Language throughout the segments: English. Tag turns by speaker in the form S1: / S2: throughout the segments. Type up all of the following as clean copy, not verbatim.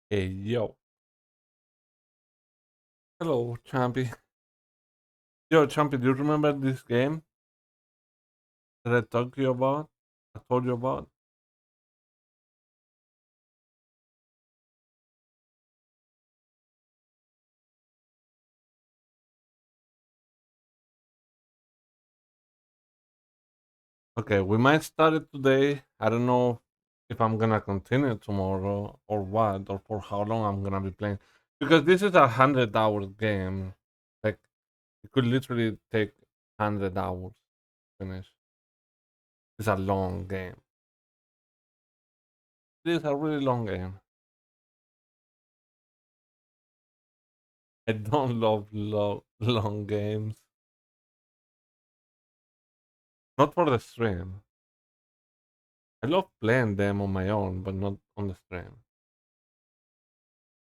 S1: Hey, yo. Hello, Champy. Yo, Champy, do you remember this game that I talked to you about? I told you about? Okay, we might start it today. I don't know if I'm gonna continue tomorrow or what, or for how long I'm gonna be playing. Because this is 100 hour game. Like, it could literally take 100 hours to finish. It's a long game. It is a really long game. I don't love long games. Not for the stream. I love playing them on my own, but not on the stream.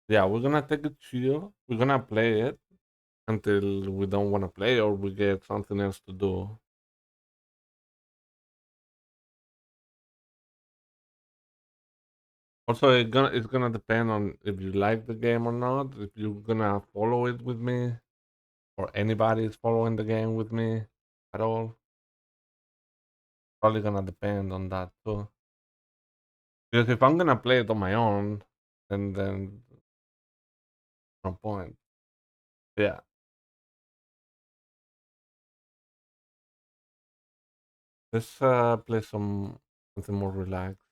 S1: Yeah, we're gonna take it chill. We're gonna play it until we don't want to play or we get something else to do. Also, it's gonna depend on if you like the game or not. If you're gonna follow it with me, or anybody is following the game with me at all. Probably gonna depend on that too. Because if I'm gonna play it on my own, then no point. Yeah, let's play something more relaxed.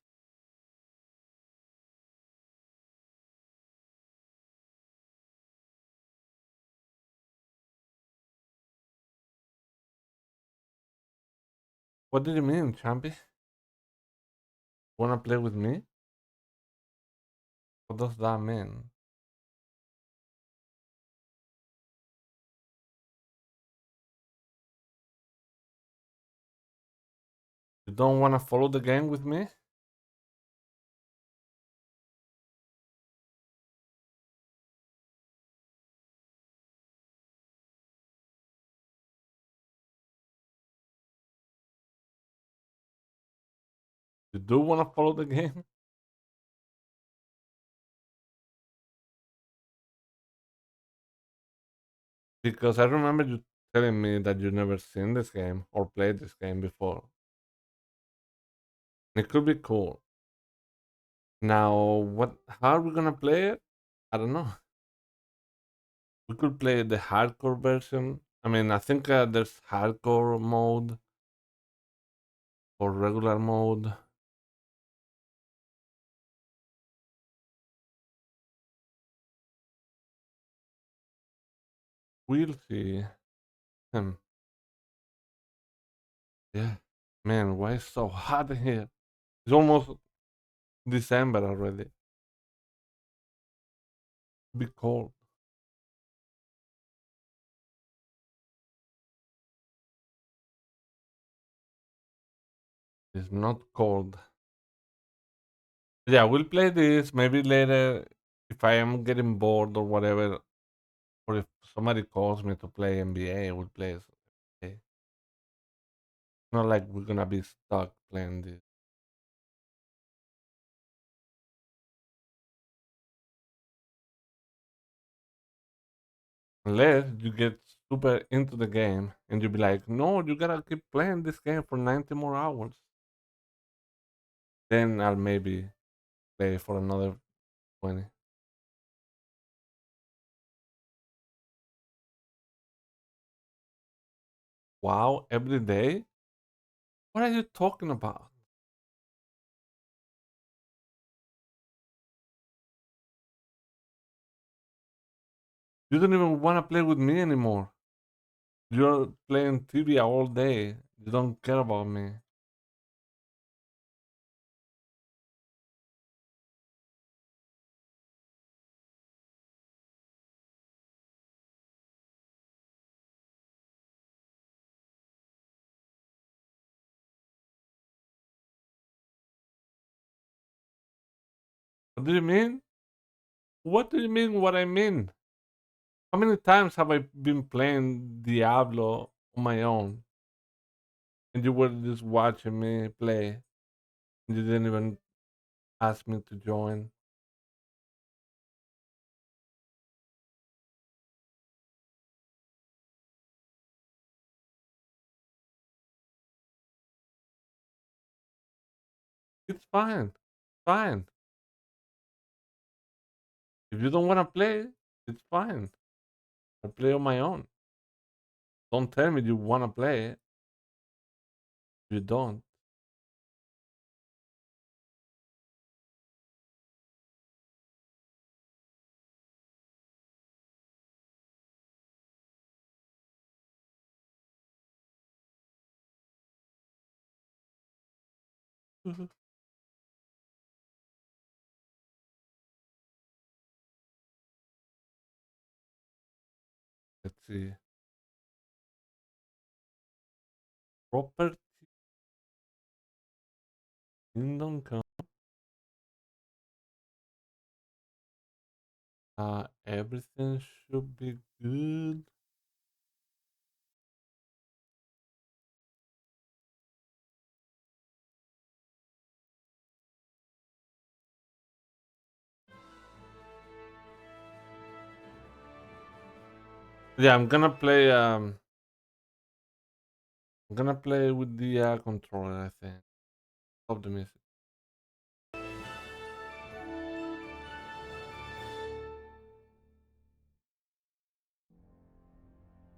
S1: What do you mean, Champy? Wanna play with me? What does that mean? You don't want to follow the game with me? You do want to follow the game? Because I remember you telling me that you never seen this game or played this game before. It could be cool. Now, what? How are we gonna play it? I don't know. We could play the hardcore version. I mean, I think there's hardcore mode or regular mode. We'll see. Hmm. Yeah. Man, why is it so hot in here? It's almost December already. Be cold. It's not cold. Yeah, we'll play this maybe later if I am getting bored or whatever, or if somebody calls me to play NBA, we'll play. It's not like we're gonna be stuck playing this unless you get super into the game and you be like, no, you gotta keep playing this game for 90 more hours. Then I'll maybe play for another 20. Wow, every day? What are you talking about? You don't even want to play with me anymore. You're playing TV all day. You don't care about me. What do you mean? What do you mean what I mean? How many times have I been playing Diablo on my own and you were just watching me play? You didn't even ask me to join. It's fine. Fine. If you don't want to play, it's fine. I play on my own. Don't tell me you want to play it. You don't. Let's see. Property Kingdom Come. Everything should be good. Yeah, I'm gonna play with the controller, I think. Stop the music.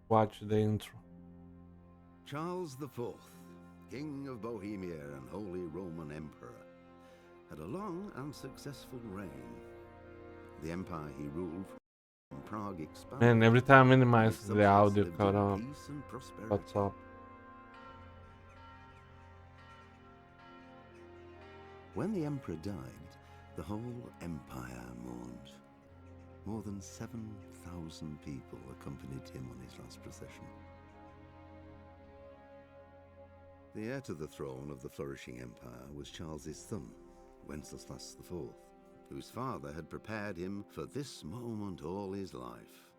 S1: Watch the intro.
S2: Charles IV, King of Bohemia and Holy Roman Emperor, had a long and successful reign. The empire he ruled from Prague expanded.
S1: Man, every time I minimize
S2: His
S1: the
S2: subjects
S1: audio
S2: lived
S1: cut
S2: in
S1: up.
S2: peace and prosperity.
S1: What's up?
S2: When the emperor died, the whole empire mourned. More than 7,000 people accompanied him on his last procession. The heir to the throne of the flourishing empire was Charles's son, Wenceslas IV, whose father had prepared him for this moment all his life.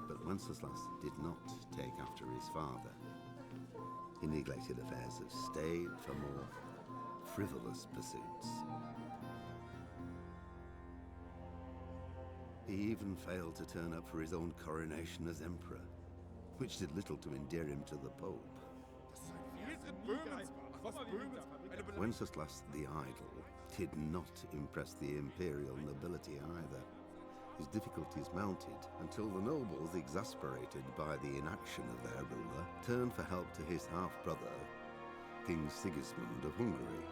S2: But Wenceslas did not take after his father. He neglected affairs of state for more frivolous pursuits. He even failed to turn up for his own coronation as emperor, which did little to endear him to the Pope. Wenceslas the Idle did not impress the imperial nobility either. His difficulties mounted until the nobles, exasperated by the inaction of their ruler, turned for help to his half-brother, King Sigismund of Hungary.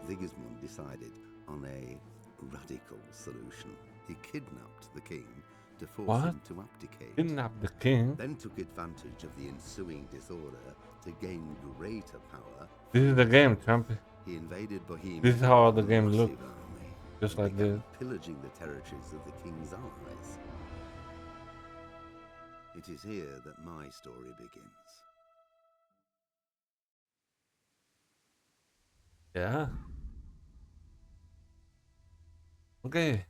S2: Sigismund decided on a radical solution. He kidnapped the king to force him to abdicate.
S1: Kidnap the king?
S2: Then took advantage of the ensuing disorder to gain greater power.
S1: This is the game, champion.
S2: He invaded Bohemia.
S1: This is how the game looks.
S2: Army,
S1: Just like this.
S2: Pillaging the territories of the king's allies. It is here that my story begins.
S1: Yeah. Okay.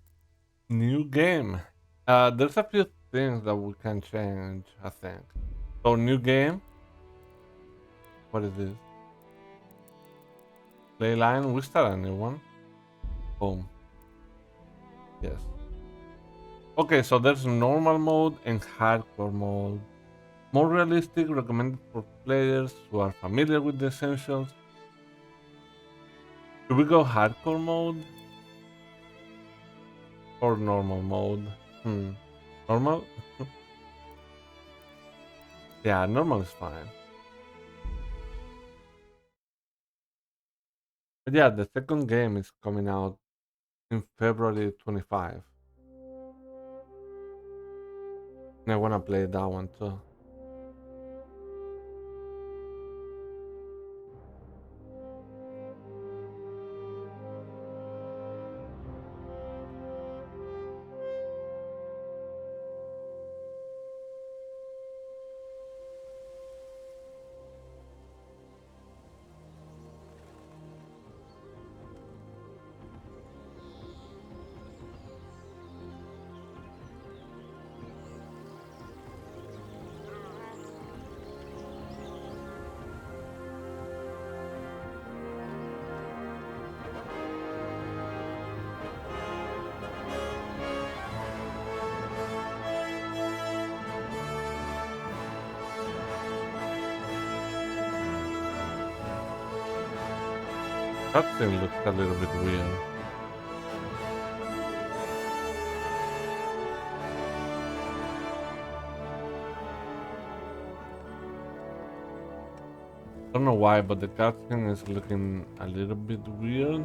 S1: New game. There's a few things that we can change, I think. So, new game. What is this? Play line. We start a new one. Boom. Yes. Okay, so there's normal mode and hardcore mode. More realistic, recommended for players who are familiar with the essentials. Should we go hardcore mode? Or normal mode? Normal? Yeah, normal is fine. But yeah, the second game is coming out in February 25. And I wanna play that one too. cutscene looks a little bit weird. Don't know why, but the cutscene is looking a little bit weird.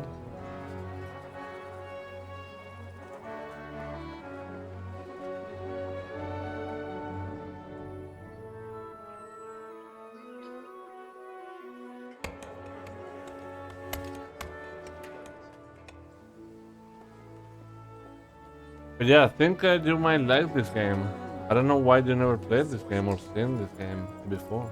S1: But yeah, I think you might like this game. I don't know why you never played this game or seen this game before.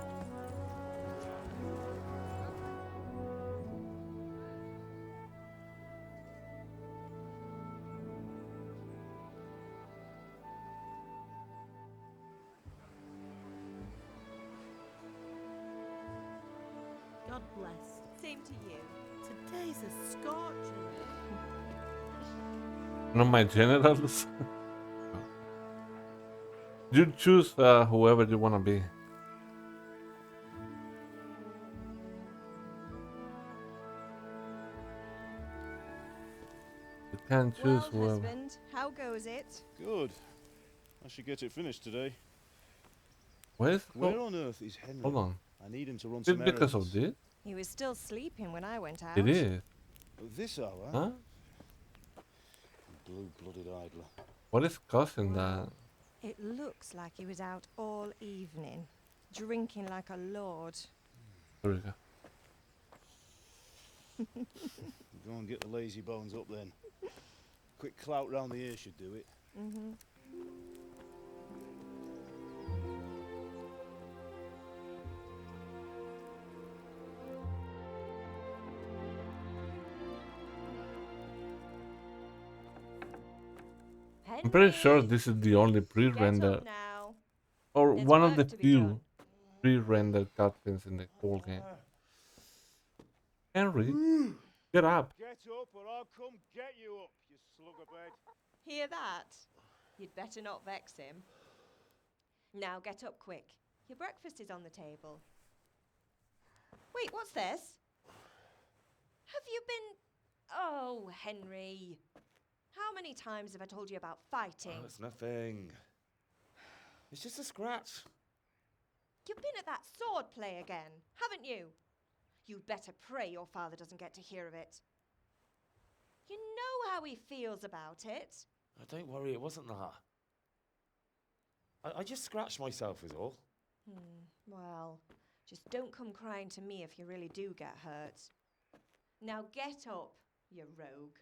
S3: God bless. Same to you. Today's a scorcher.
S1: One of my generals. You choose whoever you wanna be. You can choose
S3: Well,
S1: whoever.
S3: husband, how goes it?
S4: Good. I should get it finished today.
S1: Where's
S4: Where on earth is Henry?
S1: Hold on.
S4: I need him to run
S1: Is it
S4: some
S1: because
S4: errands.
S1: of this?
S3: He was still sleeping when I went out.
S1: It is.
S4: This hour?
S1: Huh?
S4: Blue-blooded idler.
S1: What is causing that?
S3: It looks like he was out all evening, drinking like a lord.
S1: Here we go.
S4: Go and get the lazy bones up then. Quick clout round the ear should do it.
S3: Mm-hmm.
S1: I'm pretty sure this is the only pre-render
S3: now.
S1: or
S3: There's
S1: one of the
S3: work to be
S1: few
S3: done.
S1: pre-rendered cutscenes in the whole game. Henry, get up.
S4: Get up or I'll come get you up, you slugabed.
S3: Hear that? You'd better not vex him. Now get up quick. Your breakfast is on the table. Wait, what's this? Have you been... Oh, Henry. How many times have I told you about fighting?
S5: Oh, it's nothing. It's just a scratch.
S3: You've been at that sword play again, haven't you? You'd better pray your father doesn't get to hear of it. You know how he feels about it.
S5: Oh, don't worry, it wasn't that. I just scratched myself is all.
S3: Well, just don't come crying to me if you really do get hurt. Now get up, you rogue.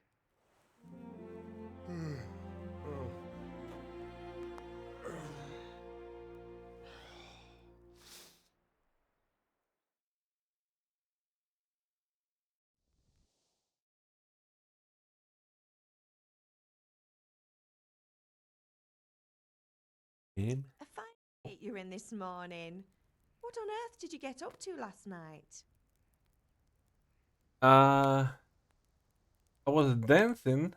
S1: In?
S3: A fine state you're in this morning. What on earth did you get up to last night?
S1: I was dancing.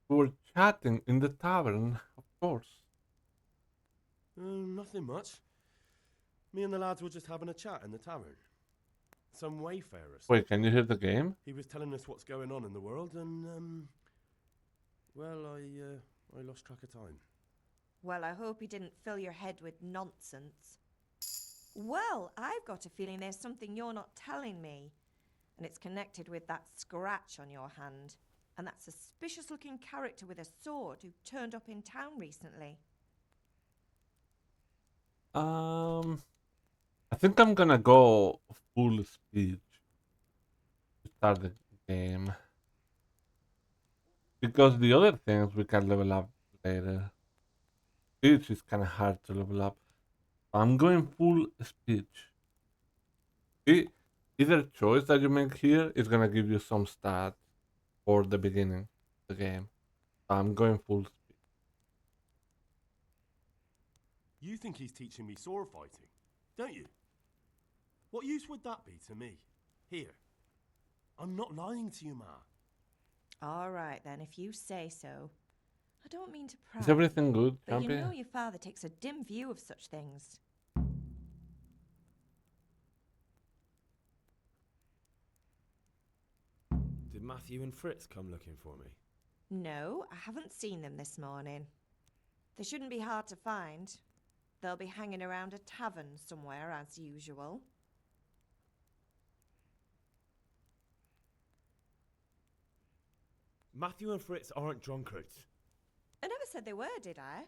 S1: We were chatting in the tavern, of course.
S6: Nothing much. Me and the lads were just having a chat in the tavern. Some wayfarers.
S1: Wait, can you hear the game?
S6: He was telling us what's going on in the world, and well, I lost track of time.
S3: Well, I hope he didn't fill your head with nonsense. Well, I've got a feeling there's something you're not telling me. And it's connected with that scratch on your hand. And that suspicious-looking character with a sword who turned up in town recently.
S1: I think I'm gonna go full speed to start the game. Because the other things we can level up later. Speech is kinda hard to level up. I'm going full speech. Either choice that you make here is gonna give you some stats for the beginning of the game. I'm going full speed.
S6: You think he's teaching me sword fighting, don't you? What use would that be to me? Here. I'm not lying to you, Ma.
S3: All right, then, if you say so. I don't mean to pry.
S1: Is everything good,
S3: But you
S1: champion?
S3: know your father takes a dim view of such things.
S5: Matthew and Fritz come looking for me?
S3: No, I haven't seen them this morning. They shouldn't be hard to find. They'll be hanging around a tavern somewhere as usual.
S5: Matthew and Fritz aren't drunkards.
S3: I never said they were, did I?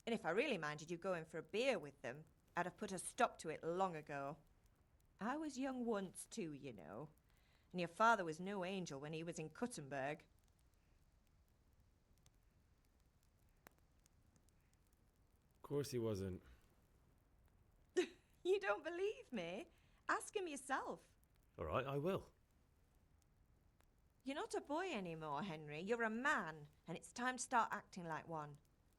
S3: And if I really minded you going for a beer with them, I'd have put a stop to it long ago. I was young once too, you know. And your father was no angel when he was in Cuttenberg.
S5: Of course he wasn't.
S3: You don't believe me? Ask him yourself.
S5: All right, I will.
S3: You're not a boy anymore, Henry. You're a man, and it's time to start acting like one.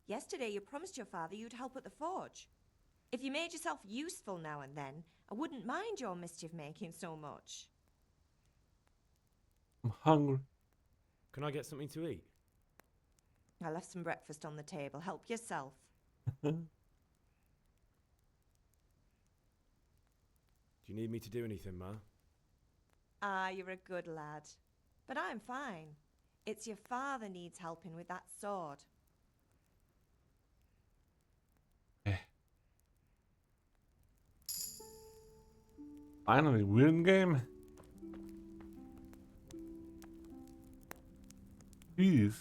S3: Yesterday you promised your father you'd help at the forge. If you made yourself useful now and then, I wouldn't mind your mischief-making so much.
S1: I'm hungry.
S5: Can I get something to eat?
S3: I left some breakfast on the table. Help yourself.
S5: Do you need me to do anything, Ma?
S3: Ah, you're a good lad. But I'm fine. It's your father needs helping with that sword.
S1: Finally, weird game. Cheese.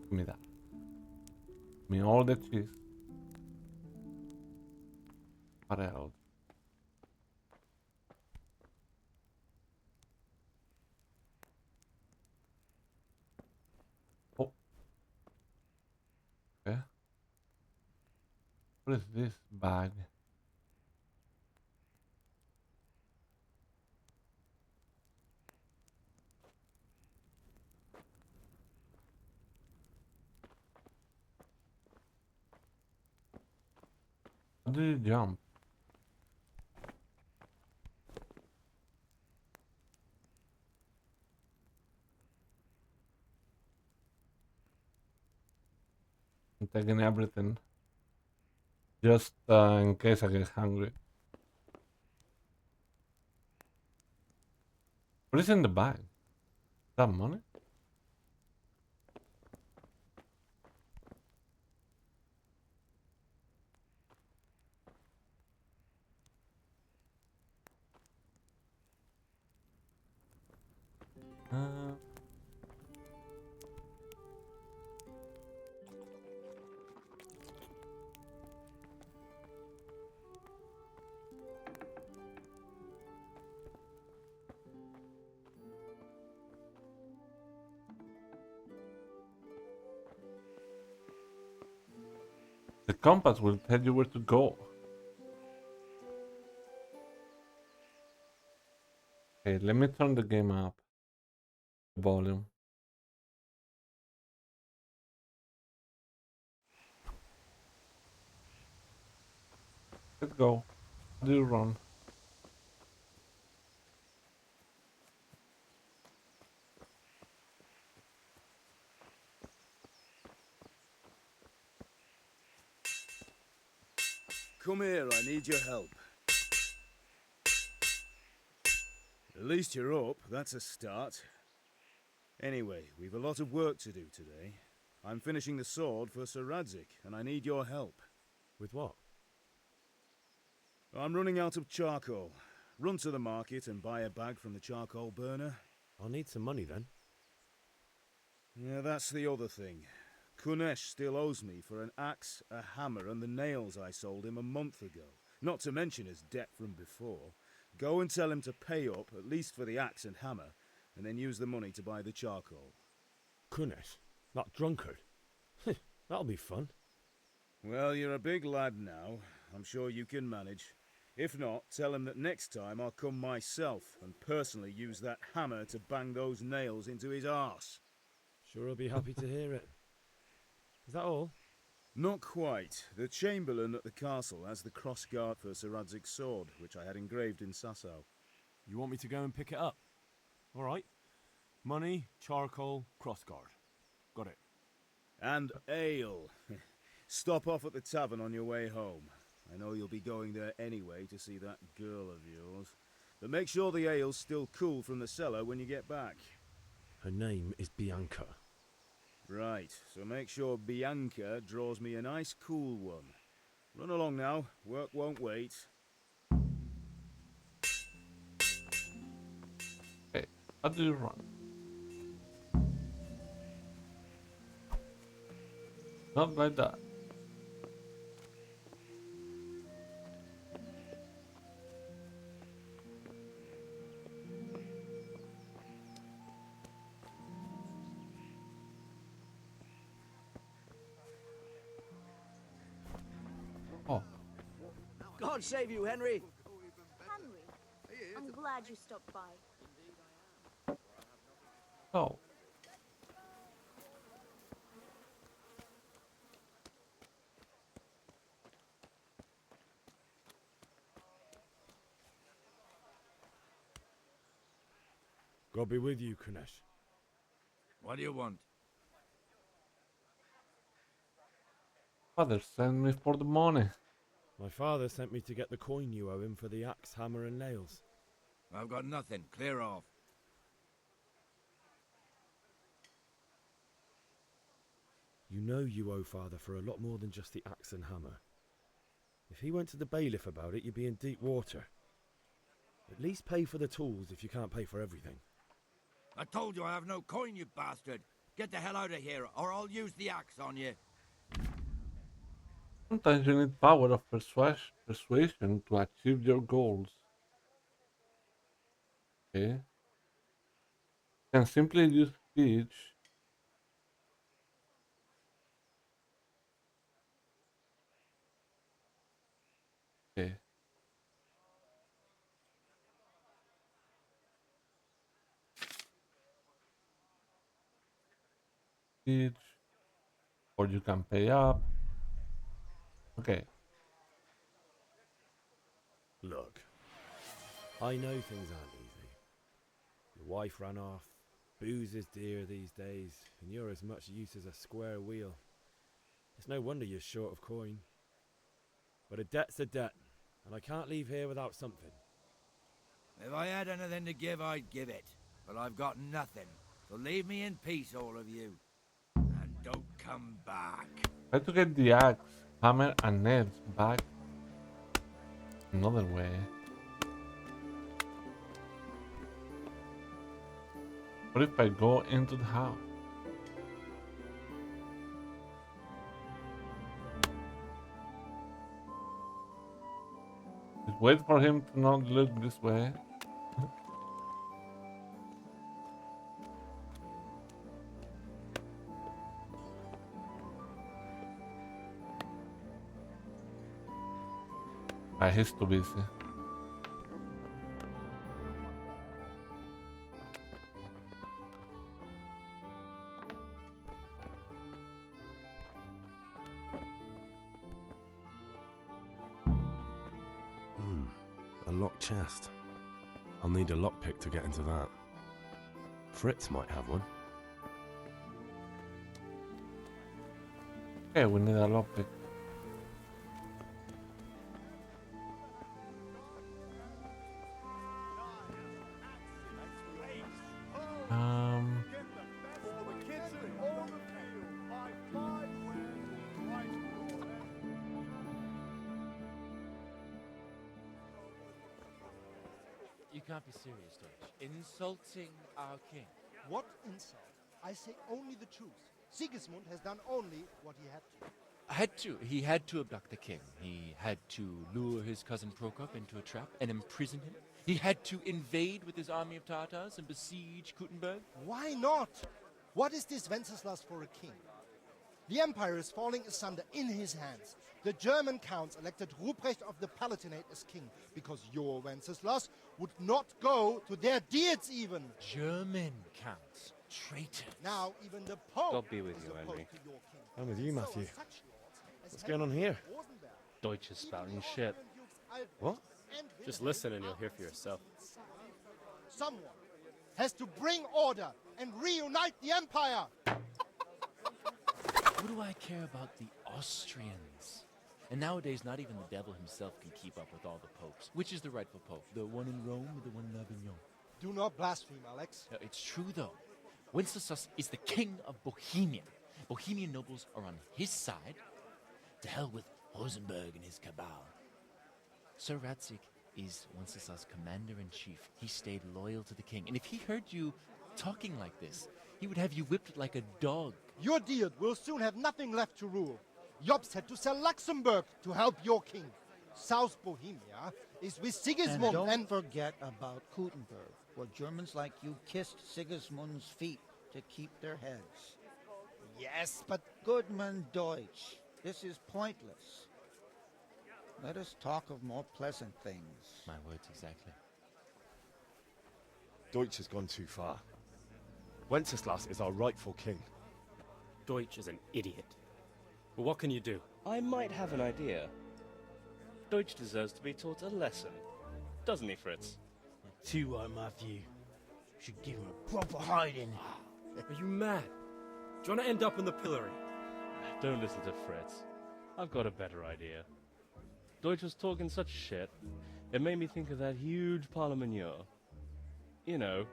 S1: Give me that. Give me all the cheese. What else? Oh. Okay. What is this bag? How did you jump? I'm taking everything. Just in case I get hungry. What is in the bag? Is that money? Uh, the compass will tell you where to go. Okay, let me turn the game up. Volume. Let's go. How do you run?
S4: Come here, I need your help. At least you're up, that's a start. Anyway, we've a lot of work to do today. I'm finishing the sword for Sir Radzig, and I need your help.
S5: With what?
S4: I'm running out of charcoal. Run to the market and buy a bag from the charcoal burner.
S5: I'll need some money then.
S4: Yeah, that's the other thing. Kunesh still owes me for an axe, a hammer, and the nails I sold him a month ago. Not to mention his debt from before. Go and tell him to pay up, at least for the axe and hammer, and then use the money to buy the charcoal.
S5: Kunesh? That drunkard? That'll be fun.
S4: Well, you're a big lad now. I'm sure you can manage. If not, tell him that next time I'll come myself and personally use that hammer to bang those nails into his arse.
S5: Sure, I'll be happy to hear it. Is that all?
S4: Not quite. The Chamberlain at the castle has the crossguard for Sir Radzig's sword, which I had engraved in Sasau.
S6: You want me to go and pick it up? All right. Money, charcoal, crossguard. Got it.
S4: And ale. Stop off at the tavern on your way home. I know you'll be going there anyway to see that girl of yours. But make sure the ale's still cool from the cellar when you get back.
S5: Her name is Bianca.
S4: Right, so make sure Bianca draws me a nice cool one. Run along now, work won't wait.
S1: Okay, how do you run? Not like that. Oh,
S7: God save you, Henry.
S8: Henry, I'm glad you stopped by.
S1: oh.
S5: God be with you, Kunesh.
S7: What do you want?
S1: Father sent me for the money.
S5: My father sent me to get the coin you owe him for the axe, hammer, and nails.
S7: I've got nothing. Clear off.
S5: You know you owe father for a lot more than just the axe and hammer. If he went to the bailiff about it, you'd be in deep water. At least pay for the tools if you can't pay for everything.
S7: I told you I have no coin, you bastard. Get the hell out of here, or I'll use the axe on you.
S1: Sometimes you need power of persuasion to achieve your goals. Okay. Can simply use speech. Okay. Speech. Or you can pay up. Okay.
S5: Look, I know things aren't easy. Your wife ran off, booze is dear these days, and you're as much use as a square wheel. It's no wonder you're short of coin. But a debt's a debt, and I can't leave here without something.
S7: If I had anything to give, I'd give it. But I've got nothing. So leave me in peace, all of you. And don't come back.
S1: Try to get the axe, hammer, and nails back another way. What if I go into the house? Just wait for him to not look this way. He's too busy.
S6: A locked chest. I'll need a lockpick to get into that. Fritz might have one.
S1: Okay, we need a lockpick.
S9: You can't be serious, Deutsch. Insulting our king.
S10: What insult? I say only the truth. Sigismund has done only what he had to.
S9: He had to abduct the king. He had to lure his cousin Prokop into a trap and imprison him. He had to invade with his army of Tatars and besiege Kuttenberg.
S10: Why not? What is this Wenceslas for a king? The empire is falling asunder in his hands. The German counts elected Ruprecht of the Palatinate as king because your Wenceslas would not go to their deeds even.
S9: German counts. Traitor.
S10: Now even the Pope
S11: God be with
S10: is
S11: you,
S10: opposed
S11: Henry.
S10: to your king.
S5: I'm with you,
S10: So
S5: Matthew.
S10: are such lords as
S5: What's going on here?
S10: Rosenberg,
S11: Deutsch is spouting shit.
S5: What?
S10: and
S11: Just
S10: Wilhelm
S11: listen and you'll hear for yourself.
S10: Someone has to bring order and reunite the empire.
S9: What do I care about the Austrians? And nowadays, not even the devil himself can keep up with all the popes. Which is the rightful pope? The one in Rome or the one in Avignon?
S10: Do not blaspheme, Alex.
S9: No, it's true, though. Wenceslas is the king of Bohemia. Bohemian nobles are on his side. To hell with Rosenberg and his cabal. Sir Radzig is Wenceslas' commander-in-chief. He stayed loyal to the king. And if he heard you talking like this, he would have you whipped like a dog.
S10: Your Diet will soon have nothing left to rule. Jobst had to sell Luxembourg to help your king. South Bohemia is with Sigismund
S12: And don't forget about Gutenberg, where Germans like you kissed Sigismund's feet to keep their heads.
S10: Yes, but...
S12: Goodman Deutsch, this is pointless. Let us talk of more pleasant things.
S9: My words exactly.
S5: Deutsch has gone too far. Wenceslas is our rightful king.
S11: Deutsch is an idiot. But what can you do?
S13: I might have an idea. Deutsch deserves to be taught a lesson. Doesn't he, Fritz?
S7: Too right, Matthew. Should give him a proper hiding.
S11: Are you mad? Do you want to end up in the pillory?
S13: Don't listen to Fritz. I've got a better idea. Deutsch was talking such shit, it made me think of that huge parliament. You know,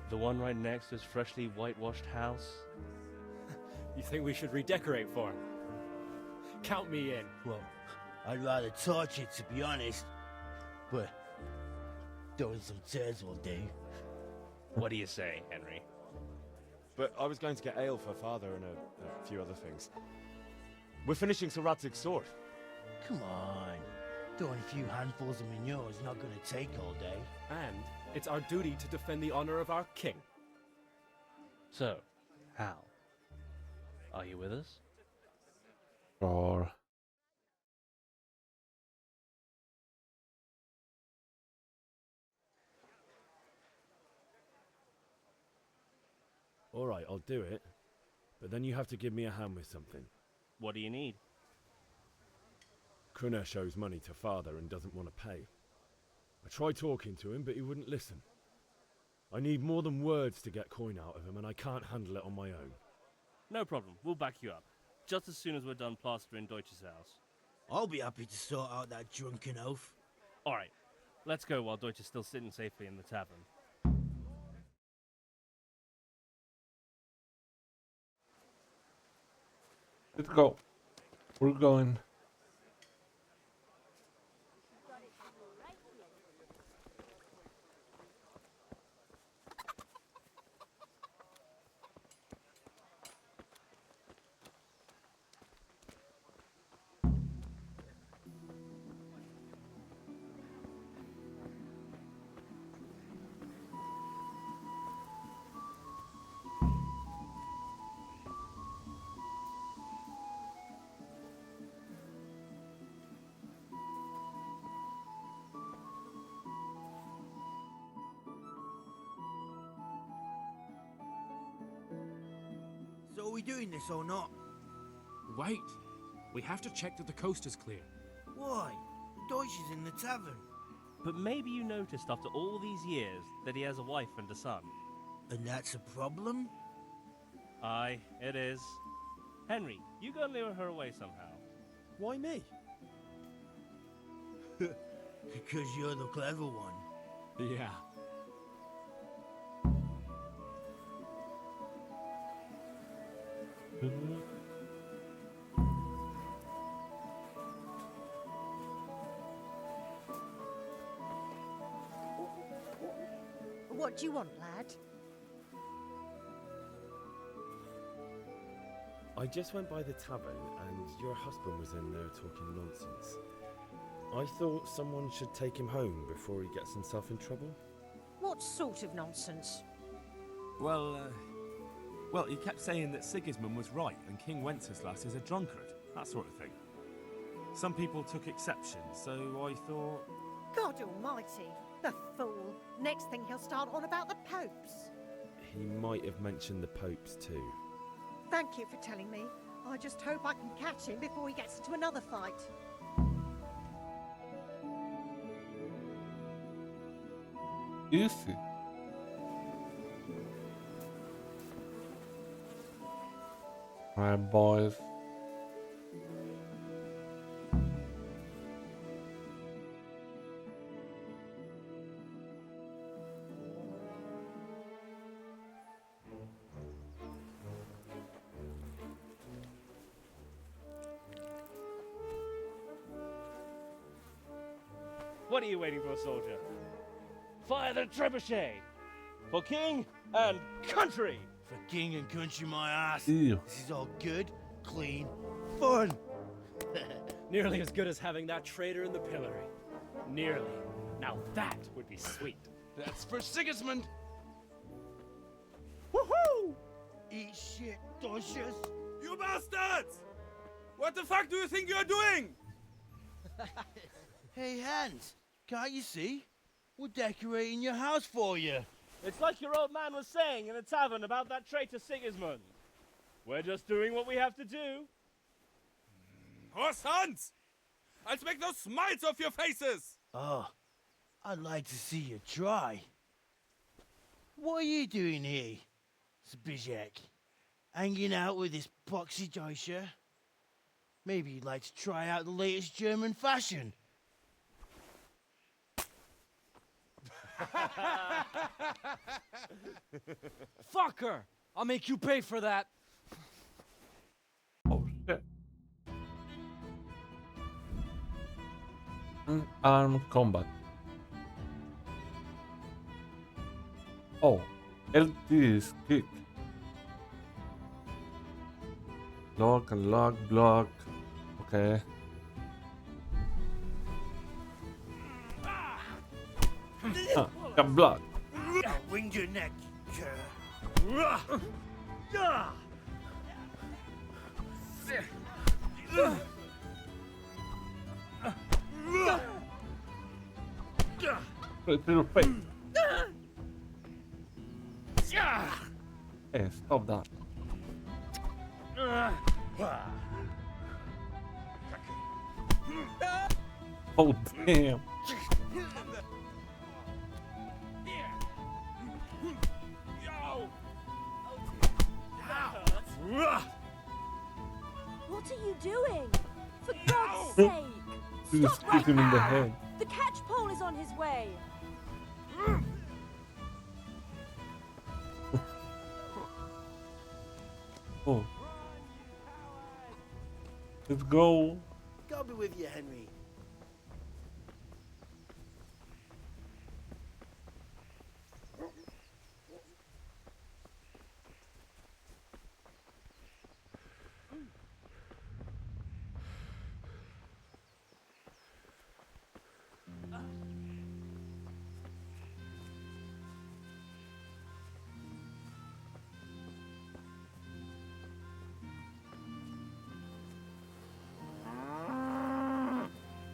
S13: the one right next to his freshly whitewashed house.
S11: You think we should redecorate for him? Count me in.
S7: Well, I'd rather torch it, to be honest. But throwing some tears will do.
S13: What do you say, Henry?
S5: But I was going to get ale for father and a few other things. We're finishing Sir Radzig's sword.
S7: Come on. Throwing a few handfuls of manure is not going to take all day.
S11: And it's our duty to defend the honor of our king.
S13: So, Hal, are you with us?
S1: Sure.
S5: All right, I'll do it. But then you have to give me a hand with something.
S13: What do you need?
S5: Kunesh owes money to father and doesn't want to pay. I tried talking to him, but he wouldn't listen. I need more than words to get coin out of him, and I can't handle it on my own.
S13: No problem, we'll back you up. Just as soon as we're done plastering Deutsch's house.
S7: I'll be happy to sort out that drunken oaf.
S13: Alright, let's go while Deutsch is still sitting safely in the tavern.
S1: Let's go. We're going.
S7: So are we doing this or not?
S14: Wait. We have to check that the coast is clear.
S7: Why? Deutsch is in the tavern.
S13: But maybe you noticed after all these years that he has a wife and a son.
S7: And that's a problem?
S13: Aye, it is. Henry, you go and lure her away somehow.
S5: Why me?
S7: Because you're the clever one.
S14: Yeah.
S15: What do you want, lad?
S5: I just went by the tavern and your husband was in there talking nonsense. I thought someone should take him home before he gets himself in trouble.
S15: What sort of nonsense?
S14: Well, he kept saying that Sigismund was right and King Wenceslas is a drunkard, that sort of thing. Some people took exception, so I thought...
S15: God almighty, the fool. Next thing he'll start on about the popes.
S5: He might have mentioned the popes too.
S15: Thank you for telling me. I just hope I can catch him before he gets into another fight.
S1: Easy. Alright, boys.
S13: What are you waiting for, soldier? Fire the trebuchet! For king and country!
S7: For king and country, my ass.
S1: Ew.
S7: This is all good, clean, fun.
S11: Nearly as good as having that traitor in the pillory. Nearly. Now that would be sweet.
S7: That's for Sigismund.
S11: Woohoo!
S7: Eat shit, Docious.
S14: You bastards! What the fuck do you think you're doing?
S7: Hey, Hans, can't you see? We're decorating your house for you.
S13: It's like your old man was saying in the tavern about that traitor Sigismund. We're just doing what we have to do.
S14: Horse Hans! I'll make those smiles off your faces!
S7: Oh, I'd like to see you try. What are you doing here, Zbigniew? Hanging out with this boxy Deutscher? Maybe you'd like to try out the latest German fashion.
S11: Fucker! I'll make you pay for that.
S1: Oh shit. Arm combat. Oh, LT is kick. Block and lock, block. Okay. Got block.
S7: I'll wing your neck, cur.
S1: Right to your face. Hey, stop that. Oh damn.
S8: What are you doing? For God's sake!
S1: You just
S8: Stop
S1: kick him in the
S8: now!
S1: head.
S8: The catch pole is on his way.
S1: Oh. Let's go.
S7: God be with you, Henry.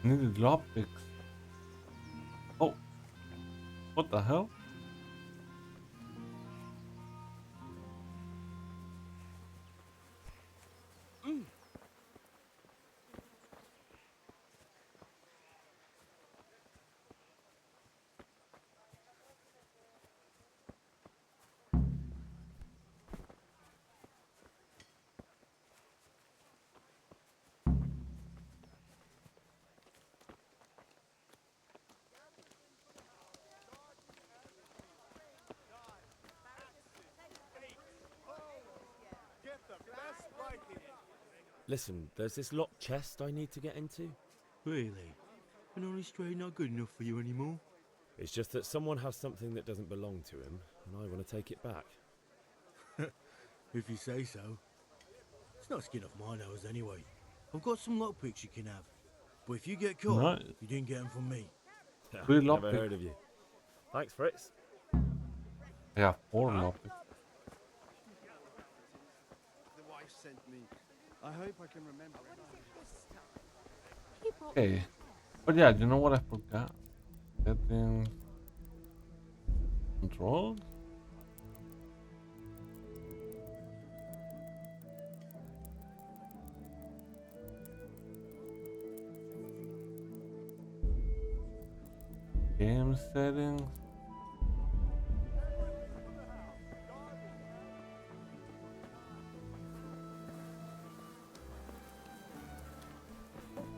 S1: Needed lockpicks. Oh. What the hell?
S5: Listen, there's this locked chest I need to get into.
S7: Really? An honest trade not good enough for you anymore?
S5: It's just that someone has something that doesn't belong to him, and I want to take it back.
S7: If you say so. It's not skin off my nose anyway. I've got some lockpicks you can have. But if you get caught,
S1: Right.
S7: you didn't get them from me.
S1: Three
S5: Never
S1: lockpicks.
S5: heard of you. Thanks, Fritz.
S1: I have 4 lockpicks.
S16: The wife sent me. I hope I can remember it.
S1: Okay. But yeah, you know what I forgot? Settings. Controls? Game settings.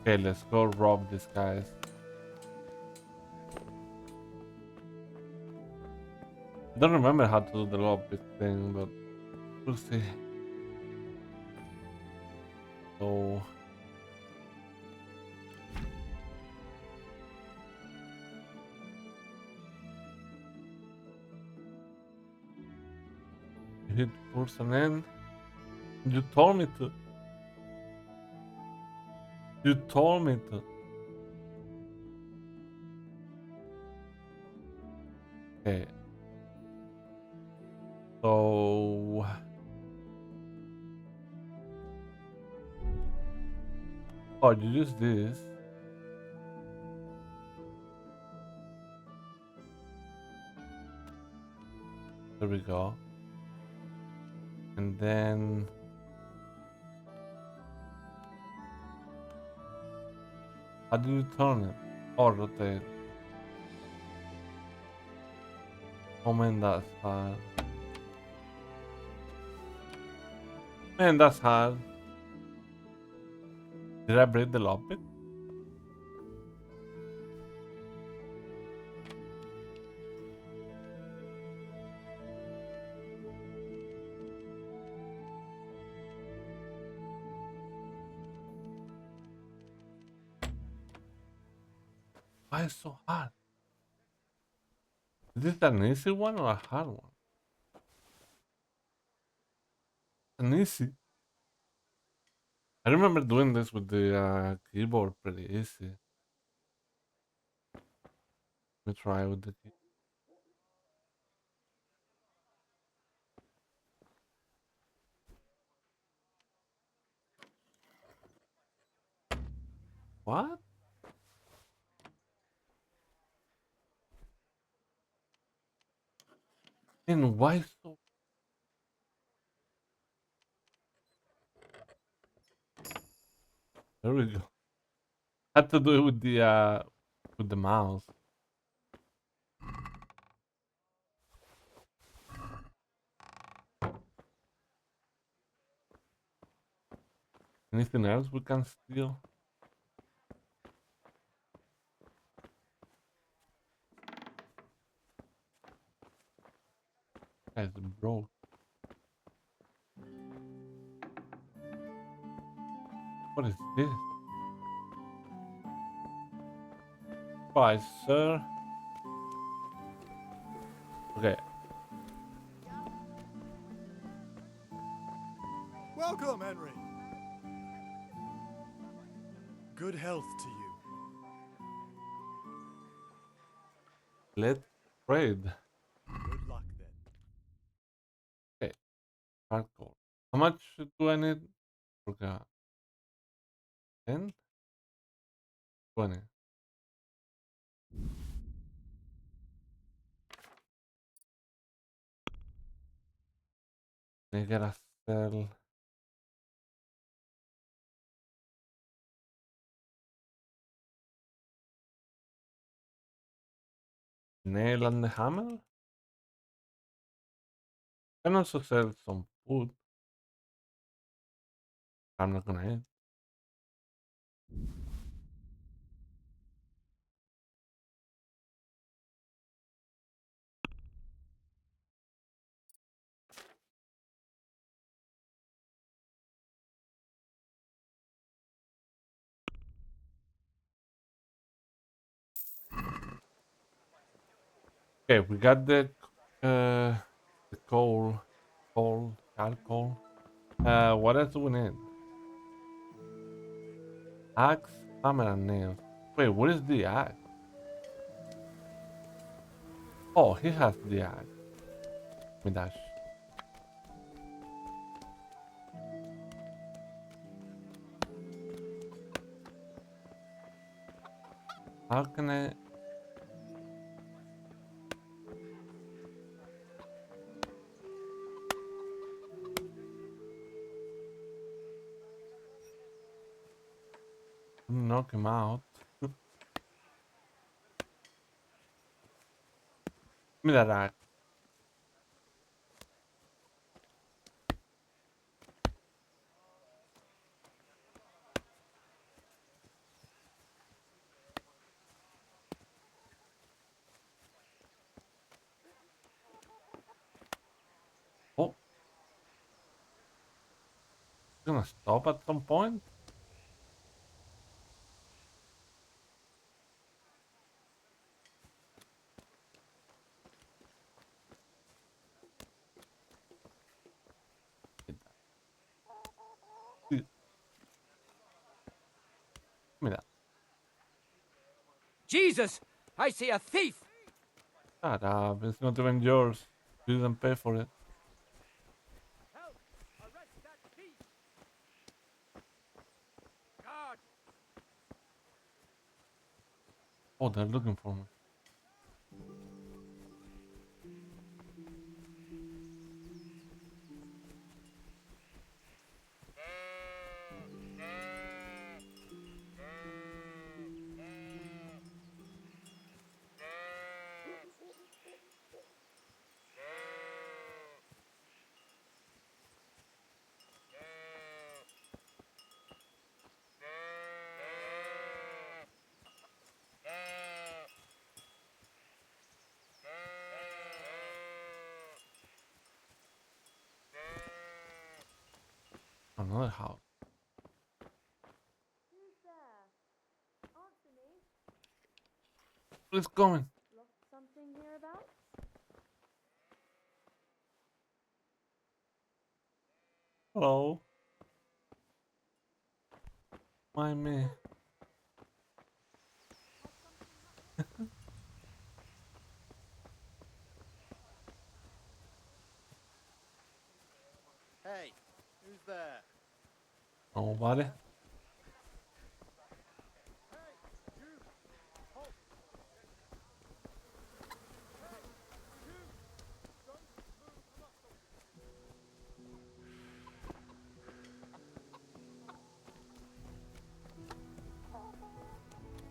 S1: Okay, let's go rob these guys. Don't remember how to do the lockpick thing, but we'll see. So hit person in. You told me to. You told me to. Okay. So oh, you use this. There we go. And then how do you turn it? Or rotate? Oh man, that's hard. Man, that's hard. Did I break the lockpick? Why is it so hard? Is this an easy one or a hard one? An easy. I remember doing this with the keyboard pretty easy. Let me try with the key. What? And why so? There we go. Had to do it with the mouse. Anything else we can steal? Guys, broke. What is this? Bye, sir. Okay.
S16: Welcome, Henry. Good health to you.
S1: Let's trade.
S16: Good luck then.
S1: Okay. Hardcore. How much do I need? Okay. 10? 20. I gotta sell. Nail and the hammer? Can also sell some food. I'm not gonna eat. Okay, we got the charcoal. What else do we need? Axe, hammer, and nails. Wait, what is the axe? Oh, he has the axe. Me dash. How can I? Knock him out. Give me that axe. Oh, it's gonna stop at some point.
S17: Jesus! I see a thief!
S1: Shut up, it's not even yours. You didn't pay for it.
S17: Help! Arrest that thief! Guard!
S1: Oh, they're looking for me. Another house.
S8: Who's there? Answer me.
S1: It's coming.
S8: Lost something hereabouts?
S1: Hello. Why me?
S16: Hey, who's there?
S1: Nobody.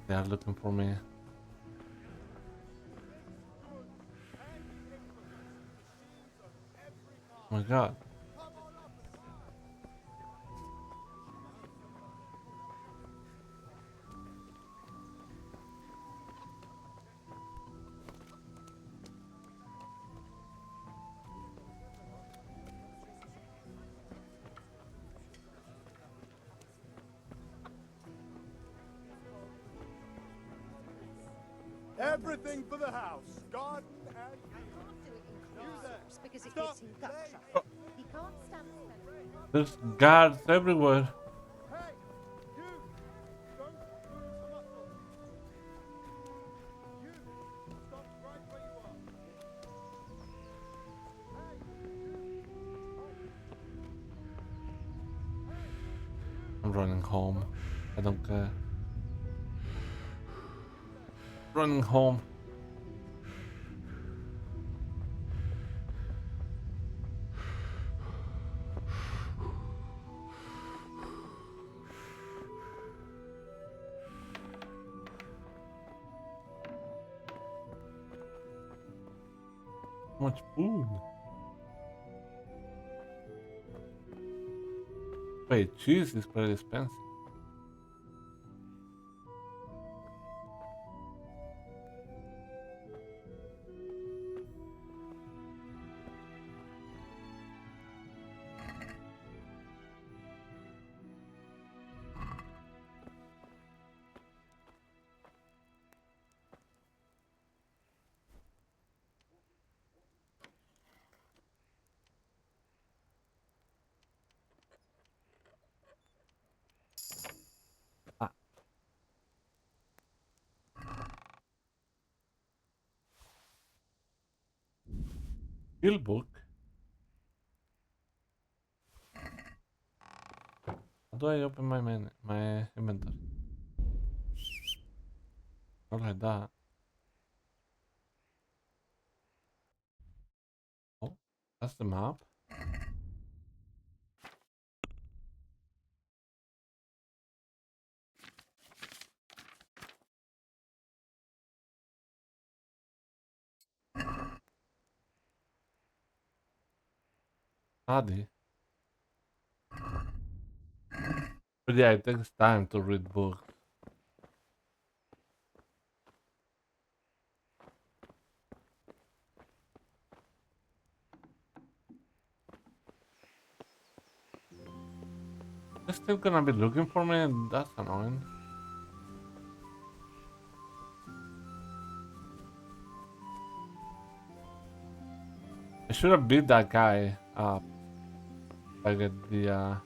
S1: They are looking for me. Oh my god.
S16: Everything for the house. Garden and
S15: Because it
S16: Stop.
S15: gives him gut trouble. He can't stand the smell of
S1: There's guards everywhere.
S16: Hey, you! Don't move a muscle. You! Stop right where you are.
S1: I'm running home. I don't care. Running home. So much food. Wait, cheese is pretty expensive. Ah. Skill book. How do I open my inventory? Not like that. Oh, that's the map. Study. But yeah, it takes time to read books. They're still gonna be looking for me, and that's annoying. I should have beat that guy up. I get the axe.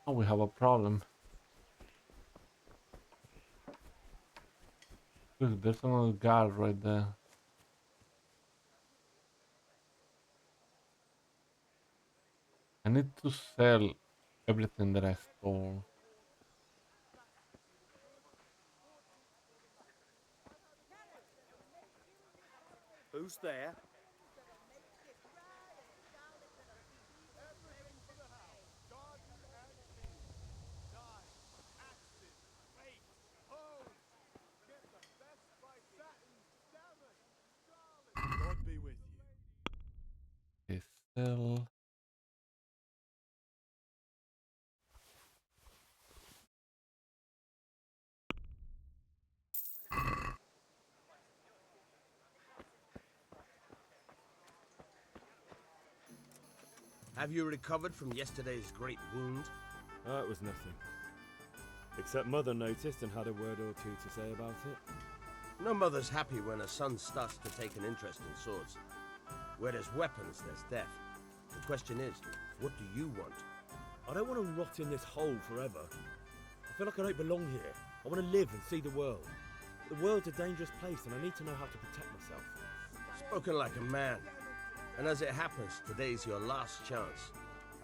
S1: Oh, we have a problem. Look, there's another guard right there. I need to sell everything that I stole.
S16: Who's there? God be with you.
S1: Okay, sell.
S18: Have you recovered from yesterday's great wound?
S5: Oh, it was nothing. Except Mother noticed and had a word or two to say about it.
S18: No mother's happy when a son starts to take an interest in swords. Where there's weapons, there's death. The question is, what do you want?
S5: I don't want to rot in this hole forever. I feel like I don't belong here. I want to live and see the world. The world's a dangerous place and I need to know how to protect myself.
S18: Spoken like a man. And as it happens, today's your last chance.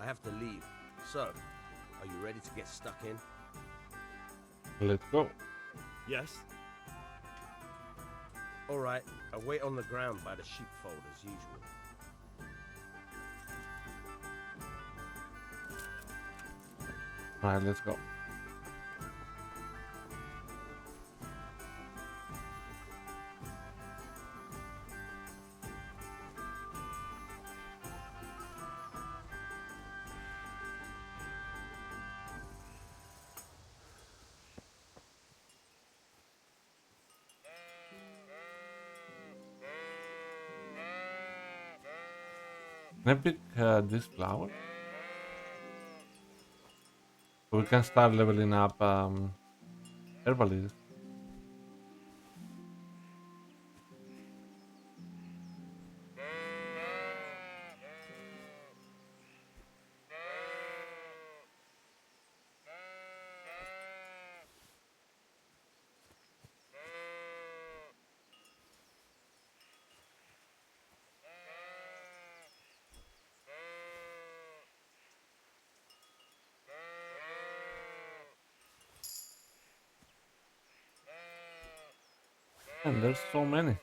S18: I have to leave. So, are you ready to get stuck in?
S1: Let's go.
S5: Yes.
S18: All right, I'll wait on the ground by the sheepfold as usual.
S1: Alright, let's go. Can I pick this flower? So we can start leveling up herbalist. And there's so many.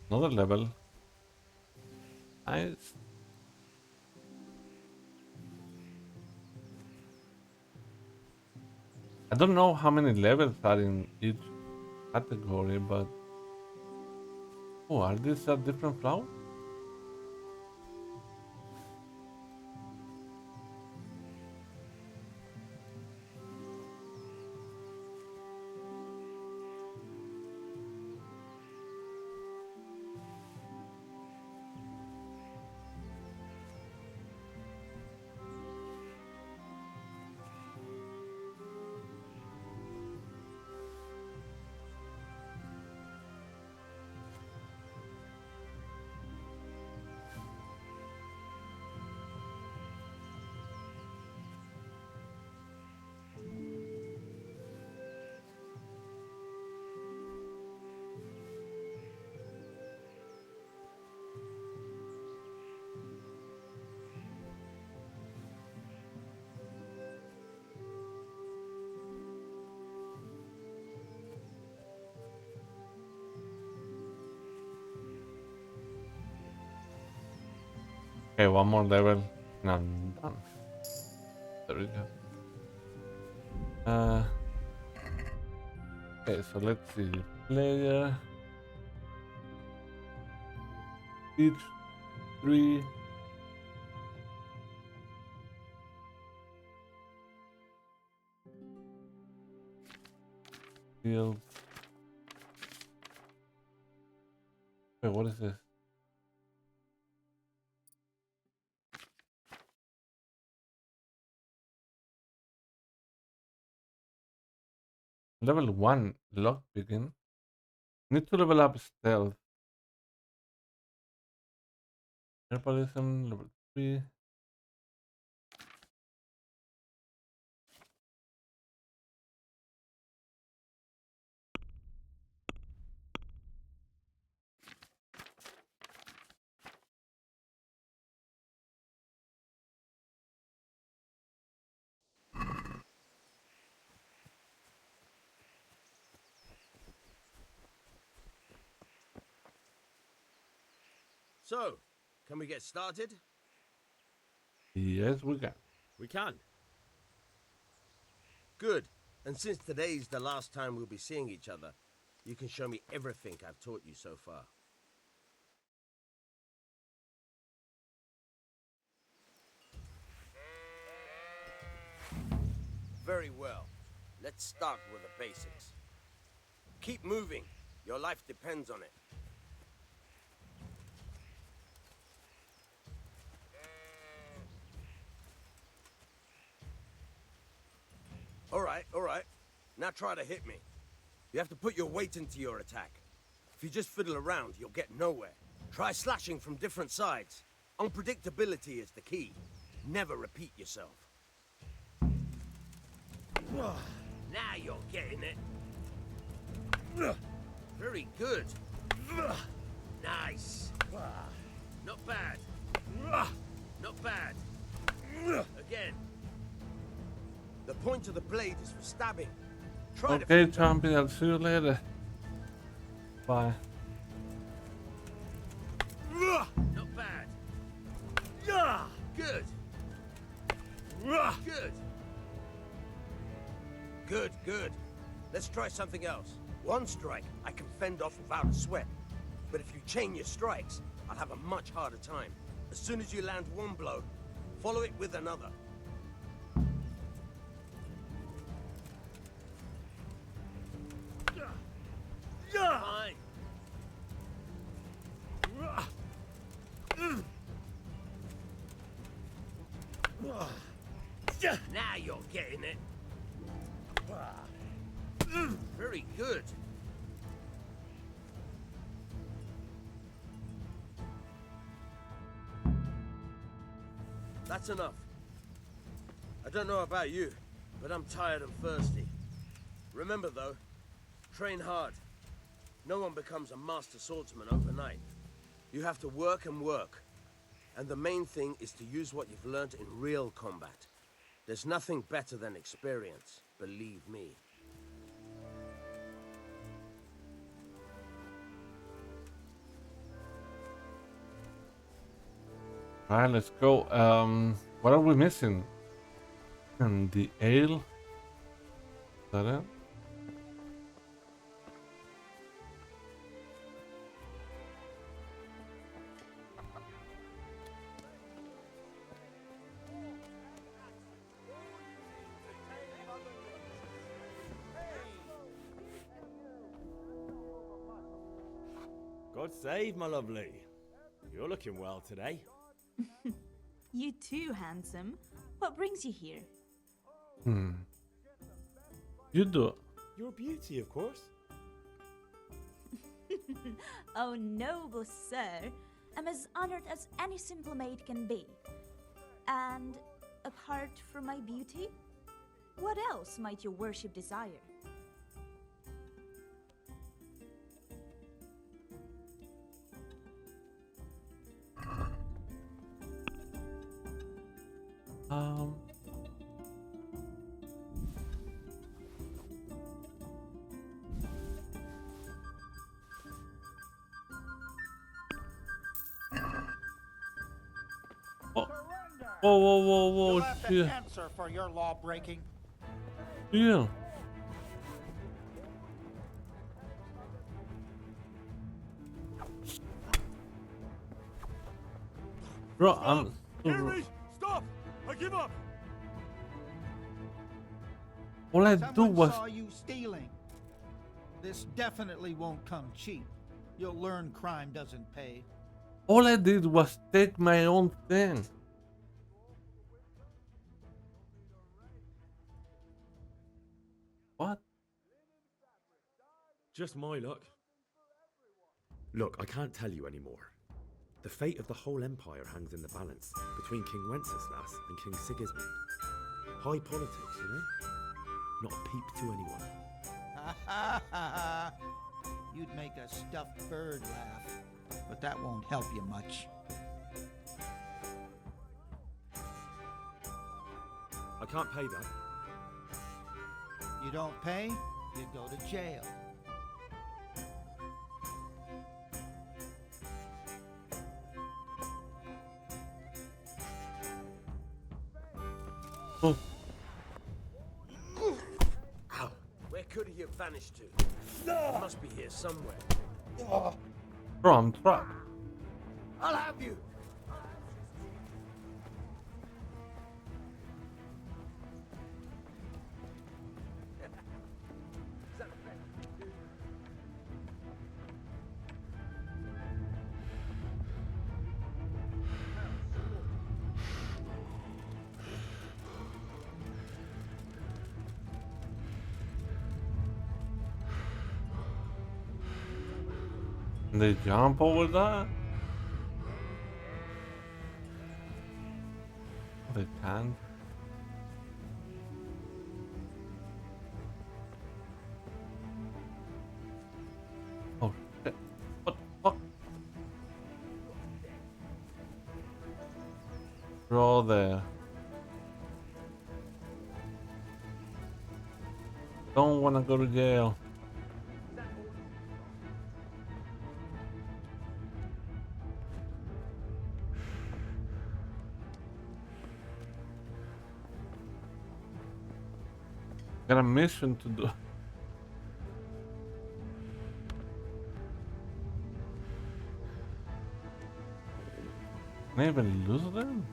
S1: Another level. Nice. I don't know how many levels are in each category, but oh, are these a different flower? Okay, one more level and I'm done. There we go. Uh, okay, so let's see. Player. Each 3. Fields. Wait, what is this? Level 1 lock picking. Need to level up stealth. Herbalism level 3.
S18: So, can we get started?
S1: Yes, we can.
S14: We can.
S18: Good. And since today's the last time we'll be seeing each other, you can show me everything I've taught you so far. Very well. Let's start with the basics. Keep moving. Your life depends on it. All right. Now try to hit me. You have to put your weight into your attack. If you just fiddle around, you'll get nowhere. Try slashing from different sides. Unpredictability is the key. Never repeat yourself. Now you're getting it. Very good. Nice. Not bad. Not bad. Again. The point of the blade is for stabbing. Try
S1: Okay, champion, I'll see you later. Bye.
S18: Not bad. Good. Good. Let's try something else. One strike I can fend off without a sweat. But if you chain your strikes, I'll have a much harder time. As soon as you land one blow, follow it with another. Fine. Now you're getting it. Very good. That's enough. I don't know about you, but I'm tired and thirsty. Remember though, train hard. No one becomes a master swordsman overnight. You have to work and work. And the main thing is to use what you've learned in real combat. There's nothing better than experience, believe me.
S1: Alright, let's go. What are we missing? The ale? Is that it?
S5: God save, my lovely. You're looking well today.
S8: You too, handsome. What brings you here?
S1: You do.
S5: You're a beauty, of course.
S8: Oh, noble sir. I'm as honored as any simple maid can be. And apart from my beauty, what else might your worship desire?
S1: Whoa,
S19: You'll have to
S1: shit.
S19: answer for your law breaking.
S1: Chill. Bro, I'm...
S6: Hear me! Stop! I give up!
S1: All I do
S12: Someone
S1: was...
S12: saw you stealing. This definitely won't come cheap. You'll learn crime doesn't pay.
S1: All I did was take my own thing. What?
S5: Just my luck. Look, I can't tell you anymore. The fate of the whole empire hangs in the balance between King Wenceslas and King Sigismund. High politics, you know? Not a peep to anyone.
S12: Ha ha ha! You'd make a stuffed bird laugh, but that won't help you much.
S5: I can't pay that.
S12: You don't pay, you go to jail.
S1: Oh.
S18: Ow. Where could he have vanished to? He must be here somewhere.
S1: Bro, I'm trapped.
S18: I'll have you!
S1: They jump over that? They can't. Oh shit. What the fuck? Draw there. Don't wanna go to jail. Got a mission to do. Can I even lose them?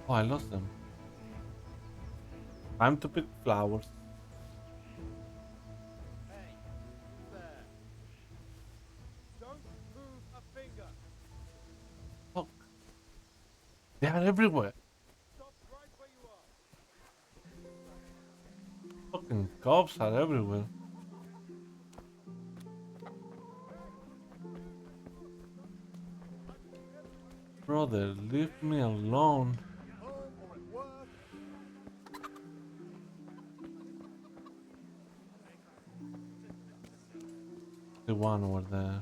S1: Oh, I lost them. Time to pick flowers.
S16: Hey, there. Don't move a finger.
S1: Fuck. They are everywhere.
S16: Stop right where you are.
S1: Fucking cops are everywhere. Brother, leave me alone.
S16: Home or at work.
S1: The one over there.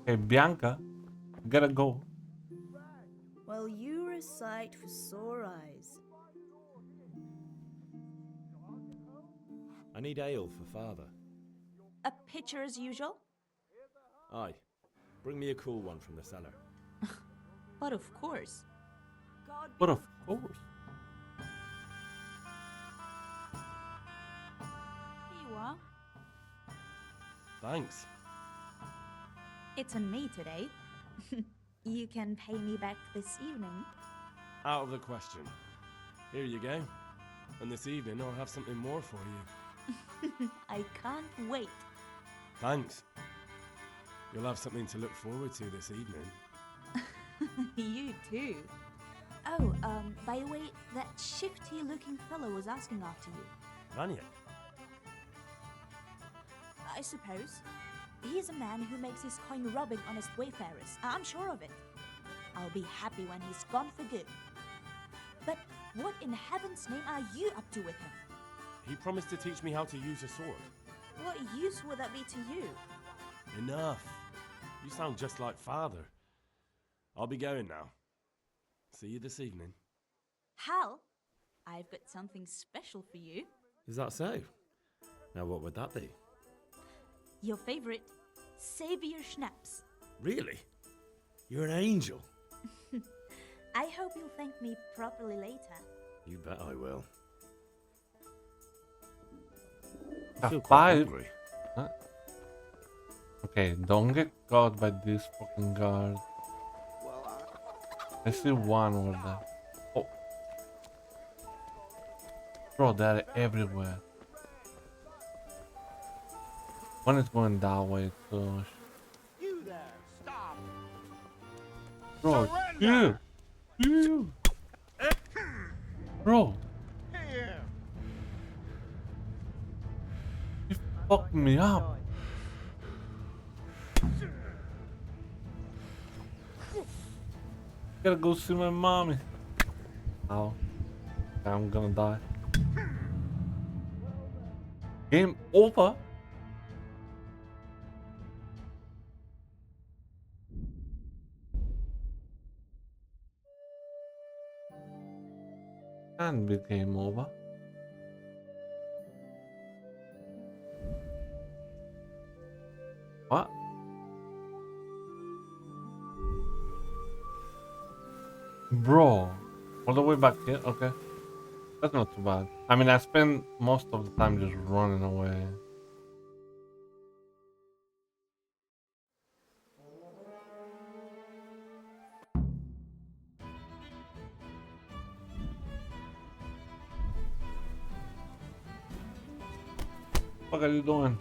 S1: Hey, Bianca, gotta go.
S8: Well, you're a sight for sore eyes.
S5: I need ale for father.
S8: A pitcher as usual?
S5: Aye. Bring me a cool one from the cellar.
S8: But of course.
S1: But of course.
S8: Here you are.
S6: Thanks.
S8: It's on me today. You can pay me back this evening.
S6: Out of the question. Here you go. And this evening I'll have something more for you.
S8: I can't wait.
S6: Thanks. You'll have something to look forward to this evening.
S8: You too. Oh, by the way, that shifty-looking fellow was asking after you.
S6: Vanya?
S8: I suppose. He's a man who makes his coin rubbing honest wayfarers. I'm sure of it. I'll be happy when he's gone for good. But what in heaven's name are you up to with him?
S6: He promised to teach me how to use a sword.
S8: What use would that be to you?
S6: Enough. You sound just like father. I'll be going now. See you this evening.
S8: Hal, I've got something special for you.
S5: Is that so? Now what would that be?
S8: Your favorite, Savior Schnapps.
S5: Really? You're an angel.
S8: I hope you'll thank me properly later.
S5: You bet I will.
S1: A
S5: feel quite
S1: 5?
S5: hungry.
S1: Huh? Okay, don't get caught by this fucking guard. I see one over there. Oh. Bro, they're everywhere. One is going that way too.
S17: You there, stop!
S1: Bro,
S17: Surrender!
S1: you. Bro,
S17: Here!
S1: you fucked me up. Gotta go see my mommy. Ow. I'm gonna die. Game over? Can be game over. What? Bro, all the way back here? Okay. That's not too bad. I mean, I spend most of the time just running away. What are you doing?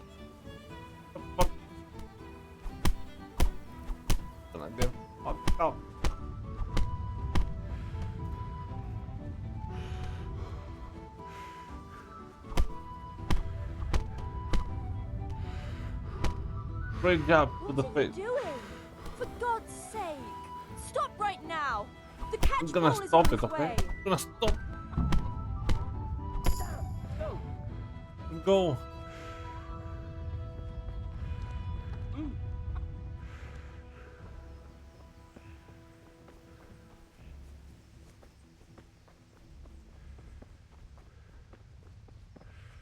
S1: What the fuck? Gonna get fucked up. Great job to the
S19: What are you
S1: face.
S19: doing? For God's sake! Stop right now! The catch
S1: I'm gonna
S19: pole is
S1: stop
S19: on
S1: it,
S19: its
S1: okay?
S19: way.
S1: I'm gonna stop. Let's go.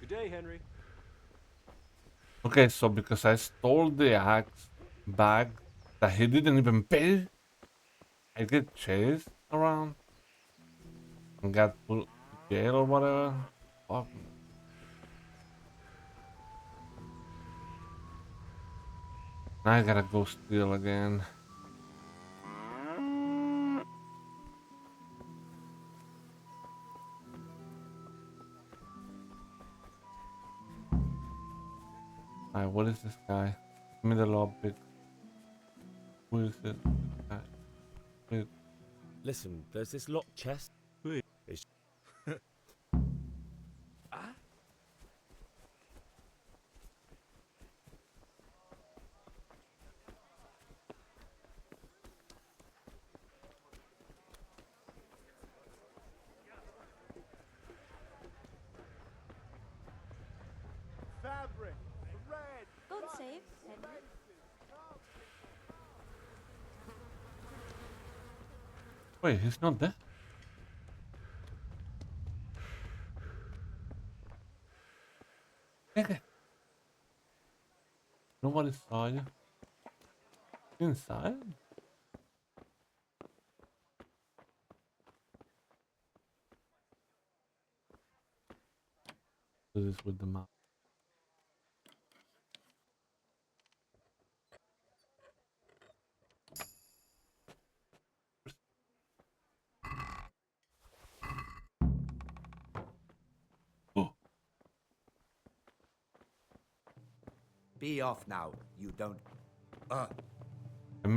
S11: Good day, Henry.
S1: Okay, so because I stole the axe bag that he didn't even pay, I get chased around and got put to jail or whatever. Fuck. Now I gotta go steal again. Alright, what is this guy? Give me the lockpick. Who is it? Wait.
S5: Listen, there's this locked chest.
S14: Wait.
S5: It's
S17: Fabric! Red!
S8: God save, Henry.
S1: Wait, he's not there? Okay. Nobody saw you. Inside? Do this with the map. Oh,
S17: Be off now, you don't.
S1: let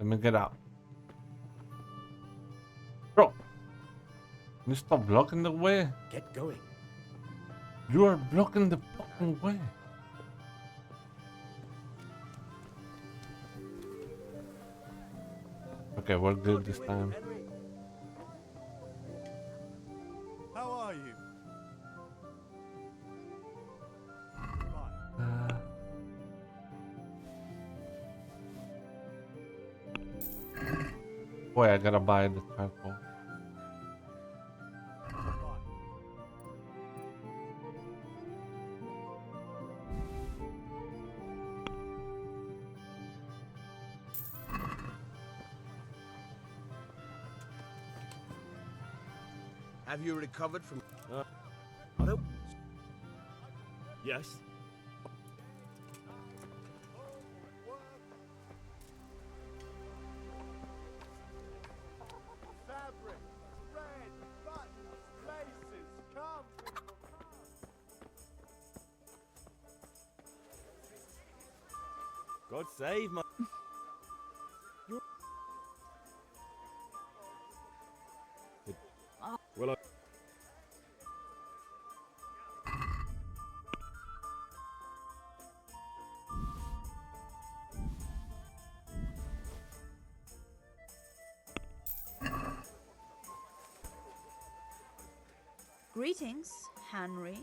S1: me get out. Bro, can you stop blocking the way?
S17: Get going.
S1: You are blocking the fucking way. Okay, we're good this time.
S14: How are you?
S1: Boy, I gotta buy the charcoal.
S18: Have you recovered from...
S5: I don't... Yes?
S16: Fabric, red, buttons, laces, come, people.
S5: God save my... Well, I...
S8: Greetings, Henry.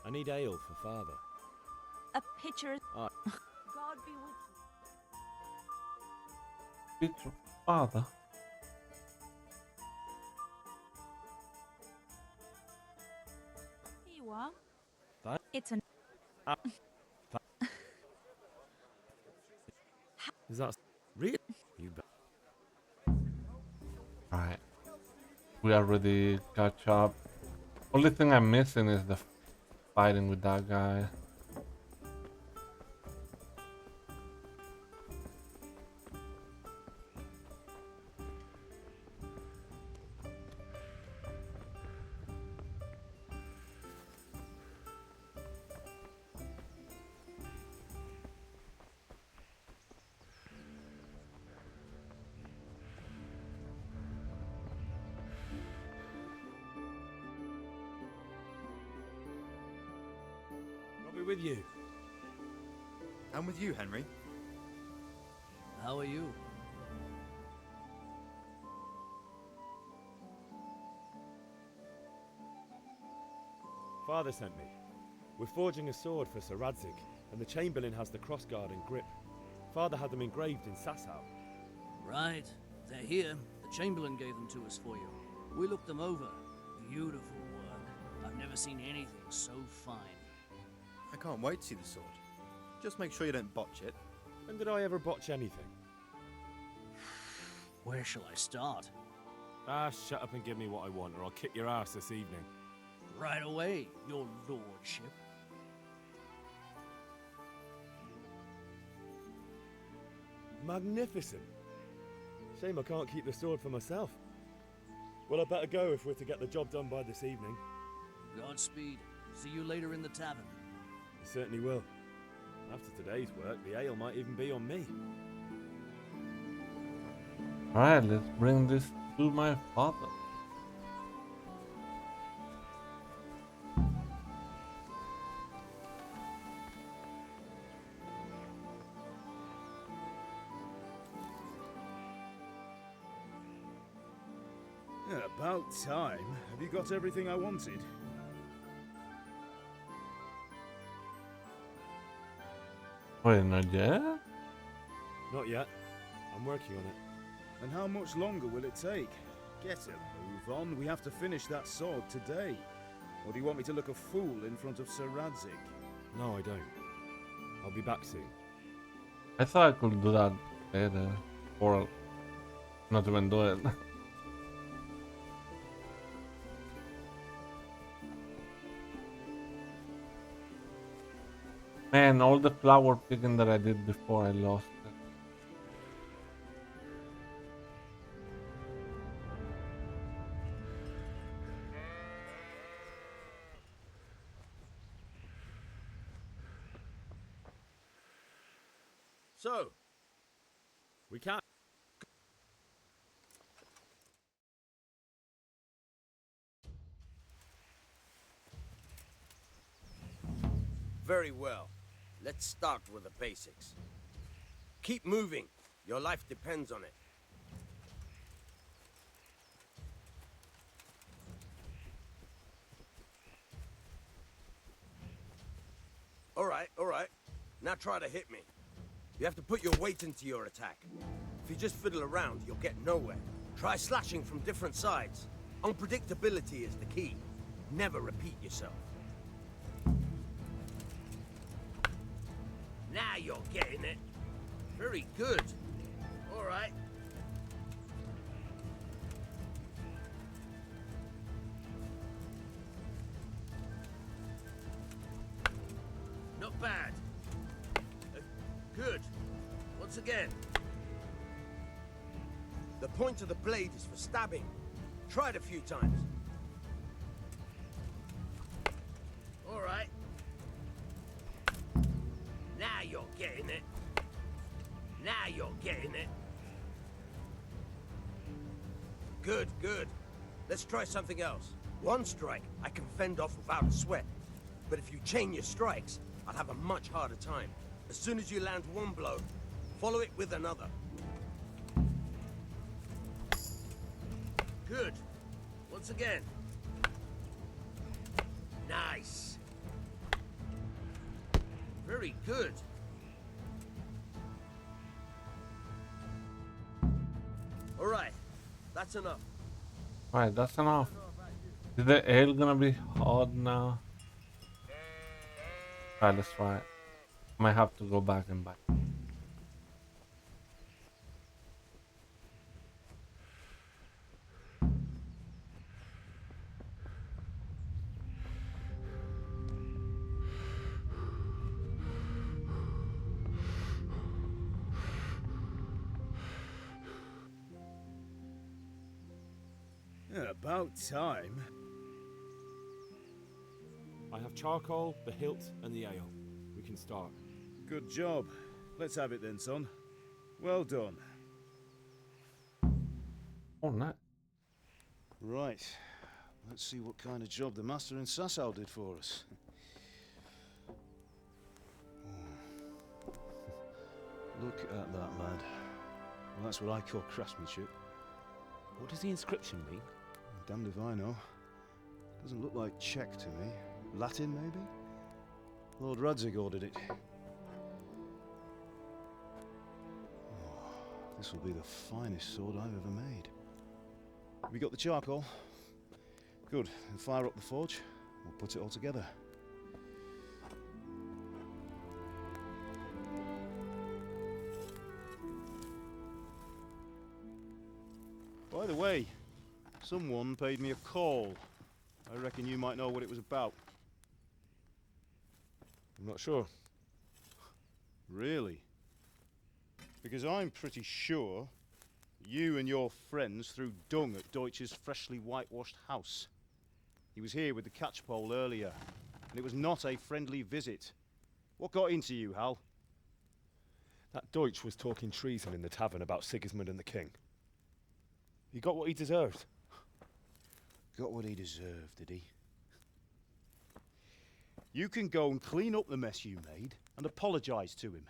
S5: I need ale for father.
S8: A pitcher.
S5: Ah.
S8: God be with
S1: Playthru father.
S8: you. You are.
S5: That?
S8: It's an.
S5: Is that... Really? You bet.
S1: Alright. We already catch up. Only thing I'm missing is the fighting with that guy.
S5: I'll be with you.
S20: I'm with you, Henry.
S21: How are you?
S5: Father sent me. We're forging a sword for Sir Radzig, and the Chamberlain has the crossguard and grip. Father had them engraved in Sasau.
S21: Right. They're here. The Chamberlain gave them to us for you. We looked them over. Beautiful work. I've never seen anything so fine.
S20: I can't wait to see the sword. Just make sure you don't botch it.
S5: When did I ever botch anything?
S21: Where shall I start?
S5: Ah, shut up and give me what I want, or I'll kick your ass this evening.
S21: Right away, your lordship.
S5: Magnificent. Shame I can't keep the sword for myself. Well, I better go if we're to get the job done by this evening.
S21: Godspeed. See you later in the tavern.
S5: You certainly will. After today's work, the ale might even be on me.
S1: Alright, let's bring this to my father.
S4: Yeah, about time. Have you got everything I wanted?
S1: Wait, not yet?
S5: Not yet. I'm working on it.
S4: And how much longer will it take? Get a move on. We have to finish that sword today. Or do you want me to look a fool in front of Sir Radzig?
S5: No, I don't. I'll be back soon.
S1: I thought I could do that later. Or not even do it. Man, all the flower picking that I did before, I lost it.
S18: So,
S5: we can't.
S18: very well. Let's start with the basics. Keep moving. Your life depends on it. All right. Now try to hit me. You have to put your weight into your attack. If you just fiddle around, you'll get nowhere. Try slashing from different sides. Unpredictability is the key. Never repeat yourself. Now you're getting it. Very good. All right. Not bad. Good. Once again. The point of the blade is for stabbing. Try it a few times. All right. Now you're getting it. Now you're getting it. Good, good. Let's try something else. One strike I can fend off without a sweat. But if you chain your strikes, I'll have a much harder time. As soon as you land one blow, follow it with another. Good. Once again. Nice. Very good. All right. That's enough.
S1: Alright, that's enough. Is the ale gonna be hard now? Alright, let's try it. Might have to go back and buy.
S4: Yeah, about time.
S5: I have charcoal, the hilt, and the ale. We can start.
S4: Good job. Let's have it then, son. Well done.
S1: Oh, nice.
S4: Right. Let's see what kind of job the Master and Sasau did for us. Look at that, lad. Well, that's what I call craftsmanship.
S5: What does the inscription mean?
S4: Damned if I know. Doesn't look like Czech to me. Latin, maybe? Lord Radzig ordered it. Oh, this will be the finest sword I've ever made. We got the charcoal? Good. Then fire up the forge. We'll put it all together. By the way, someone paid me a call. I reckon you might know what it was about.
S5: I'm not sure.
S4: Really? Because I'm pretty sure you and your friends threw dung at Deutsch's freshly whitewashed house. He was here with the catchpole earlier, and it was not a friendly visit. What got into you, Hal?
S5: That Deutsch was talking treason in the tavern about Sigismund and the king. He got what he deserved.
S4: Got what he deserved, did he? You can go and clean up the mess you made and apologise to him.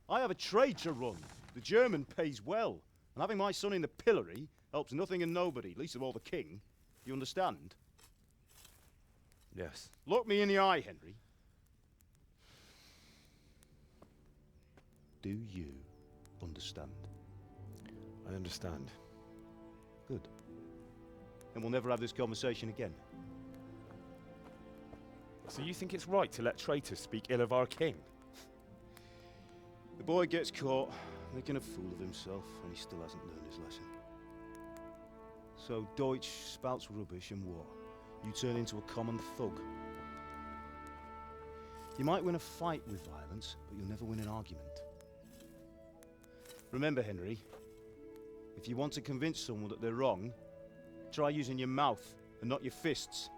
S4: I have a trade to run. The German pays well, and having my son in the pillory helps nothing and nobody, least of all the king. You understand?
S5: Yes.
S4: Look me in the eye, Henry. Do you understand?
S5: I understand.
S4: Good. Then we'll never have this conversation again.
S5: So you think it's right to let traitors speak ill of our king?
S4: The boy gets caught making a fool of himself, and he still hasn't learned his lesson. So Deutsch spouts rubbish, and what? You turn into a common thug. You might win a fight with violence, but you'll never win an argument. Remember, Henry, if you want to convince someone that they're wrong, try using your mouth and not your fists.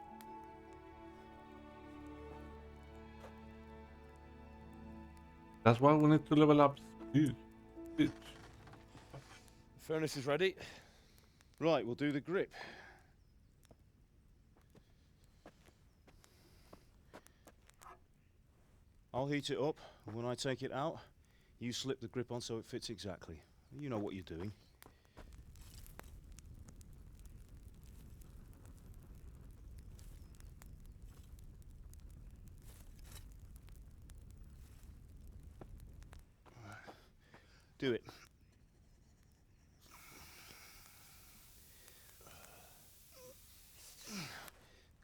S1: That's why we need to level up speed.
S5: The furnace is ready.
S4: Right, we'll do the grip. I'll heat it up, and when I take it out, you slip the grip on so it fits exactly. You know what you're doing. Do it.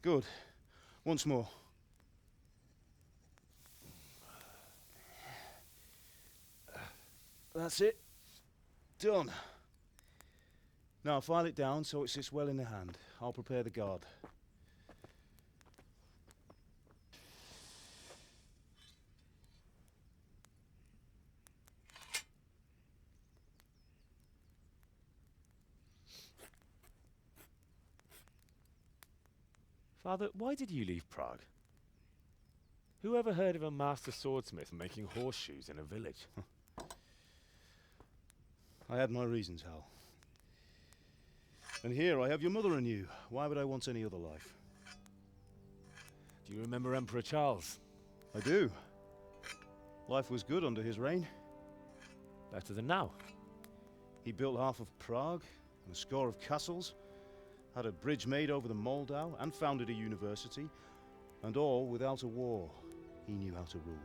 S4: Good. Once more. That's it. Done. Now file it down so it sits well in the hand. I'll prepare the guard.
S5: Father, why did you leave Prague? Who ever heard of a master swordsmith making horseshoes in a village?
S4: I had my reasons, Hal. And here I have your mother and you. Why would I want any other life?
S5: Do you remember Emperor Charles?
S4: I do. Life was good under his reign.
S5: Better than now.
S4: He built half of Prague, and a score of castles, had a bridge made over the Moldau, and founded a university, and all without a war. He knew how to rule.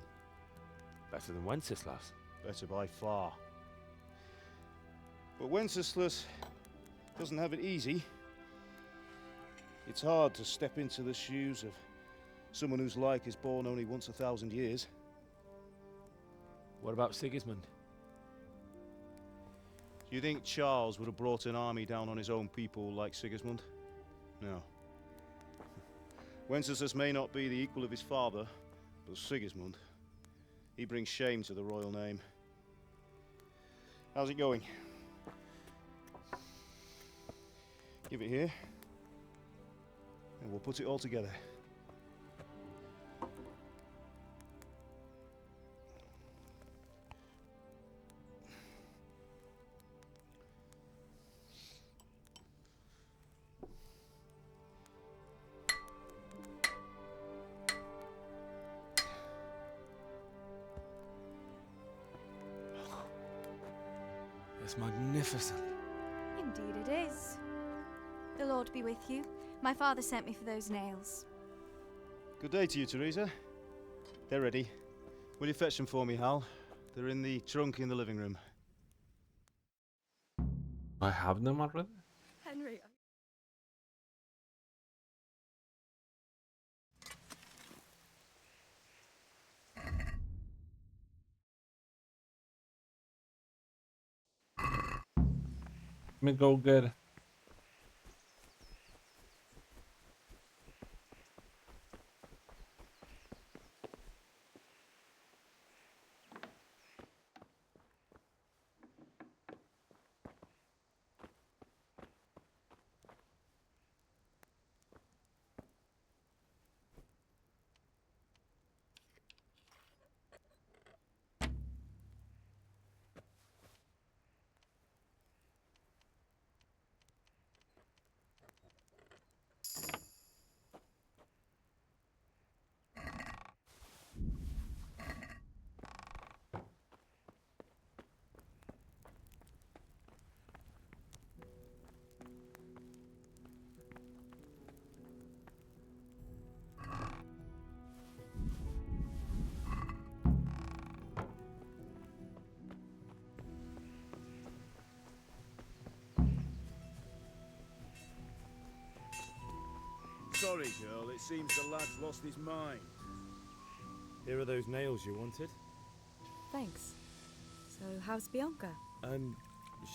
S5: Better than Wenceslas.
S4: Better by far. But Wenceslas doesn't have it easy. It's hard to step into the shoes of someone whose like is born only once 1,000 years.
S5: What about Sigismund?
S4: Do you think Charles would have brought an army down on his own people like Sigismund? No. Wenceslas may not be the equal of his father, but Sigismund, he brings shame to the royal name. How's it going? Give it here, and we'll put it all together.
S5: It's magnificent.
S2: Indeed it is. The Lord be with you. My father sent me for those nails.
S4: Good day to you, Teresa. They're ready. Will you fetch them for me, Hal? They're in the trunk in the living room.
S1: I have them already?
S2: Henry.
S1: Let me go get it.
S4: Sorry, girl, it seems the lad's lost his mind.
S5: Here are those nails you wanted.
S2: Thanks. So, how's Bianca?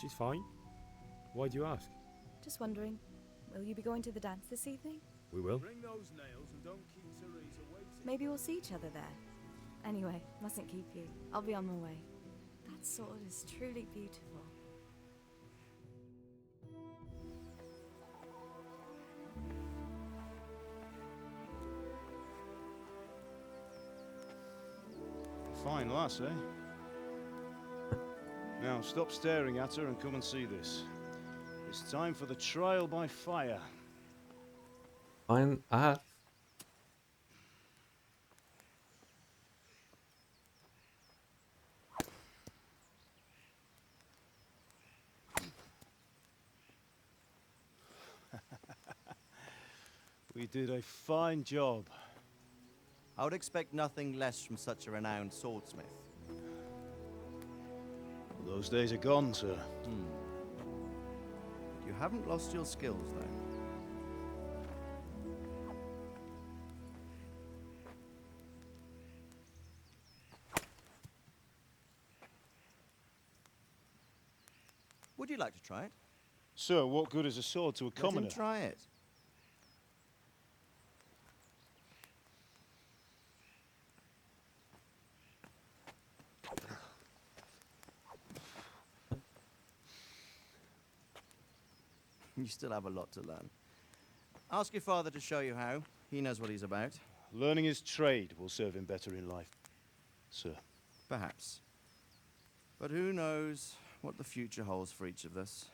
S5: She's fine. Why do you ask?
S2: Just wondering, will you be going to the dance this evening?
S5: We will.
S4: Bring those nails and don't keep Teresa waiting.
S2: Maybe we'll see each other there. Anyway, mustn't keep you. I'll be on my way. That sword is truly beautiful.
S4: Fine lass, eh? Now stop staring at her and come and see this. It's time for the trial by fire.
S1: Fine ass.
S4: We did a fine job.
S20: I would expect nothing less from such a renowned swordsmith.
S4: Well, those days are gone, sir.
S20: You haven't lost your skills, though. Would you like to try it?
S4: Sir, what good is a sword to a commoner?
S20: Let him try it. You still have a lot to learn.
S3: Ask your father to show you how. He knows what he's about.
S4: Learning his trade will serve him better in life, sir.
S3: Perhaps. But who knows what the future holds for each of us.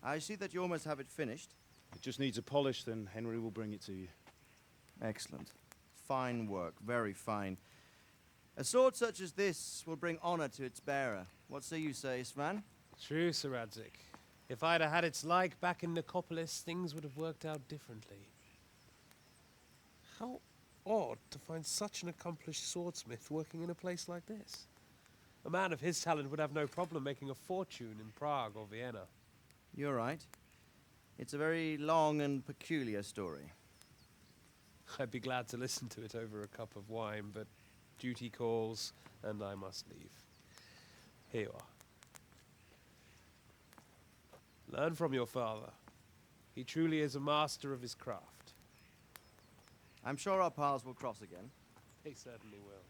S3: I see that you almost have it finished.
S4: It just needs a polish, then Henry will bring it to you.
S3: Excellent. Fine work, very fine. A sword such as this will bring honor to its bearer. What say you, Svan?
S22: True, Sir Radzik. If I'd have had its like back in Nicopolis, things would have worked out differently. How odd to find such an accomplished swordsmith working in a place like this. A man of his talent would have no problem making a fortune in Prague or Vienna.
S3: You're right. It's a very long and peculiar story.
S22: I'd be glad to listen to it over a cup of wine, but duty calls, and I must leave. Here you are. Learn from your father. He truly is a master of his craft.
S3: I'm sure our paths will cross again.
S22: He certainly will.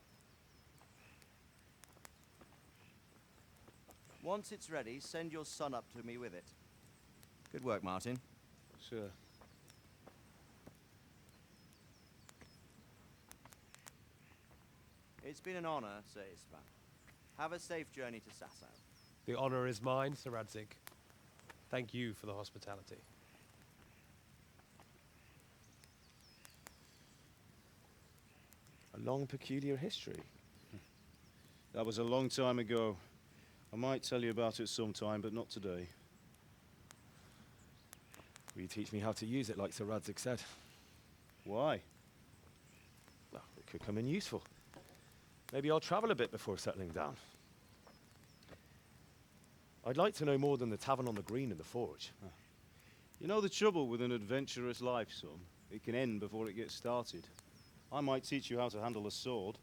S3: Once it's ready, send your son up to me with it. Good work, Martin.
S4: Sure.
S3: It's been an honor, Sir Istvan. Have a safe journey to Sasau.
S22: The honor is mine, Sir Radzik. Thank you for the hospitality.
S14: A long, peculiar history.
S4: That was a long time ago. I might tell you about it sometime, but not today.
S14: Will you teach me how to use it like Sir Radzik said?
S4: Why?
S14: Well, it could come in useful. Maybe I'll travel a bit before settling down. I'd like to know more than the tavern on the green and the forge.
S4: You know the trouble with an adventurous life, son? It can end before it gets started. I might teach you how to handle a sword,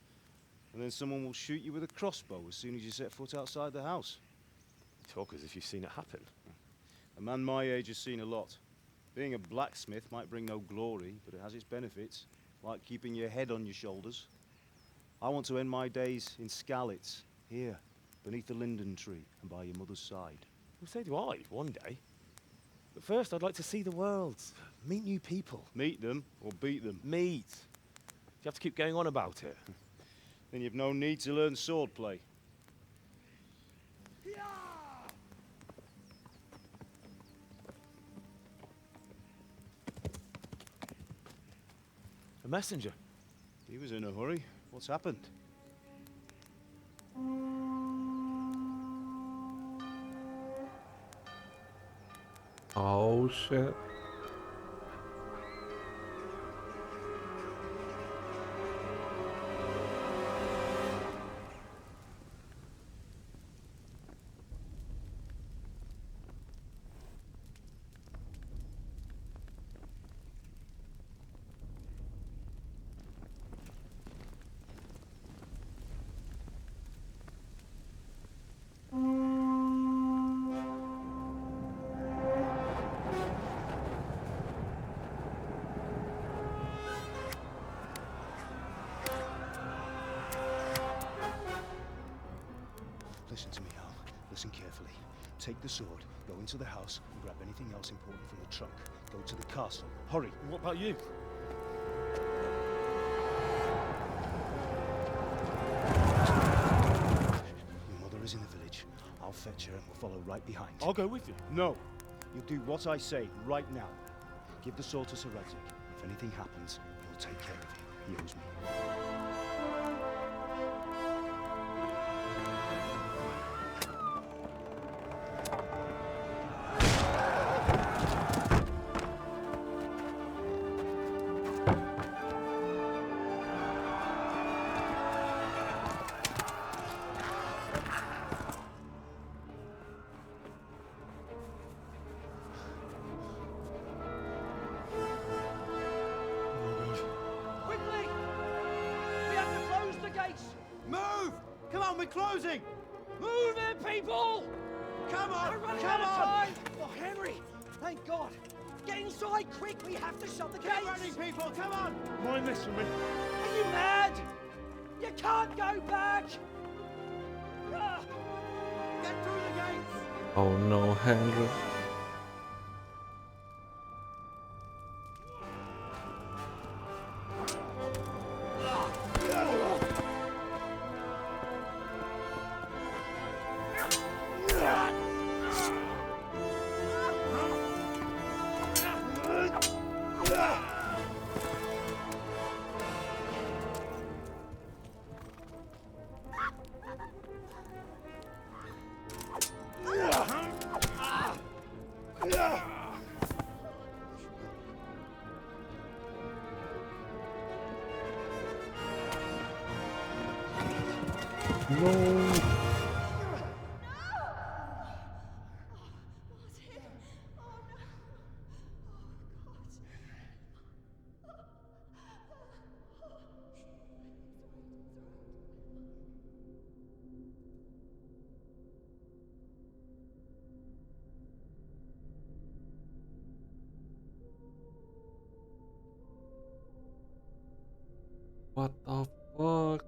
S4: and then someone will shoot you with a crossbow as soon as you set foot outside the house.
S14: You talk as if you've seen it happen.
S4: A man my age has seen a lot. Being a blacksmith might bring no glory, but it has its benefits, like keeping your head on your shoulders. I want to end my days in Skalitz, here, beneath the linden tree and by your mother's side.
S14: Well, so do I, one day. But first, I'd like to see the world, meet new people.
S4: Meet them or beat them?
S14: Meet. Do you have to keep going on about it?
S4: Then you've no need to learn swordplay.
S14: A messenger.
S4: He was in a hurry. What's happened?
S1: Oh shit.
S4: Listen to me, Al. Listen carefully. Take the sword, go into the house, and grab anything else important from the trunk. Go to the castle. Hurry.
S14: And what about you?
S4: Your mother is in the village. I'll fetch her and we'll follow right behind.
S14: I'll go with you.
S4: No. You'll do what I say right now. Give the sword to Sir Radzik. If anything happens, he'll take care of you. He owes me.
S21: Quickly! We have to close the gates!
S7: Move! Come on, we're closing!
S21: Move it, people!
S7: Come on!
S21: We're running
S7: Come
S21: out of
S7: on!
S21: time! Oh, Henry! Thank God! Get inside, quick! We have to shut the gates!
S7: Get running, people! Come on!
S14: Mind this for me.
S21: Are you mad? You can't go back! Ah!
S7: Get through the gates!
S1: Oh no, Henry. No. What the fuck?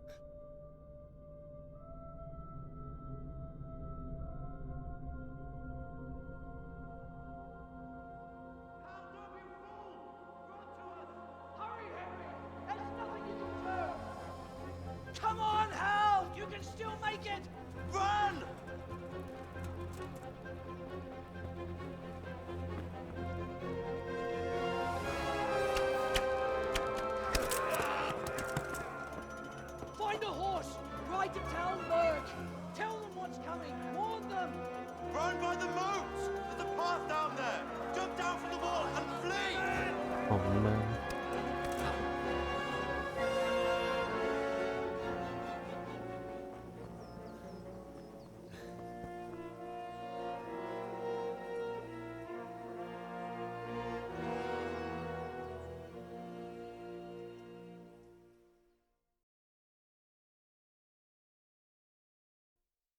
S7: Come on, Hal! You can still make it! Run! Find a horse! Ride to Talmberg! Tell them what's coming! Warn them!
S9: Run by the moat! There's a path down there! Jump down from the wall and flee!
S1: Oh man.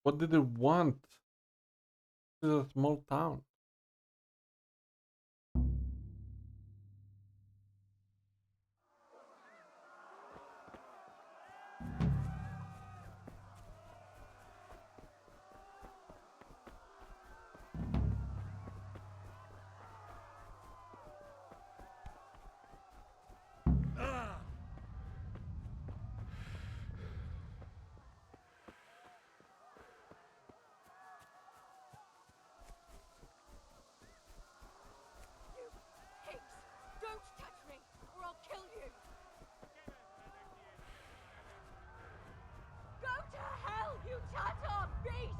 S1: What did they want? This is a small town.
S19: Don't touch me, or I'll kill you! Go to hell, you Tatar beast!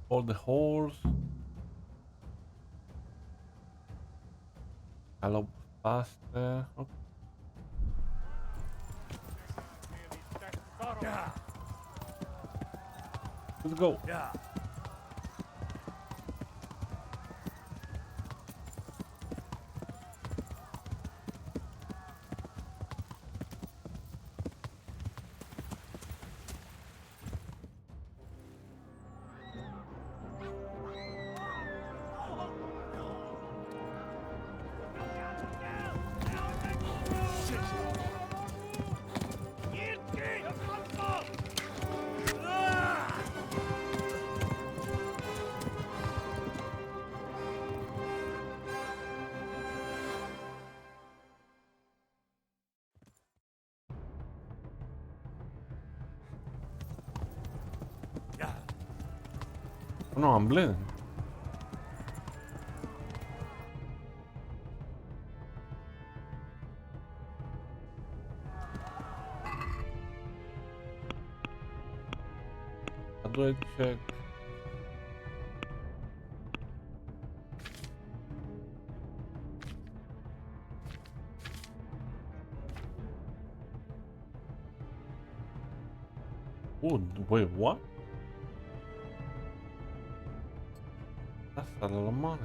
S19: For the horse. Hello, faster. Okay. Let's go.
S14: Yeah.
S1: Oh no, I'm bleeding. How do I check? Oh, wait, what? That's a lot of money.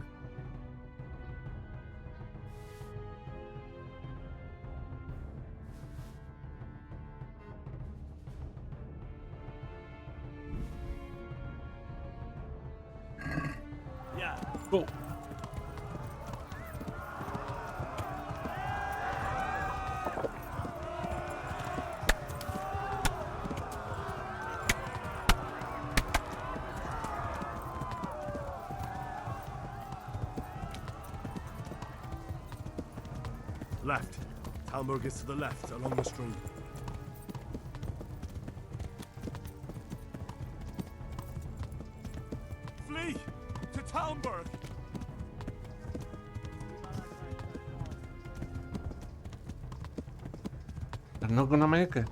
S14: Yeah.
S1: Go.
S6: Left. Talmberg is to the left, along the stream.
S14: Flee! To Talmberg!
S1: They're not gonna make it.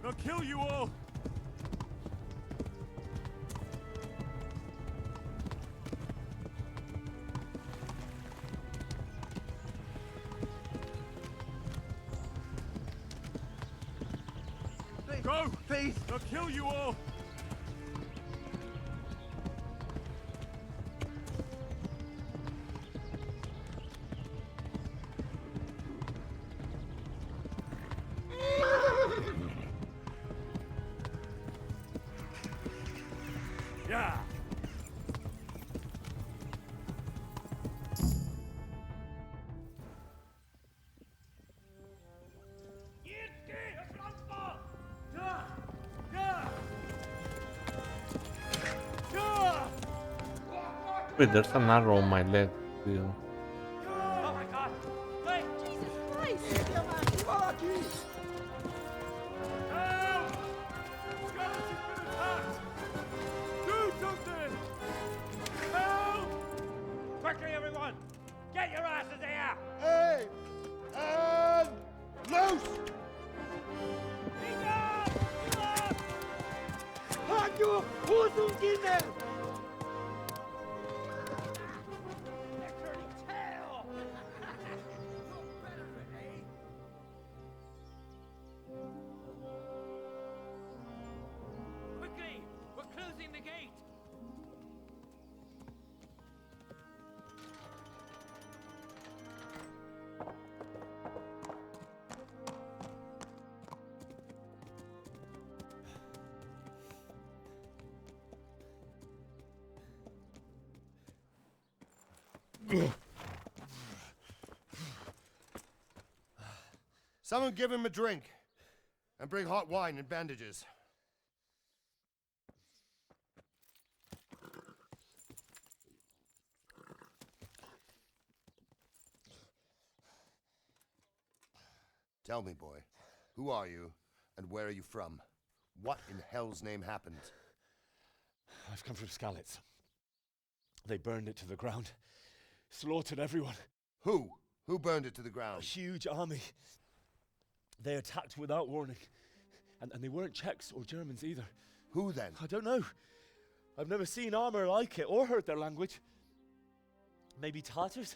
S14: They'll kill you all! Go!
S7: Please!
S14: They'll kill you all! Yeah!
S1: Wait, there's an arrow on my leg. Still.
S7: Oh my god! Wait! Jesus Christ!
S14: Help! Scarlet has been attacked! Do something! Help!
S7: Quickly, everyone! Get your asses here!
S9: Hey! And loose!
S7: Hajo! Hosenkinder! Quickly! We're closing the gate!
S9: Someone give him a drink. And bring hot wine and bandages. Tell me, boy, who are you and where are you from? What in hell's name happened?
S5: I've come from Skalitz. They burned it to the ground. Slaughtered everyone.
S9: Who? Who burned it to the ground?
S5: A huge army. They attacked without warning. And they weren't Czechs or Germans either.
S9: Who then?
S5: I don't know. I've never seen armor like it or heard their language. Maybe Tatars?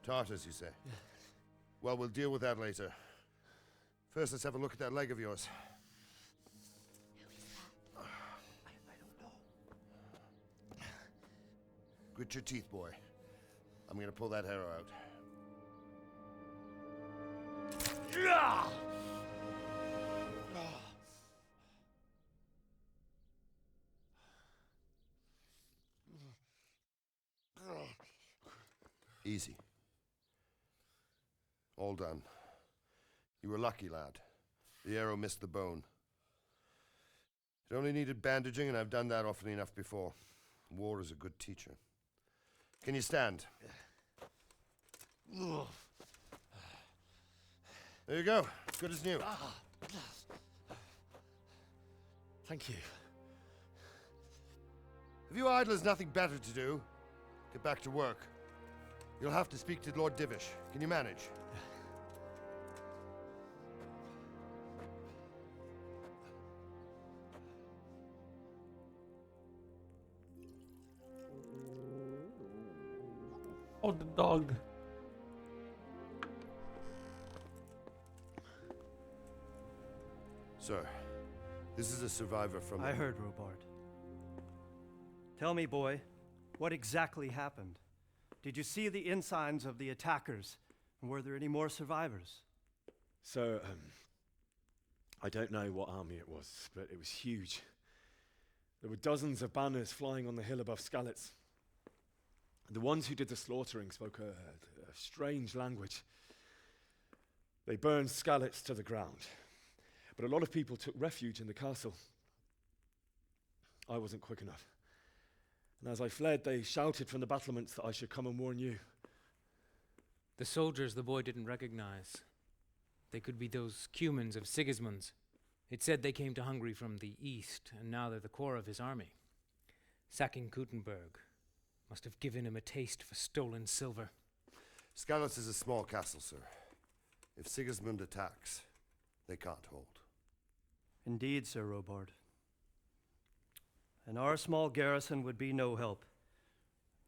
S9: Tartars, you say? Yeah. Well, we'll deal with that later. First, let's have a look at that leg of yours.
S7: I don't know.
S9: Grit your teeth, boy. I'm gonna pull that arrow out. Easy. All done. You were lucky, lad. The arrow missed the bone. It only needed bandaging, and I've done that often enough before. War is a good teacher. Can you stand? There you go. Good as new.
S5: Thank you.
S9: If you idlers nothing better to do, get back to work. You'll have to speak to Lord Divish. Can you manage?
S1: Oh, the dog.
S9: Sir, this is a survivor from...
S10: I heard, Robard. Tell me, boy, what exactly happened? Did you see the ensigns of the attackers? And were there any more survivors?
S5: So, I don't know what army it was, but it was huge. There were dozens of banners flying on the hill above Skalitz. The ones who did the slaughtering spoke a strange language. They burned Skalitz to the ground. But a lot of people took refuge in the castle. I wasn't quick enough. And as I fled, they shouted from the battlements that I should come and warn you.
S13: The soldiers the boy didn't recognize. They could be those Cumans of Sigismund's. It said they came to Hungary from the east, and now they're the core of his army. Sacking Gutenberg must have given him a taste for stolen silver.
S9: Skalitz is a small castle, sir. If Sigismund attacks, they can't hold.
S10: Indeed, Sir Robard. And our small garrison would be no help,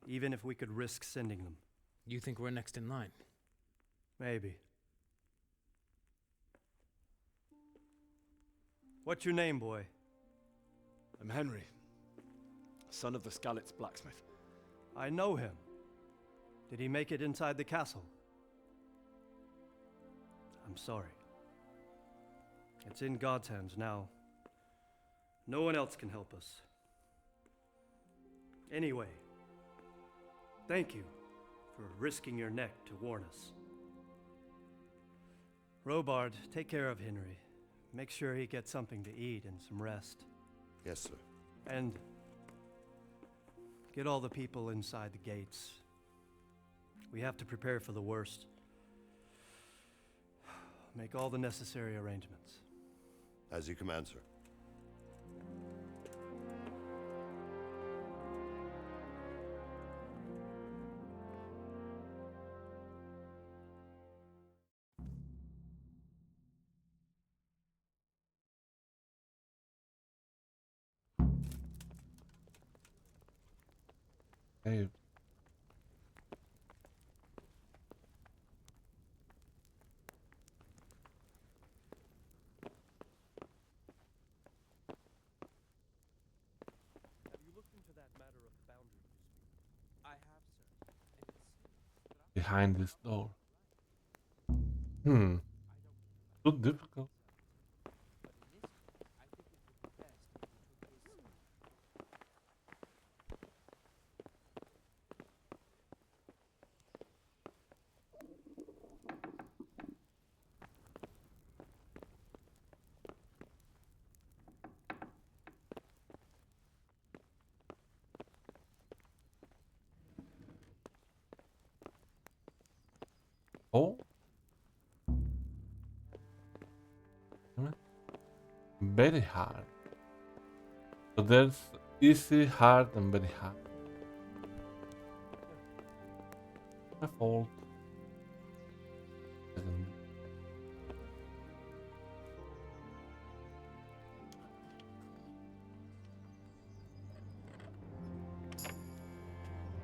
S10: even if we could risk sending them.
S13: You think we're next in line?
S10: Maybe. What's your name, boy?
S22: I'm Henry, son of the Skalitz blacksmith.
S10: I know him. Did he make it inside the castle? I'm sorry. It's in God's hands now. No one else can help us. Anyway, thank you for risking your neck to warn us. Robard, take care of Henry. Make sure he gets something to eat and some rest.
S9: Yes, sir.
S10: And get all the people inside the gates. We have to prepare for the worst. Make all the necessary arrangements.
S9: As you command, sir.
S1: Hey.
S10: Have you looked into that matter of boundary dispute?
S11: I have, sir. And it's
S1: Behind this door. Hmm. Too difficult. Oh. Very hard. So there's easy, hard, and very hard. My fault.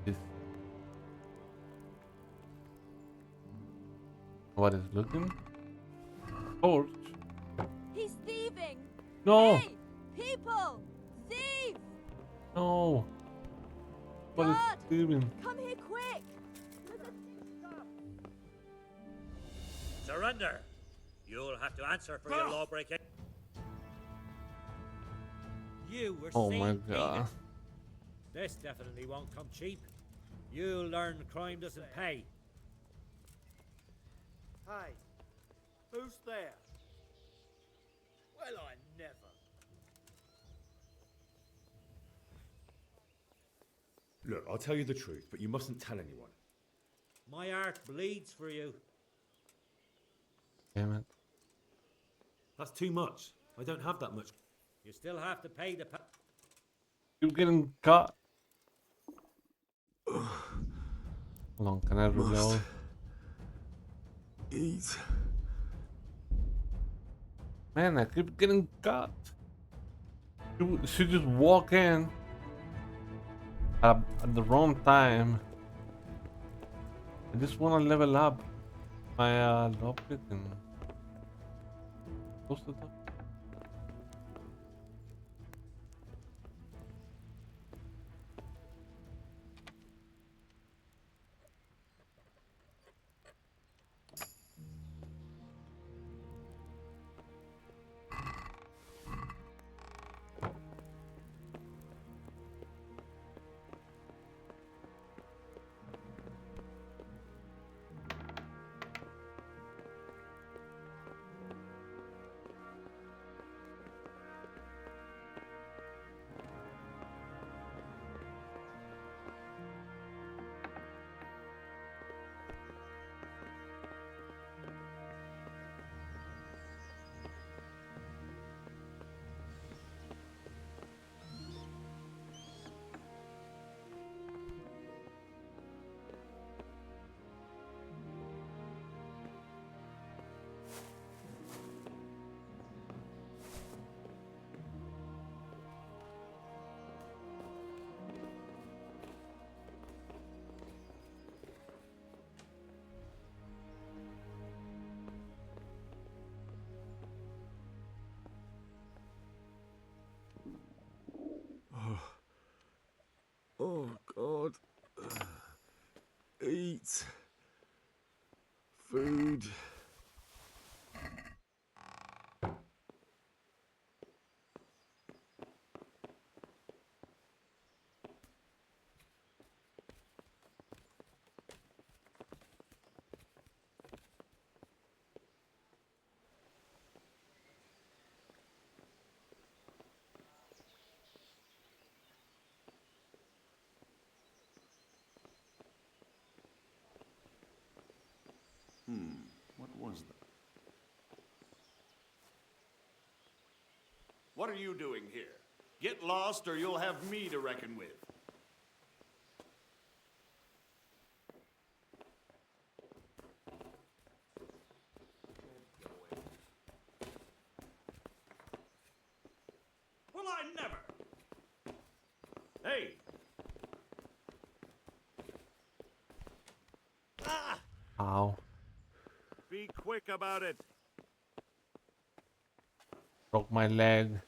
S1: This. What is looking? Torch.
S19: He's thieving!
S1: No!
S19: Hey! People! Thief!
S1: No! What is
S19: God!
S1: stealing?
S19: Come here quick!
S12: Surrender! You'll have to answer for your lawbreaking.
S15: You were
S1: Oh my
S15: seen
S1: god.
S15: thieving. This definitely won't come cheap. You'll learn crime doesn't pay.
S7: Hey, who's there? Well, I never.
S14: Look, I'll tell you the truth, but you mustn't tell anyone.
S15: My heart bleeds for you.
S1: Damn it.
S14: That's too much. I don't have that much.
S15: You still have to pay the.
S1: You're getting caught. Hold on, can I reload?
S14: Eat.
S1: Man, I keep getting caught. She just walk in at the wrong time. I just want to level up my lockpick and post it up.
S14: beds, food.
S16: What was that? What are you doing here? Get lost or you'll have me to reckon with. Well, I never. Hey. Ah!
S1: Ow.
S16: Be quick about it.
S1: Broke my leg.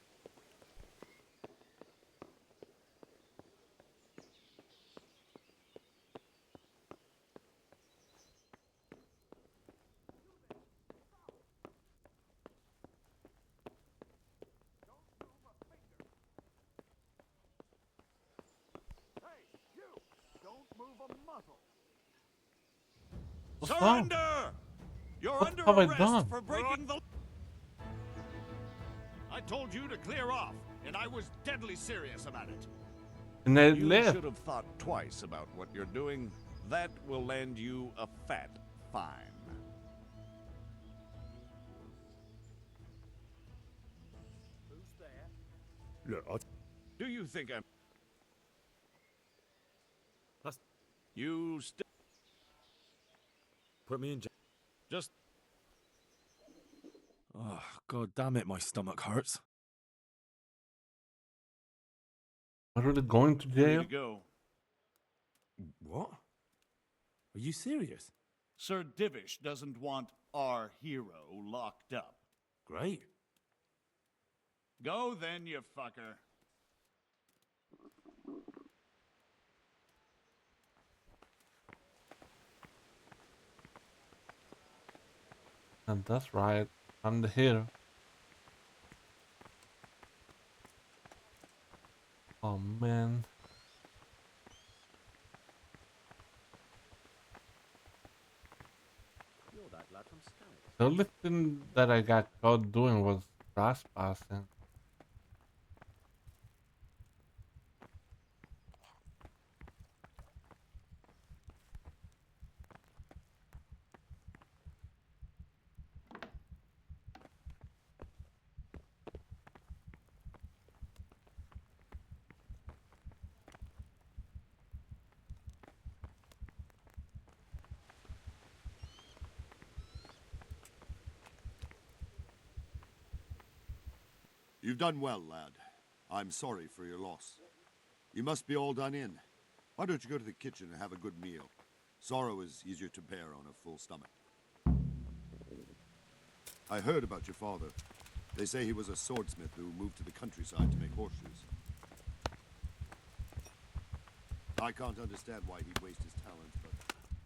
S1: What's
S16: Surrender!
S1: wrong?
S16: You're
S1: What
S16: under
S1: have I
S16: arrest
S1: done?
S16: for breaking the... I told you to clear off, and I was deadly serious about it.
S1: And I
S16: You
S1: left.
S16: should have thought twice about what you're doing. That will land you a fat fine.
S22: Who's there?
S16: Look, do you think I'm...
S14: That's...
S16: You still...
S14: Put me in jail.
S16: Just...
S14: Oh, God damn it, my stomach hurts.
S1: Are we going to
S16: Ready
S1: jail?
S16: to go.
S14: What? Are you serious?
S16: Sir Divish doesn't want our hero locked up.
S14: Great.
S16: Go then, you fucker.
S1: And that's right. I'm the hero. Oh man.
S16: You're that lad from Sky.
S1: The only thing that I got caught doing was trespassing.
S9: You've done well, lad. I'm sorry for your loss. You must be all done in. Why don't you go to the kitchen and have a good meal? Sorrow is easier to bear on a full stomach. I heard about your father. They say he was a swordsmith who moved to the countryside to make horseshoes. I can't understand why he'd waste his talent, but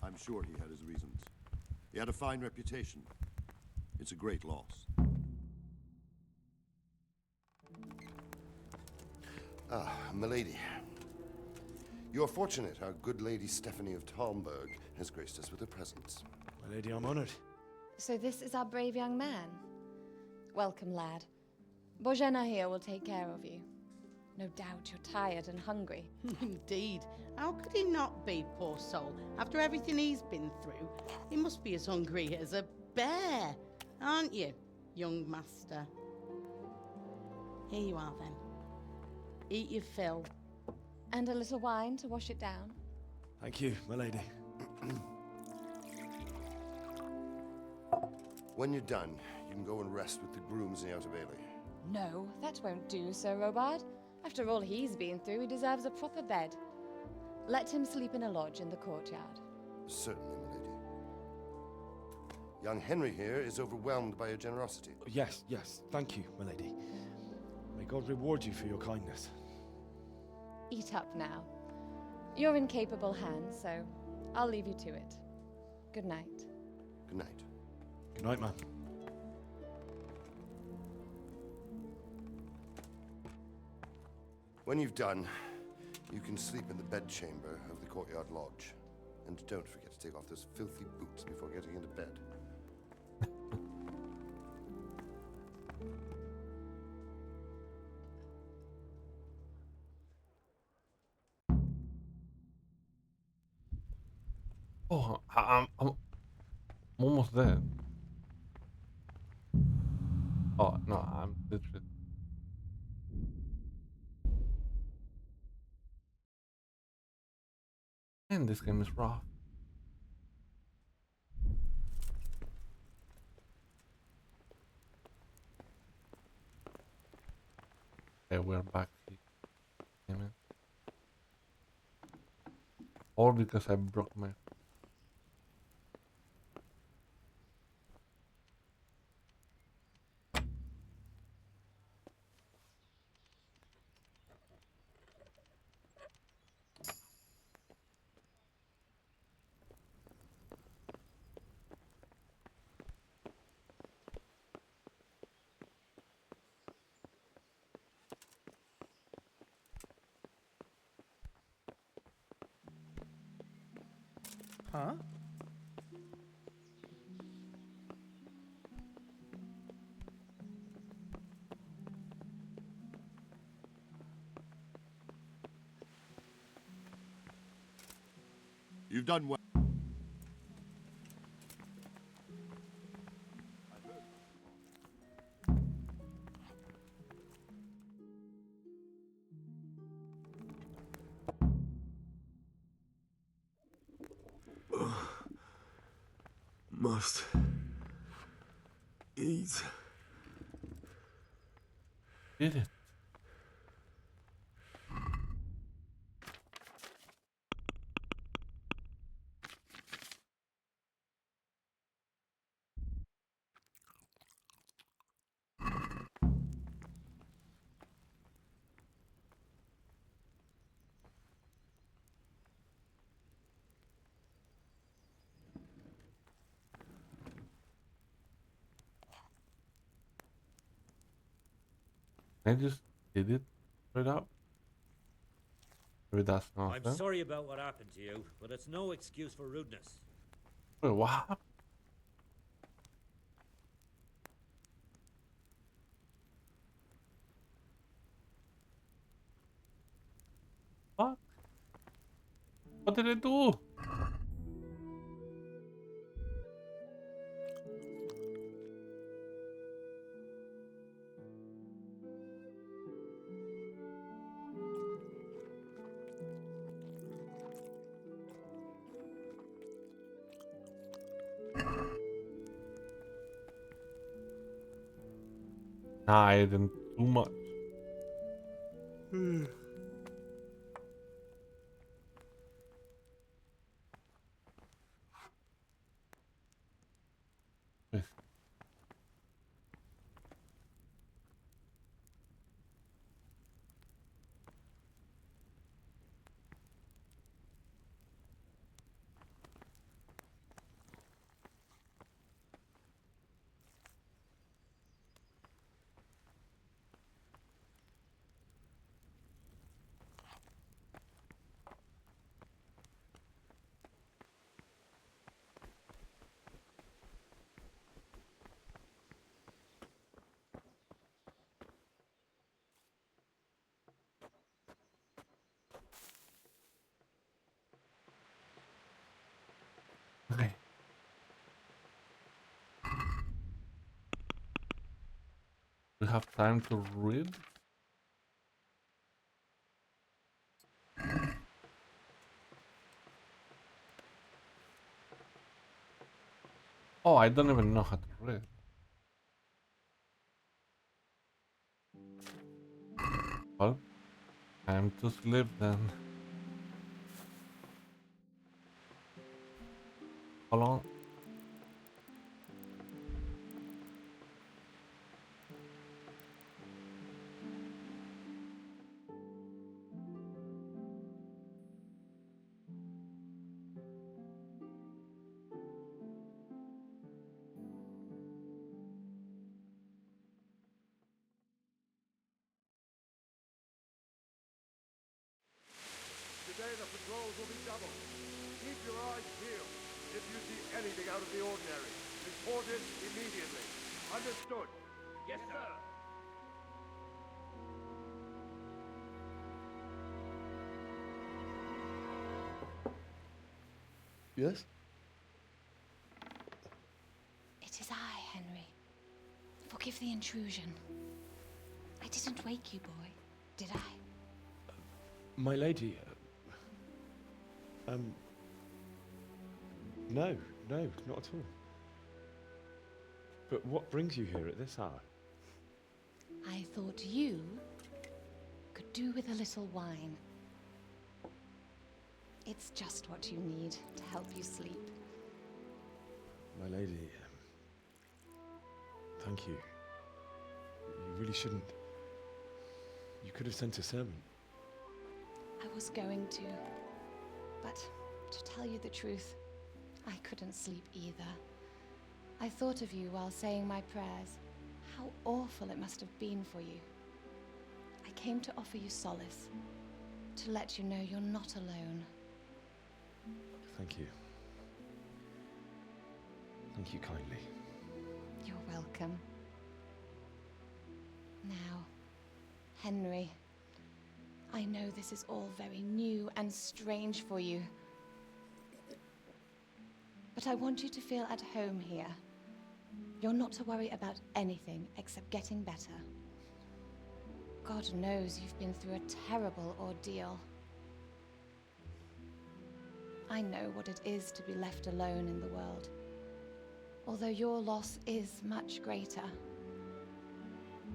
S9: I'm sure he had his reasons. He had a fine reputation. It's a great loss. Ah, milady. You're fortunate our good lady Stephanie of Talmberg has graced us with her presence.
S22: My lady, I'm honored.
S2: So this is our brave young man. Welcome, lad. Bojana here will take care of you. No doubt you're tired and hungry.
S17: Indeed. How could he not be, poor soul? After everything he's been through, he must be as hungry as a bear, aren't you, young master? Here you are, then. Eat your fill.
S2: And a little wine to wash it down.
S22: Thank you, my lady.
S9: When you're done, you can go and rest with the grooms in the Outer Bailey.
S2: No, that won't do, Sir Robard. After all he's been through, he deserves a proper bed. Let him sleep in a lodge in the courtyard.
S9: Certainly, milady. Young Henry here is overwhelmed by your generosity.
S22: Yes, yes. Thank you, my lady. May God reward you for your kindness.
S2: Eat up now. You're in capable hands, so I'll leave you to it. Good night.
S9: Good night.
S20: Good night, man.
S9: When you've done, you can sleep in the bedchamber of the courtyard lodge. And don't forget to take off those filthy boots before getting into bed.
S1: Oh, I'm almost there. Oh, no, I'm literally... Man, this game is rough. Okay, we're back here. Damn it. All because I broke my...
S7: Huh?
S16: You've done well.
S6: Must eat.
S1: Did it? I just did it straight up. Maybe that's not
S15: I'm
S1: fair.
S15: sorry about what happened to you, but it's no excuse for rudeness.
S1: Wait, what happened? What? What did I do? Nah, I didn't too much. Wait. Okay. We have time to read. Oh, I don't even know how to read. Well, time to sleep then. How long?
S8: will be doubled. Keep your eyes peeled. If you see anything out of the ordinary, report it immediately. Understood? Yes, sir.
S18: Yes?
S2: It is I, Henry. Forgive the intrusion. I didn't wake you, boy, did I?
S18: My lady, no, not at all. But what brings you here at this hour?
S2: I thought you could do with a little wine. It's just what you need to help you sleep.
S18: My lady, thank you. You really shouldn't. You could have sent a servant.
S2: I was going to, but to tell you the truth, I couldn't sleep either. I thought of you while saying my prayers. How awful it must have been for you. I came to offer you solace, to let you know you're not alone.
S18: Thank you. Thank you kindly.
S2: You're welcome. Now, Henry, I know this is all very new and strange for you, but I want you to feel at home here. You're not to worry about anything except getting better. God knows you've been through a terrible ordeal. I know what it is to be left alone in the world, although your loss is much greater.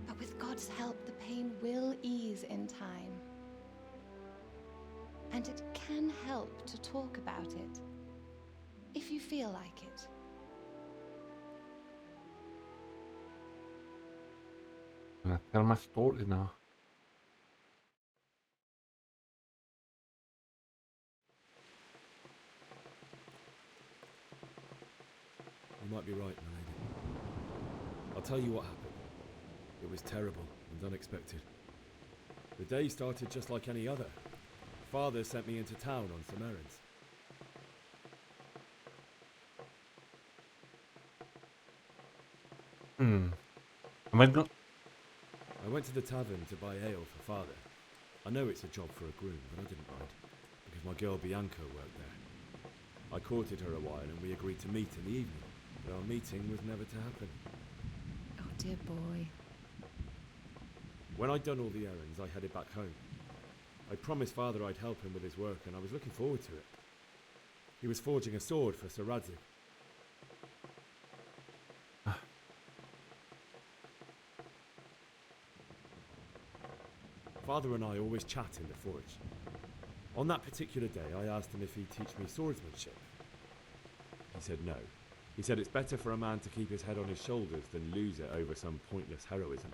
S2: But with God's help, the pain will ease in time. And it can help to talk about it, if you feel like it.
S1: I'm gonna tell my story now.
S5: You might be right, my lady. I'll tell you what happened. It was terrible and unexpected. The day started just like any other. Father sent me into town on some errands.
S1: Am I go-
S5: I went to the tavern to buy ale for Father. I know it's a job for a groom, but I didn't mind, because my girl Bianca worked there. I courted her a while and we agreed to meet in the evening, but our meeting was never to happen.
S2: Oh dear boy.
S5: When I'd done all the errands, I headed back home. I promised Father I'd help him with his work, and I was looking forward to it. He was forging a sword for Sir Radzik. Father and I always chat in the forge. On that particular day, I asked him if he'd teach me swordsmanship. He said no. He said it's better for a man to keep his head on his shoulders than lose it over some pointless heroism.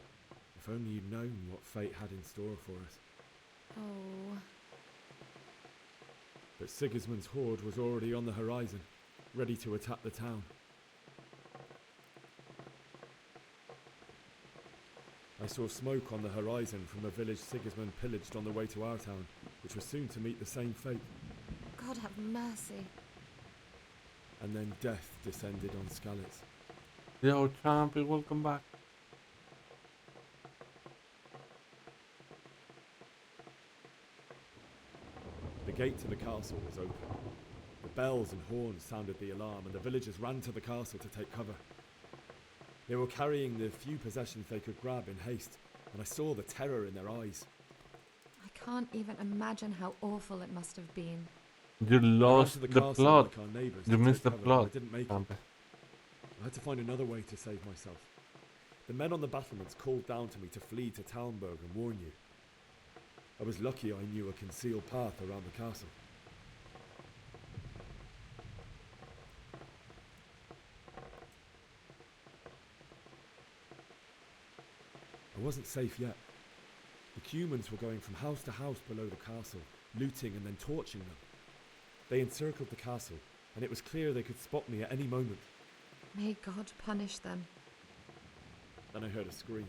S5: If only you'd known what fate had in store for us.
S2: Oh.
S5: But Sigismund's horde was already on the horizon, ready to attack the town. I saw smoke on the horizon from a village Sigismund pillaged on the way to our town, which was soon to meet the same fate.
S2: God have mercy.
S5: And then death descended on Skalitz.
S1: Yo, Champy, welcome back.
S5: The gate to the castle was open. The bells and horns sounded the alarm, and the villagers ran to the castle to take cover. They were carrying the few possessions they could grab in haste, and I saw the terror in their eyes.
S2: I can't even imagine how awful it must have been.
S1: You lost the plot.
S5: Like our neighbours
S1: You
S5: to
S1: missed the
S5: take cover,
S1: plot.
S5: but I didn't make it. I had to find another way to save myself. The men on the battlements called down to me to flee to Talmberg and warn you. I was lucky I knew a concealed path around the castle. I wasn't safe yet. The humans were going from house to house below the castle, looting and then torching them. They encircled the castle, and it was clear they could spot me at any moment.
S2: May God punish them.
S5: Then I heard a scream.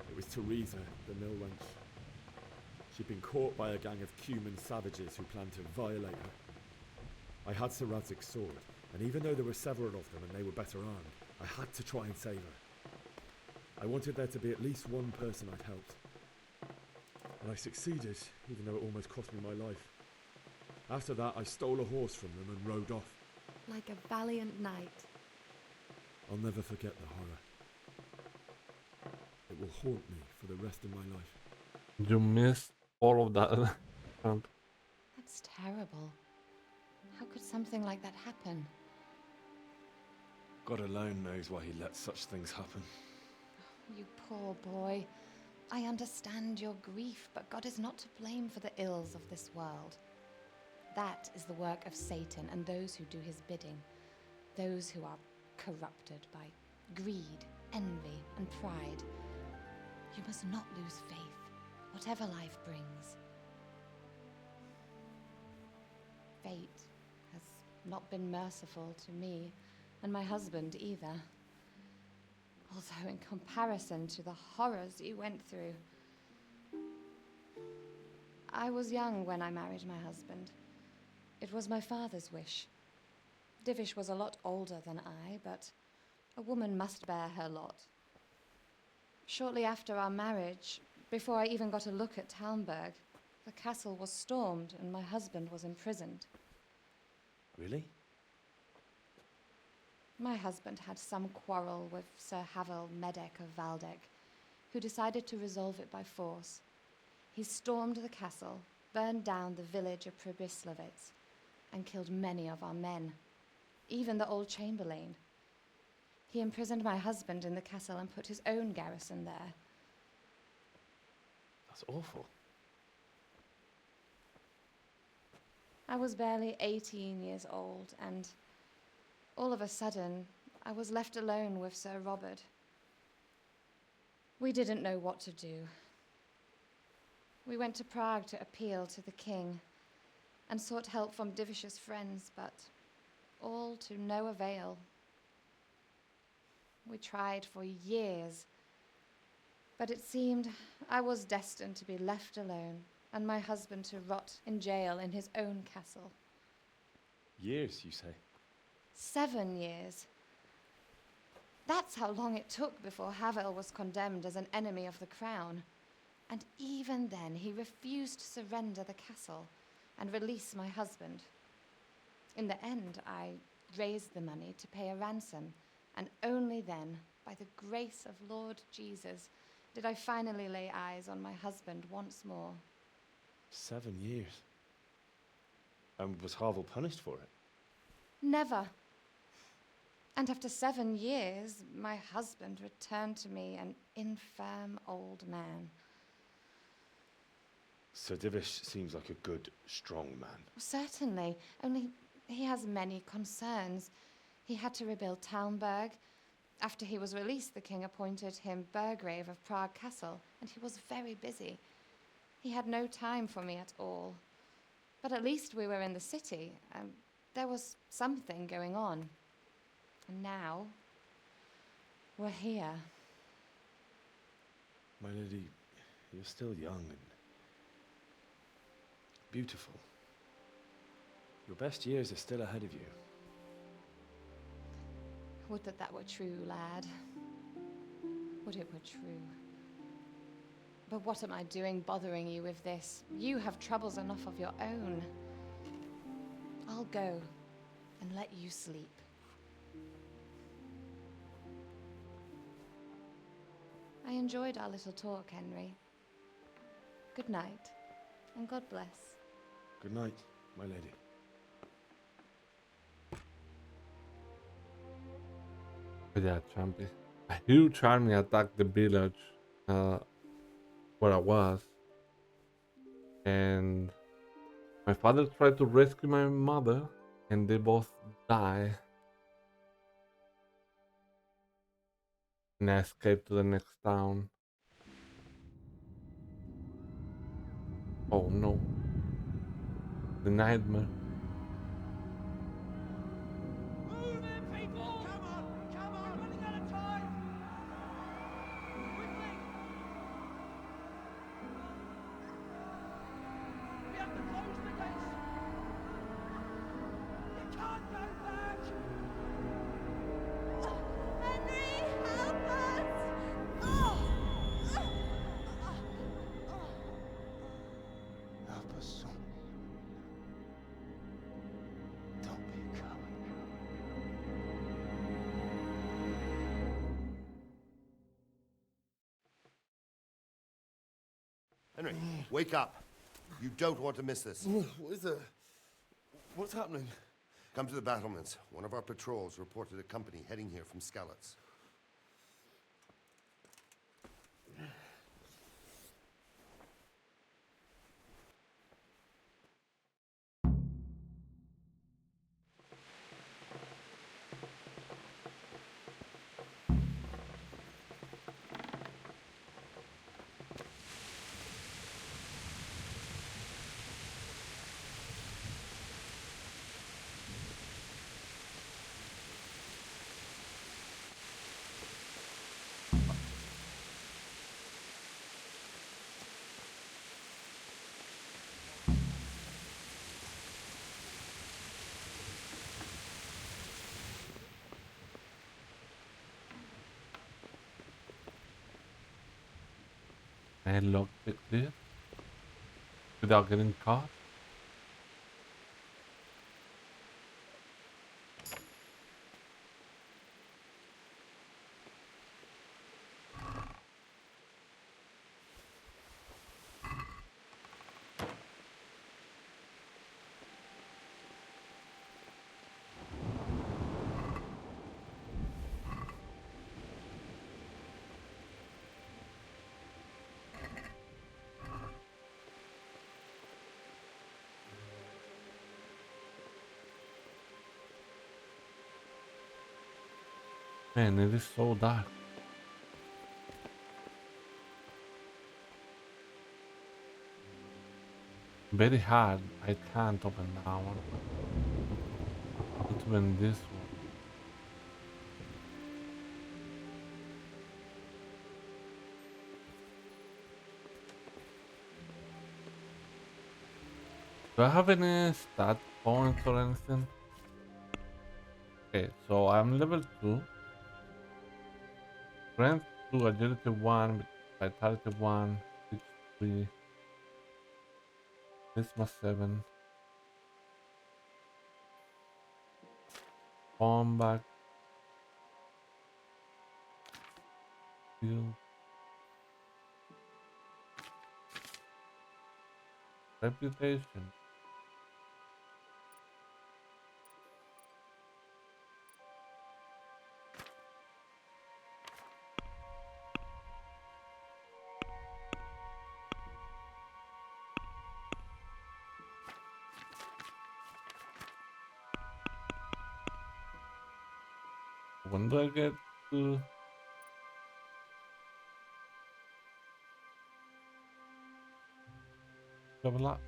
S5: It was Teresa, the mill wench.
S18: She'd been caught by a gang of Cuman savages who planned to violate her. I had Sir Radzig's sword, and even though there were several of them and they were better armed, I had to try and save her. I wanted there to be at least one person I'd helped. And I succeeded, even though it almost cost me my life. After that, I stole a horse from them and rode off.
S2: Like a valiant knight.
S18: I'll never forget the horror. It will haunt me for the rest of my life.
S1: You missed all of that.
S2: That's terrible. How could something like that happen?
S18: God alone knows why he lets such things happen.
S2: You poor boy. I understand your grief, but God is not to blame for the ills of this world. That is the work of Satan and those who do his bidding. Those who are corrupted by greed, envy, and pride. You must not lose faith, whatever life brings. Fate has not been merciful to me, and my husband either. Although in comparison to the horrors you went through. I was young when I married my husband. It was my father's wish. Divish was a lot older than I, but a woman must bear her lot. Shortly after our marriage, before I even got a look at Talmberg, the castle was stormed and my husband was imprisoned.
S18: Really?
S2: My husband had some quarrel with Sir Havel Medek of Valdek, who decided to resolve it by force. He stormed the castle, burned down the village of Pribyslavitz, and killed many of our men, even the old chamberlain. He imprisoned my husband in the castle and put his own garrison there.
S18: That's awful.
S2: I was barely 18 years old, and all of a sudden, I was left alone with Sir Robert. We didn't know what to do. We went to Prague to appeal to the king and sought help from Divish's friends, but all to no avail. We tried for years, but it seemed I was destined to be left alone and my husband to rot in jail in his own castle.
S18: Years, you say?
S2: 7 years. That's how long it took before Havel was condemned as an enemy of the crown. And even then, he refused to surrender the castle and release my husband. In the end, I raised the money to pay a ransom, and only then, by the grace of Lord Jesus, did I finally lay eyes on my husband once more.
S18: 7 years? And was Havel punished for it?
S2: Never. And after 7 years, my husband returned to me an infirm old man.
S18: Sir Divish seems like a good, strong man.
S2: Certainly, only he has many concerns. He had to rebuild Talmberg. After he was released, the king appointed him Burgrave of Prague Castle, and he was very busy. He had no time for me at all. But at least we were in the city, and there was something going on. And now, we're here.
S18: My lady, you're still young and beautiful. Your best years are still ahead of you.
S2: Would that that were true, lad. Would it were true. But what am I doing bothering you with this? You have troubles enough of your own. I'll go and let you sleep. I enjoyed our little talk, Henry. Good night, and God bless.
S18: Good night, my lady.
S1: But yeah, Champy. A huge army attacked the village where I was. And my father tried to rescue my mother, and they both die. And I escaped to the next town. Oh no. The nightmare.
S9: Henry, wake up. You don't want to miss this.
S3: What is it? What's happening?
S9: Come to the battlements. One of our patrols reported a company heading here from Skalitz.
S1: And lock it clear without getting caught. Man, it is so dark. Very hard. I can't open that one. Can't open this one. Do I have any stat points or anything? Okay, so I'm level 2. Strength 2, agility 1, vitality 1, 6, 3, charisma 7, combat, skill, reputation. When do I get to level up?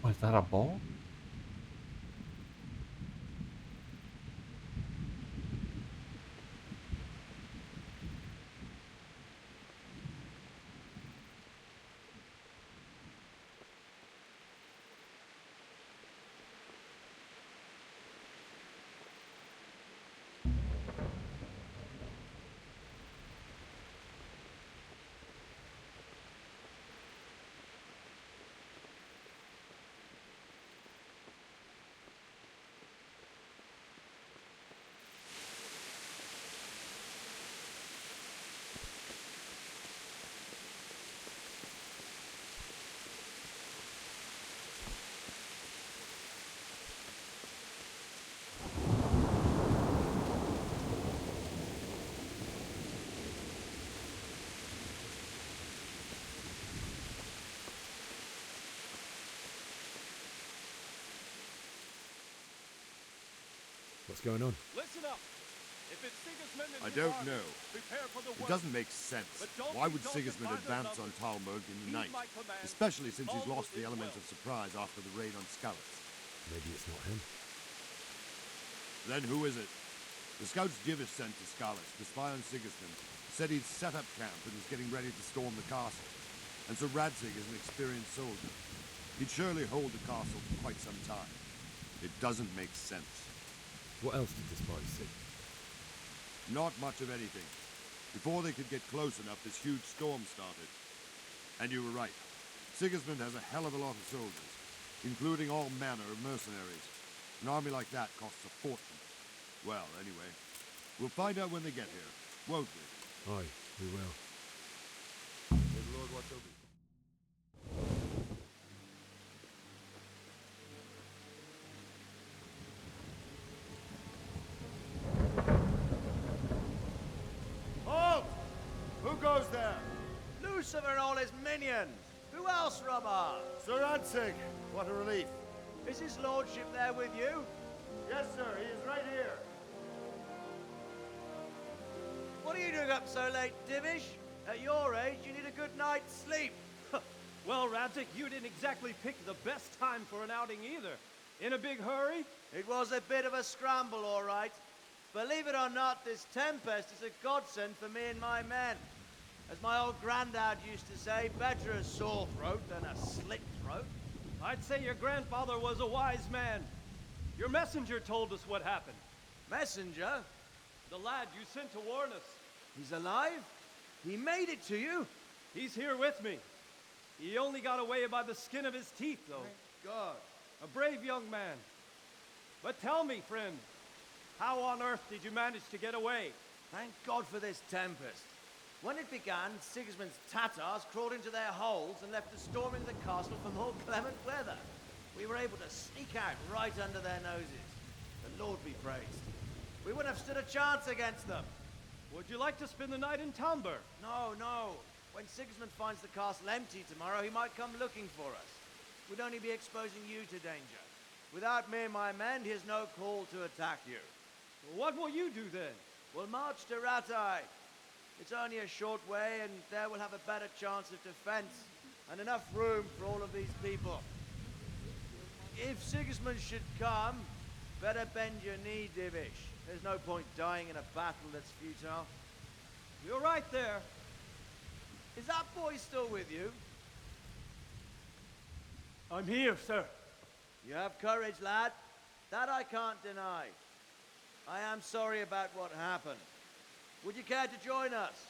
S1: Oh, is that a ball?
S18: What's going on?
S6: Listen up. If it's Sigismund and
S9: I
S6: his
S9: don't
S6: army,
S9: know.
S6: prepare for the
S9: It
S6: worst.
S9: doesn't make sense.
S6: But don't
S9: Why
S6: be
S9: would
S6: daunted
S9: Sigismund
S6: by the
S9: advance on
S6: numbers.
S9: Talmberg in the
S6: Heed
S9: night?
S6: my command.
S9: Especially since he's
S6: All
S9: lost the
S6: is
S9: element
S6: well.
S9: of surprise after the raid on Skalitz.
S18: Maybe it's not him.
S9: Then who is it? The scouts Divish sent to Skalitz to spy on Sigismund said he'd set up camp and was getting ready to storm the castle. And Sir Radzig is an experienced soldier. He'd surely hold the castle for quite some time. It doesn't make sense.
S18: What else did the spies see?
S9: Not much of anything. Before they could get close enough, this huge storm started. And you were right. Sigismund has a hell of a lot of soldiers, including all manner of mercenaries. An army like that costs a fortune. Well, anyway, we'll find out when they get here, won't we?
S18: Aye, we will.
S9: May the Lord watch over you.
S8: Halt! Who goes there?
S4: Lucifer and all his minions. Who else, Robber?
S8: Sir Radzig. What a relief.
S4: Is his lordship there with you?
S8: Yes, sir. He is right here.
S4: What are you doing up so late, Divish? At your age, you need a good night's sleep.
S6: Well, Radzig, you didn't exactly pick the best time for an outing either. In a big hurry?
S4: It was a bit of a scramble, all right. Believe it or not, this tempest is a godsend for me and my men. As my old granddad used to say, better a sore throat than a slit throat.
S6: I'd say your grandfather was a wise man. Your messenger told us what happened.
S4: Messenger?
S6: The lad you sent to warn us.
S4: He's alive? He made it to you?
S6: He's here with me. He only got away by the skin of his teeth, though.
S4: Thank God.
S6: A brave young man. But tell me, friend, how on earth did you manage to get away?
S4: Thank God for this tempest. When it began, Sigismund's Tatars crawled into their holes and left us storming the castle for more clement weather. We were able to sneak out right under their noses. The Lord be praised. We wouldn't have stood a chance against them.
S6: Would you like to spend the night in Talmberg?
S4: No, no. When Sigismund finds the castle empty tomorrow, he might come looking for us. We'd only be exposing you to danger. Without me and my men, he has no call to attack you.
S6: What will you do then?
S4: We'll march to Ratai. It's only a short way, and there we'll have a better chance of defense and enough room for all of these people. If Sigismund should come, better bend your knee, Divish. There's no point dying in a battle that's futile.
S6: You're right there.
S4: Is that boy still with you?
S6: I'm here, sir.
S4: You have courage, lad. That I can't deny. I am sorry about what happened. Would you care to join us?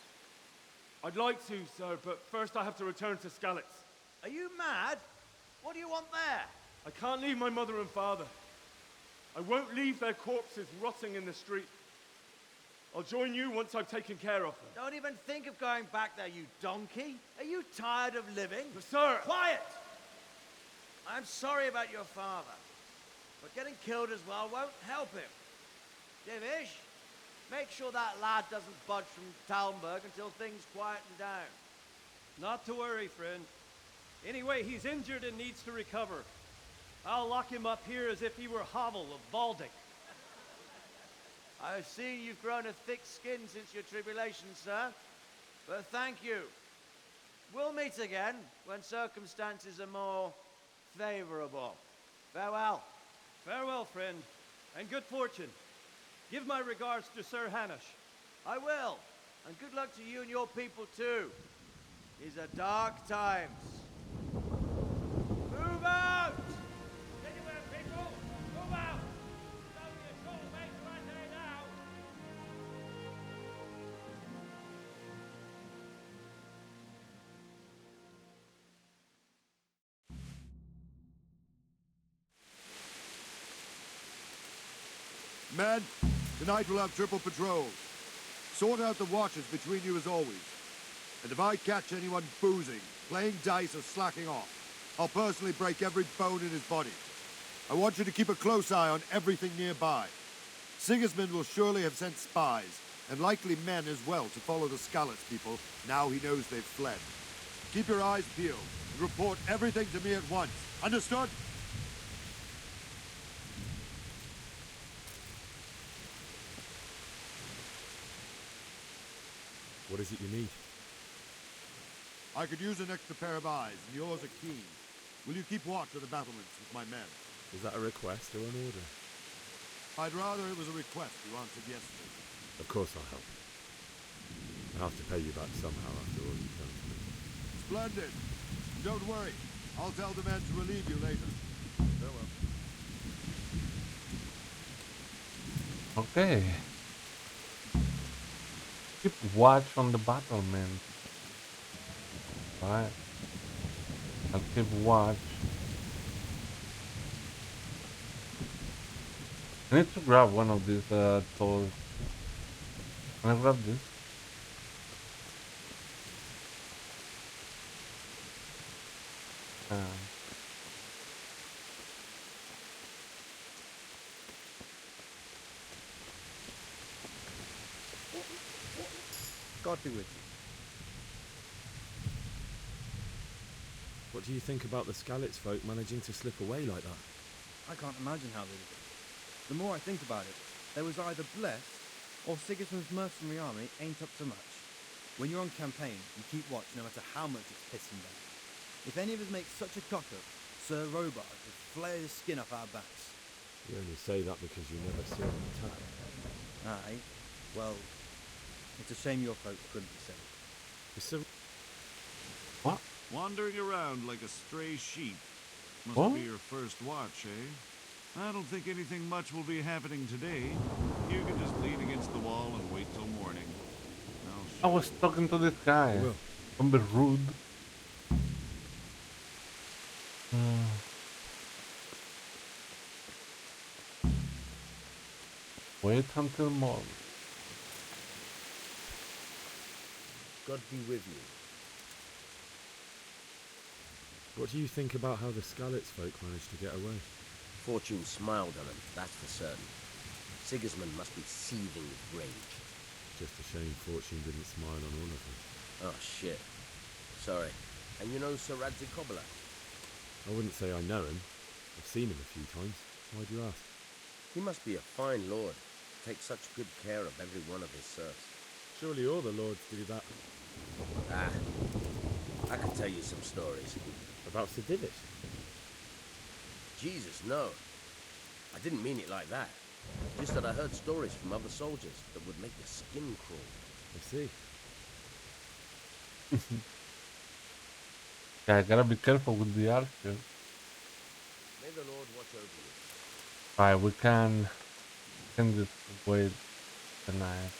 S6: I'd like to, sir, but first I have to return to Skalitz.
S4: Are you mad? What do you want there?
S6: I can't leave my mother and father. I won't leave their corpses rotting in the street. I'll join you once I've taken care of them.
S4: Don't even think of going back there, you donkey. Are you tired of living?
S6: But sir!
S4: Quiet! I'm sorry about your father, but getting killed as well won't help him. Divish, make sure that lad doesn't budge from Talmberg until things quieten down.
S6: Not to worry, friend. Anyway, he's injured and needs to recover. I'll lock him up here as if he were Havel of Baldic.
S4: I've seen you've grown a thick skin since your tribulation, sir. But thank you. We'll meet again when circumstances are more favorable. Farewell.
S6: Farewell, friend, and good fortune. Give my regards to Sir Hanush.
S4: I will. And good luck to you and your people, too. These are dark times. Move out!
S15: Anywhere, people! Move out! It's only a short way to Ratai now!
S9: Men, tonight we'll have triple patrols. Sort out the watches between you as always. And if I catch anyone boozing, playing dice or slacking off, I'll personally break every bone in his body. I want you to keep a close eye on everything nearby. Sigismund will surely have sent spies, and likely men as well, to follow the Skalitz people now he knows they've fled. Keep your eyes peeled, and report everything to me at once. Understood?
S18: What is it you need?
S8: I could use an extra pair of eyes, and yours are keen. Will you keep watch of the battlements with my men?
S18: Is that a request or an order?
S8: I'd rather it was a request you answered yes to.
S18: Of course I'll help. I'll have to pay you back somehow after all you've done for me.
S8: Splendid. Don't worry. I'll tell the men to relieve you later. Farewell.
S1: Okay. Keep watch on the battlement. Right. I'll keep watch. I need to grab one of these tools. Can I grab this?
S20: God be with you.
S18: What do you think about the Skalitz folk managing to slip away like that?
S20: I can't imagine how they did it. The more I think about it, they was either blessed, or Sigismund's mercenary army ain't up to much. When you're on campaign, you keep watch no matter how much it's pissing down. If any of us make such a cock-up, Sir Robard would flare the skin off our backs.
S18: You only say that because you never saw an attack.
S20: Aye, well, it's a shame your folk couldn't be saved.
S18: So...
S1: What?
S16: Wandering around like a stray sheep. Must
S1: What?
S16: be your first watch, eh? I don't think anything much will be happening today. You can just lean against the wall and wait till morning.
S1: I was talking to this guy.
S18: Will.
S1: Don't be rude. Wait until morning.
S13: God be with you.
S18: What do you think about how the Skalitz folk managed to get away?
S13: Fortune smiled on him, that's for certain. Sigismund must be seething with rage.
S18: Just a shame Fortune didn't smile on all of them.
S13: Oh, shit. Sorry. And you know Sir Radzik Kobbler?
S18: I wouldn't say I know him. I've seen him a few times. Why do you ask?
S13: He must be a fine lord. Takes such good care of every one of his serfs.
S18: Surely all the lords do that.
S13: Ah, I could tell you some stories.
S18: About Sir Divish?
S13: Jesus, no. I didn't mean it like that. Just that I heard stories from other soldiers that would make your skin crawl.
S18: I see.
S1: Yeah, I gotta be careful with the archer.
S13: May the Lord watch over you.
S1: Alright, we can just wait tonight.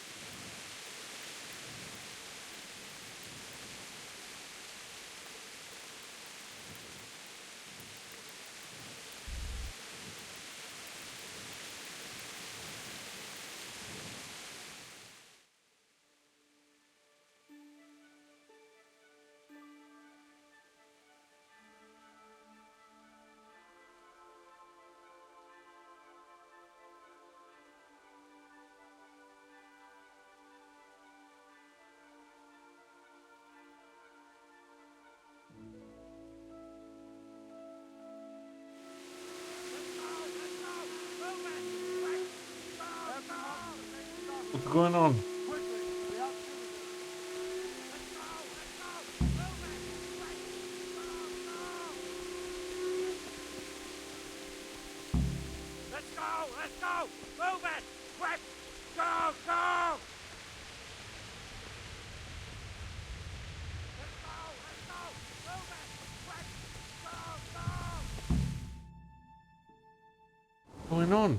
S1: What's going on?
S12: Let's go! Let's go! Move it! Quick! Go! Go! Let's go! Let's go! Move it! Quick! Go! Go!
S1: What's going on?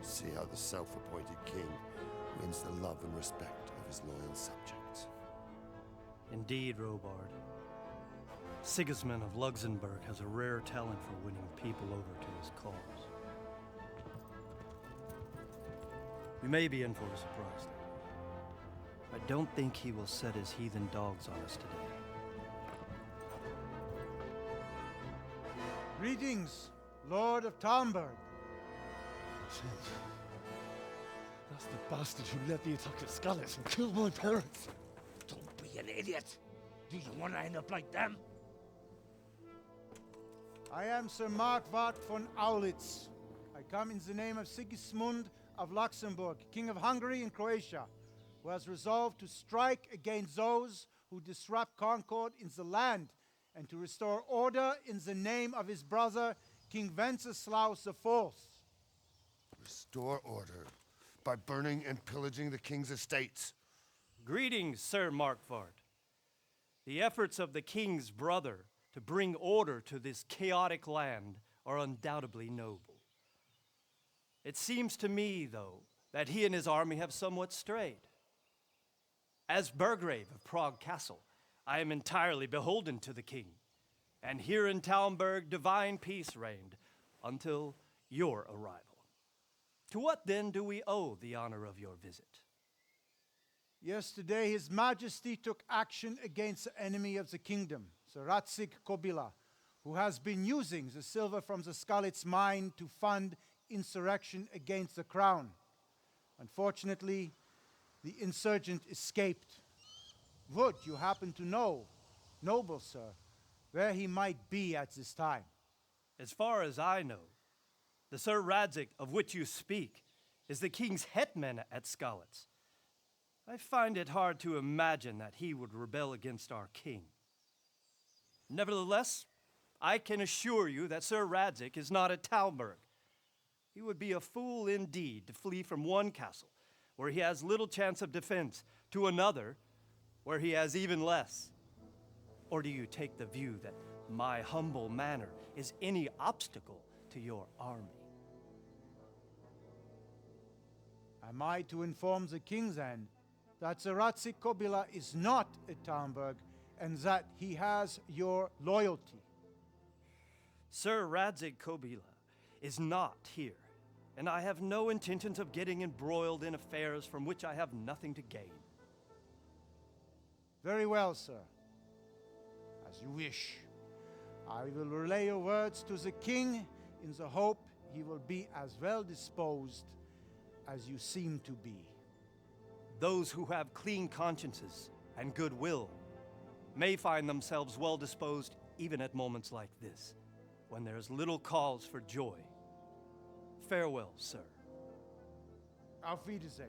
S9: See how the self-appointed king wins the love and respect of his loyal subjects.
S10: Indeed, Robard. Sigismund of Luxembourg has a rare talent for winning people over to his cause. We may be in for a surprise, though. I don't think he will set his heathen dogs on us today.
S11: Greetings, Lord of Talmberg.
S3: That's the bastard who led the attack at Scarlet and killed my parents.
S12: Don't be an idiot. Do you want to end up like them?
S11: I am Sir Markwart von Aulitz. I come in the name of Sigismund of Luxembourg, King of Hungary and Croatia, who has resolved to strike against those who disrupt concord in the land and to restore order in the name of his brother, King Wenceslaus IV.
S9: Restore order by burning and pillaging the king's estates.
S10: Greetings, Sir Markwart. The efforts of the king's brother to bring order to this chaotic land are undoubtedly noble. It seems to me, though, that he and his army have somewhat strayed. As Burgrave of Prague Castle, I am entirely beholden to the king, and here in Talmberg divine peace reigned until your arrival. To what then do we owe the honor of your visit?
S11: Yesterday, His Majesty took action against the enemy of the kingdom, Sir Radzik Kobila, who has been using the silver from the Skalitz mine to fund insurrection against the crown. Unfortunately, the insurgent escaped. Would you happen to know, noble sir, where he might be at this time?
S10: As far as I know, the Sir Radzik of which you speak is the king's hetman at Skalitz. I find it hard to imagine that he would rebel against our king. Nevertheless, I can assure you that Sir Radzik is not at Talmberg. He would be a fool indeed to flee from one castle, where he has little chance of defense, to another, where he has even less. Or do you take the view that my humble manner is any obstacle to your army?
S11: Am I to inform the king's end that Sir Radzik Kobila is not at Talmberg and that he has your loyalty?
S10: Sir Radzik Kobila is not here, and I have no intentions of getting embroiled in affairs from which I have nothing to gain.
S11: Very well, sir. As you wish. I will relay your words to the king in the hope he will be as well disposed as you seem to be.
S10: Those who have clean consciences and goodwill may find themselves well disposed even at moments like this, when there's little cause for joy. Farewell, sir.
S11: Auf Wiedersehen.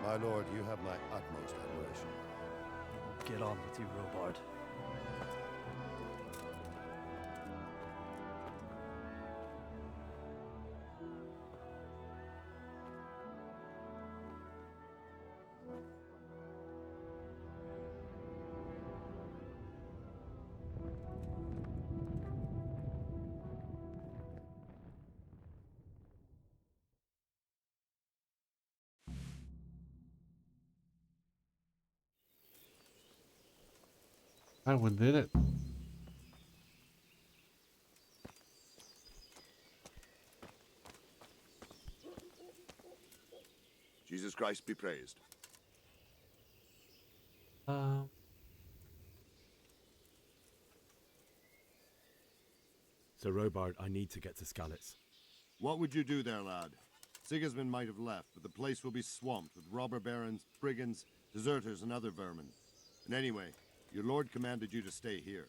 S9: My lord, you have my utmost admiration.
S10: Get on with you, Robard.
S1: We did it.
S8: Jesus Christ be praised.
S18: Sir Robard, I need to get to Skalitz.
S8: What would you do there, lad? Sigismund might have left, but the place will be swamped with robber barons, brigands, deserters, and other vermin. And anyway, your lord commanded you to stay here.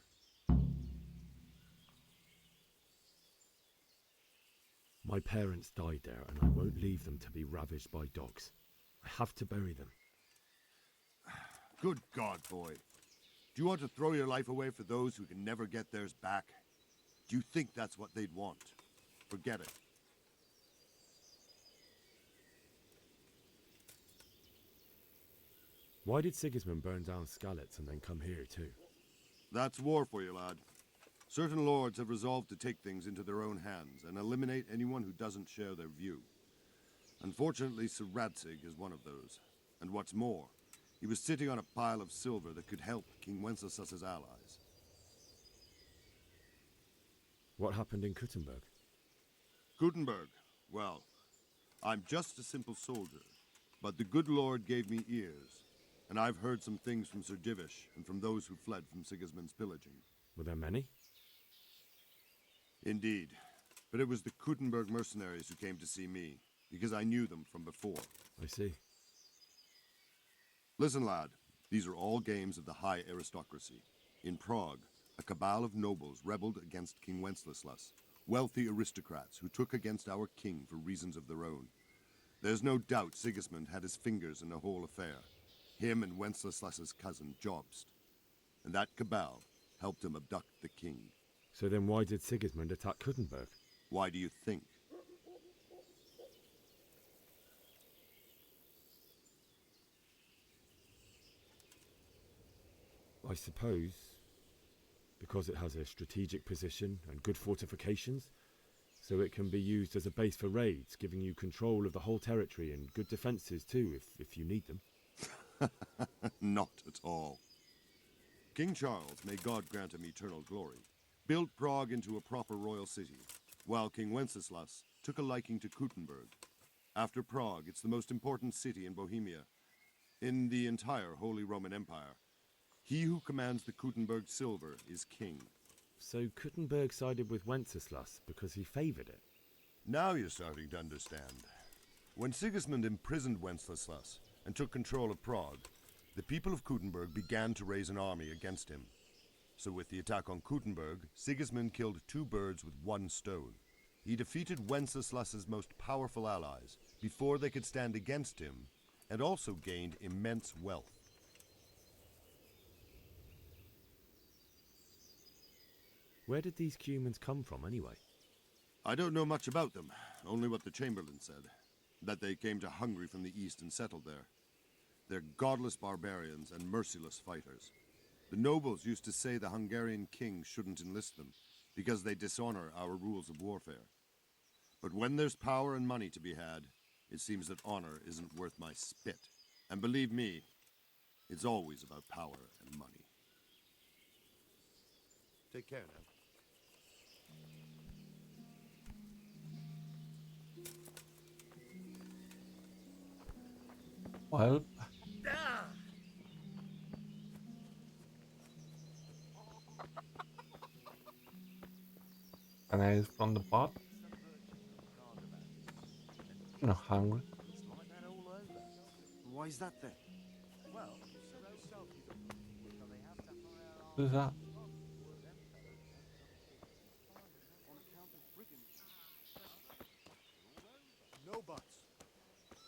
S18: My parents died there, and I won't leave them to be ravaged by dogs. I have to bury them.
S8: Good God, boy. Do you want to throw your life away for those who can never get theirs back? Do you think that's what they'd want? Forget it.
S18: Why did Sigismund burn down Skalitz and then come here too?
S8: That's war for you, lad. Certain lords have resolved to take things into their own hands and eliminate anyone who doesn't share their view. Unfortunately, Sir Radzig is one of those. And what's more, he was sitting on a pile of silver that could help King Wenceslas's allies.
S18: What happened in Kuttenberg?
S8: Gutenberg, well, I'm just a simple soldier, but the good Lord gave me ears, and I've heard some things from Sir Divish and from those who fled from Sigismund's pillaging.
S18: Were there many?
S8: Indeed, but it was the Kuttenberg mercenaries who came to see me, because I knew them from before.
S18: I see.
S8: Listen, lad, these are all games of the high aristocracy. In Prague, a cabal of nobles rebelled against King Wenceslas, wealthy aristocrats who took against our king for reasons of their own. There's no doubt Sigismund had his fingers in the whole affair. Him and Wenceslas's cousin, Jobst. And that cabal helped him abduct the king.
S18: So then why did Sigismund attack Kuttenberg?
S8: Why do you think?
S18: I suppose because it has a strategic position and good fortifications, so it can be used as a base for raids, giving you control of the whole territory and good defences too, if you need them.
S8: Not at all. King Charles, may God grant him eternal glory, built Prague into a proper royal city, while King Wenceslas took a liking to Kuttenberg. After Prague, it's the most important city in Bohemia, in the entire Holy Roman Empire. He who commands the Kuttenberg silver is king.
S18: So Kuttenberg sided with Wenceslas because he favoured it?
S8: Now you're starting to understand. When Sigismund imprisoned Wenceslas and took control of Prague, the people of Kuttenberg began to raise an army against him. So with the attack on Kuttenberg, Sigismund killed two birds with one stone. He defeated Wenceslas's most powerful allies before they could stand against him, and also gained immense wealth.
S18: Where did these Cumans come from anyway?
S8: I don't know much about them, only what the Chamberlain said, that they came to Hungary from the east and settled there. They're godless barbarians and merciless fighters. The nobles used to say the Hungarian king shouldn't enlist them, because they dishonor our rules of warfare. But when there's power and money to be had, it seems that honor isn't worth my spit. And believe me, it's always about power and money.
S9: Take care now.
S1: Well, can I eat from the pot? I'm not hungry.
S3: Why is that then?
S1: What is that?
S3: No buts.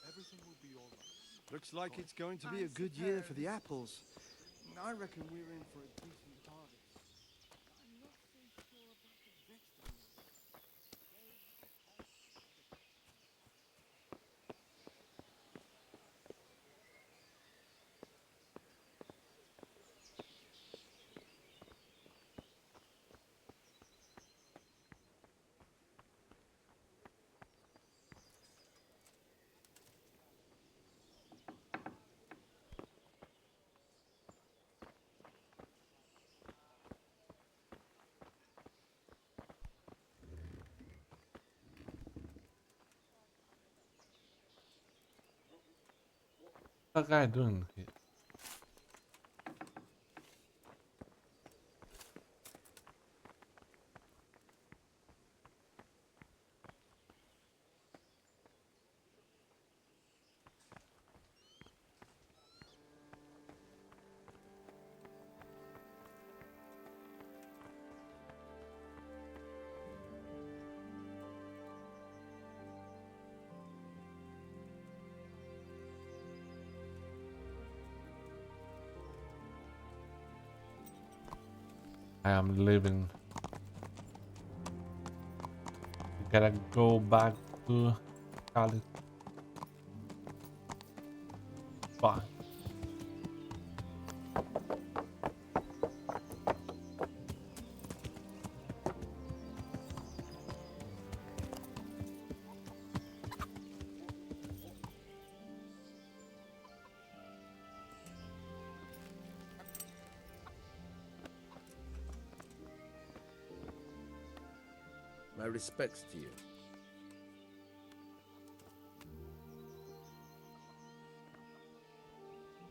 S3: Everything will be all right.
S4: Looks like it's going to be a good year for the apples. I reckon we're in for a decent harvest. I'm not so sure about the vegetables.
S1: What's that guy doing here? I am leaving. We gotta go back to Cali. Bye.
S13: My respects to you.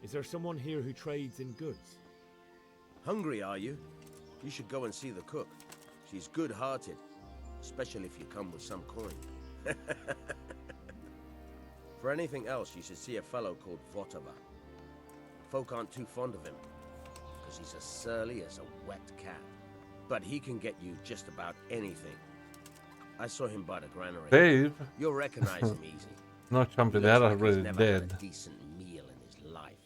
S18: Is there someone here who trades in goods?
S13: Hungry, are you? You should go and see the cook. She's good-hearted, especially if you come with some coin. For anything else, you should see a fellow called Votava. Folk aren't too fond of him, because he's as surly as a wet cat. But he can get you just about anything. I saw him by the granary.
S1: Dave?
S13: You'll recognize him easy.
S1: No, Chumpy,
S13: He
S1: they're
S13: looks like he's
S1: already
S13: never had
S1: dead.
S13: a decent meal in his life.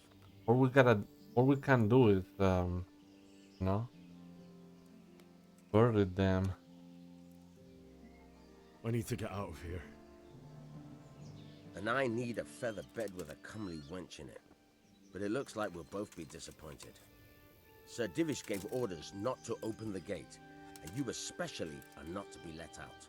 S1: What we can do is, you know, bury them.
S18: I need to get out of here.
S13: And I need a feather bed with a comely wench in it. But it looks like we'll both be disappointed. Sir Divish gave orders not to open the gate, and you especially are not to be let out.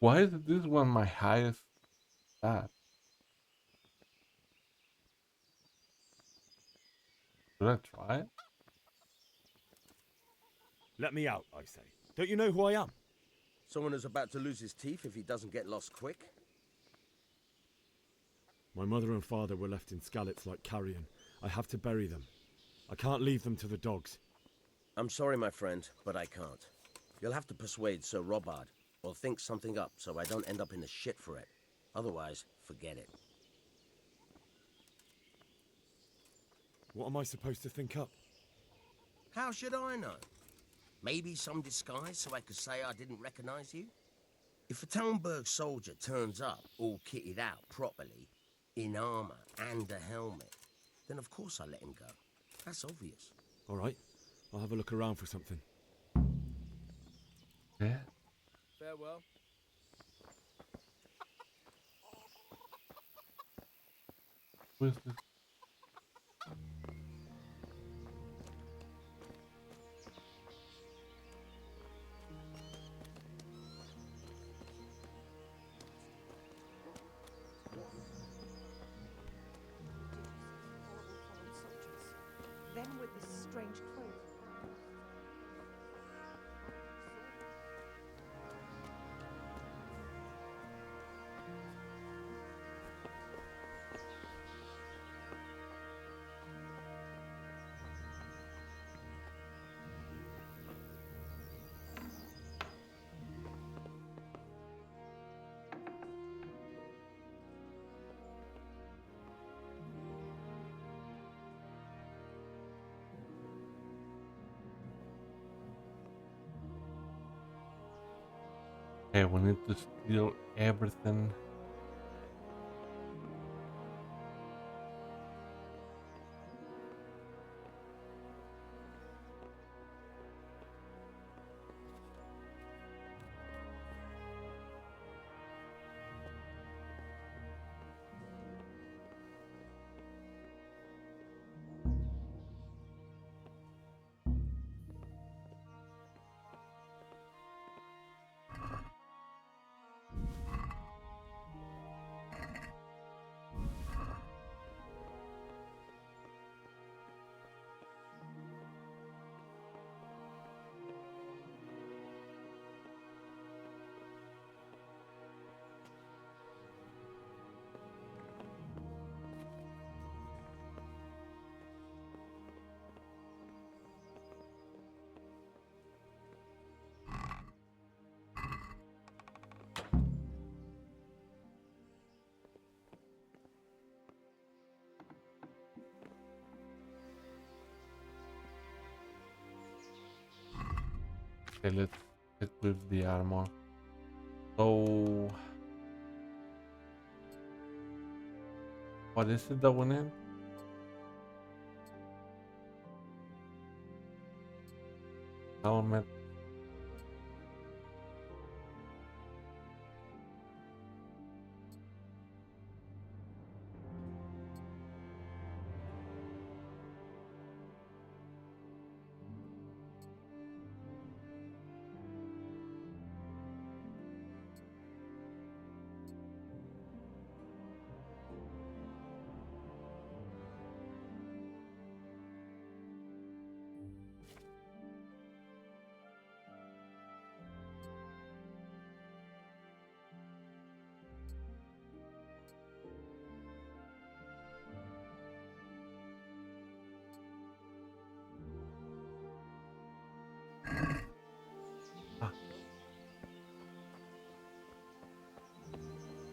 S1: Why is this one my highest stat? Should I try it?
S18: Let me out, I say. Don't you know who I am?
S13: Someone who's about to lose his teeth if he doesn't get lost quick?
S18: My mother and father were left in Skalitz like carrion. I have to bury them. I can't leave them to the dogs.
S13: I'm sorry, my friend, but I can't. You'll have to persuade Sir Robard, or think something up so I don't end up in the shit for it. Otherwise, forget it.
S18: What am I supposed to think up?
S13: How should I know? Maybe some disguise so I could say I didn't recognize you? If a Talmberg soldier turns up all kitted out properly, in armor and a helmet, then of course I let him go. That's obvious.
S18: All right, I'll have a look around for something.
S1: Yeah.
S13: Farewell.
S1: Where's this?
S19: Then with this strange cloak.
S1: Okay, we need to steal everything. Okay, let's equip the armor. So, what is it that we need? Helmet.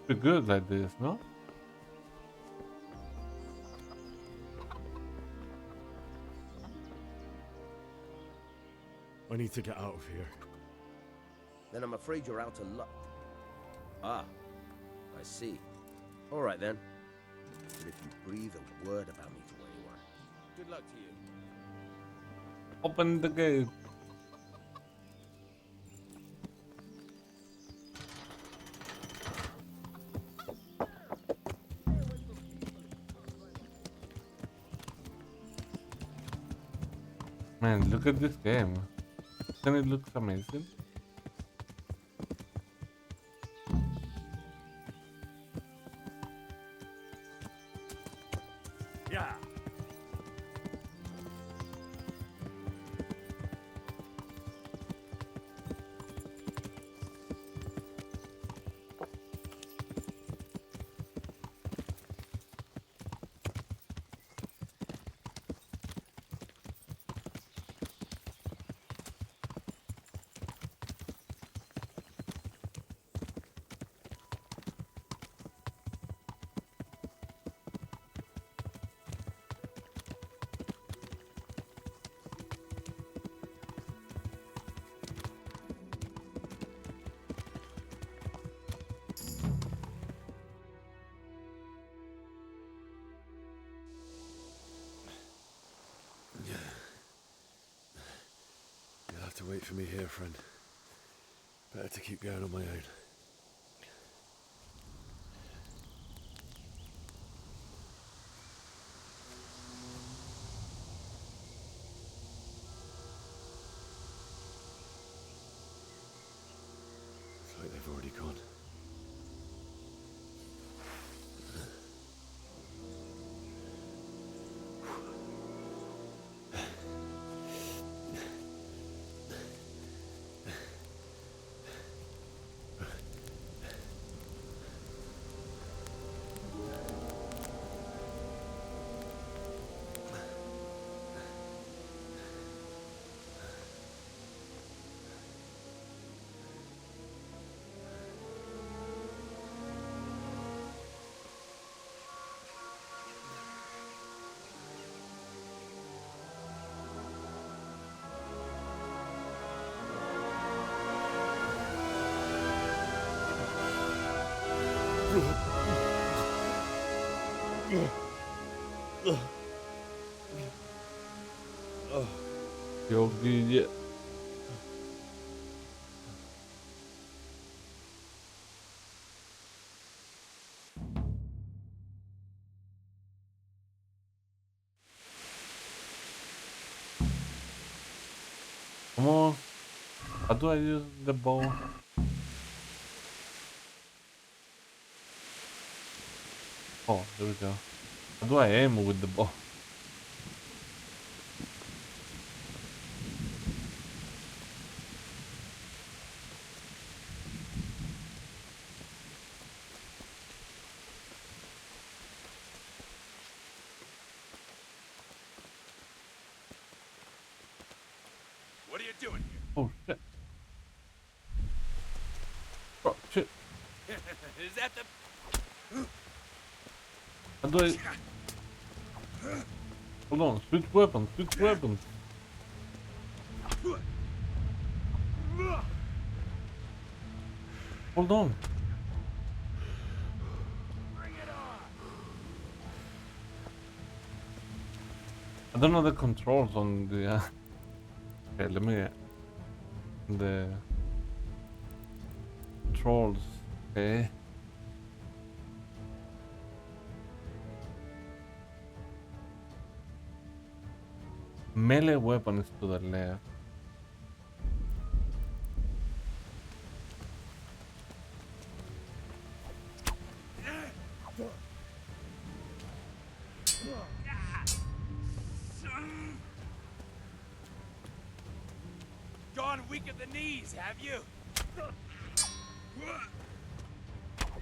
S1: Pretty good like this, no?
S18: I need to get out of here.
S13: Then I'm afraid you're out of luck. Ah, I see. All right then. But if you breathe a word about me to anyone, good luck to you.
S1: Open the gate. Man, look at this game. Doesn't it look amazing?
S15: Yeah.
S18: You'll have to wait for me here, friend. Better to keep going on my own. It's like they've already gone.
S1: Yogi. Come on. How do I use the bow? Oh, there we go. How do I aim with the bow?
S12: What are you doing here?
S1: Oh shit. Oh shit.
S12: Is that the...
S1: How do I... Hold on, switch weapons, switch weapons. Hold on. I don't know the controls on the... Okay, let me... The... Controls. Okay. Melee weapon is to the left.
S12: Gone weak at the knees, have you?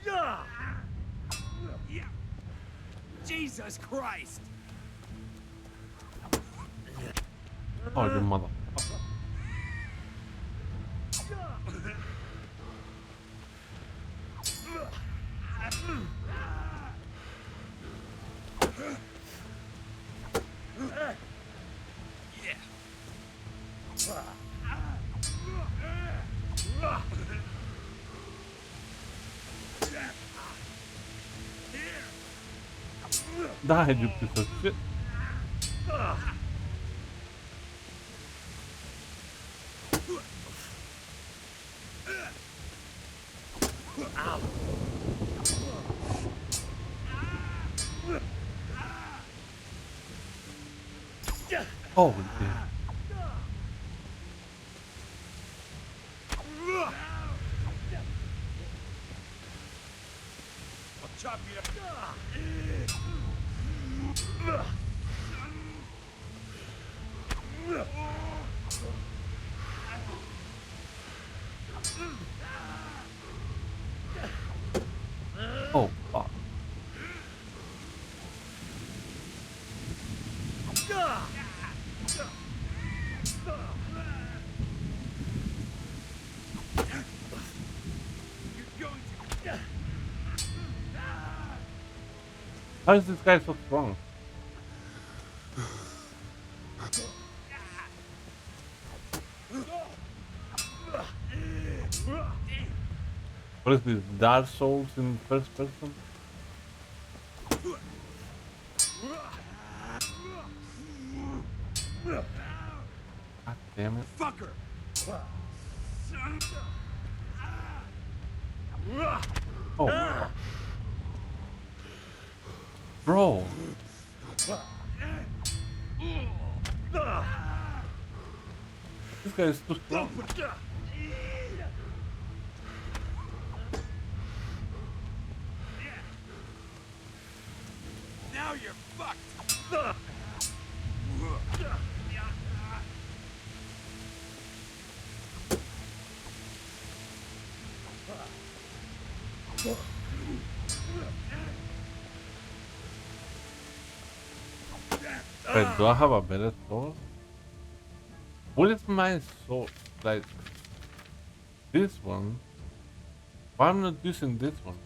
S12: Yeah. Jesus Christ!
S1: Oh, your mother. Die, you piece of shit. Oh, dear.
S12: I'll chop you up.
S1: Oh, fuck. How is this guy so strong? What is this? Dark Souls in first person? God damn it.
S12: Fucker!
S1: Oh, fuck. Bro. This guy is too strong.
S12: Now you're fucked!
S1: Wait, do I have a better sword? What is my sword? Like, this one? Why am I not using this one?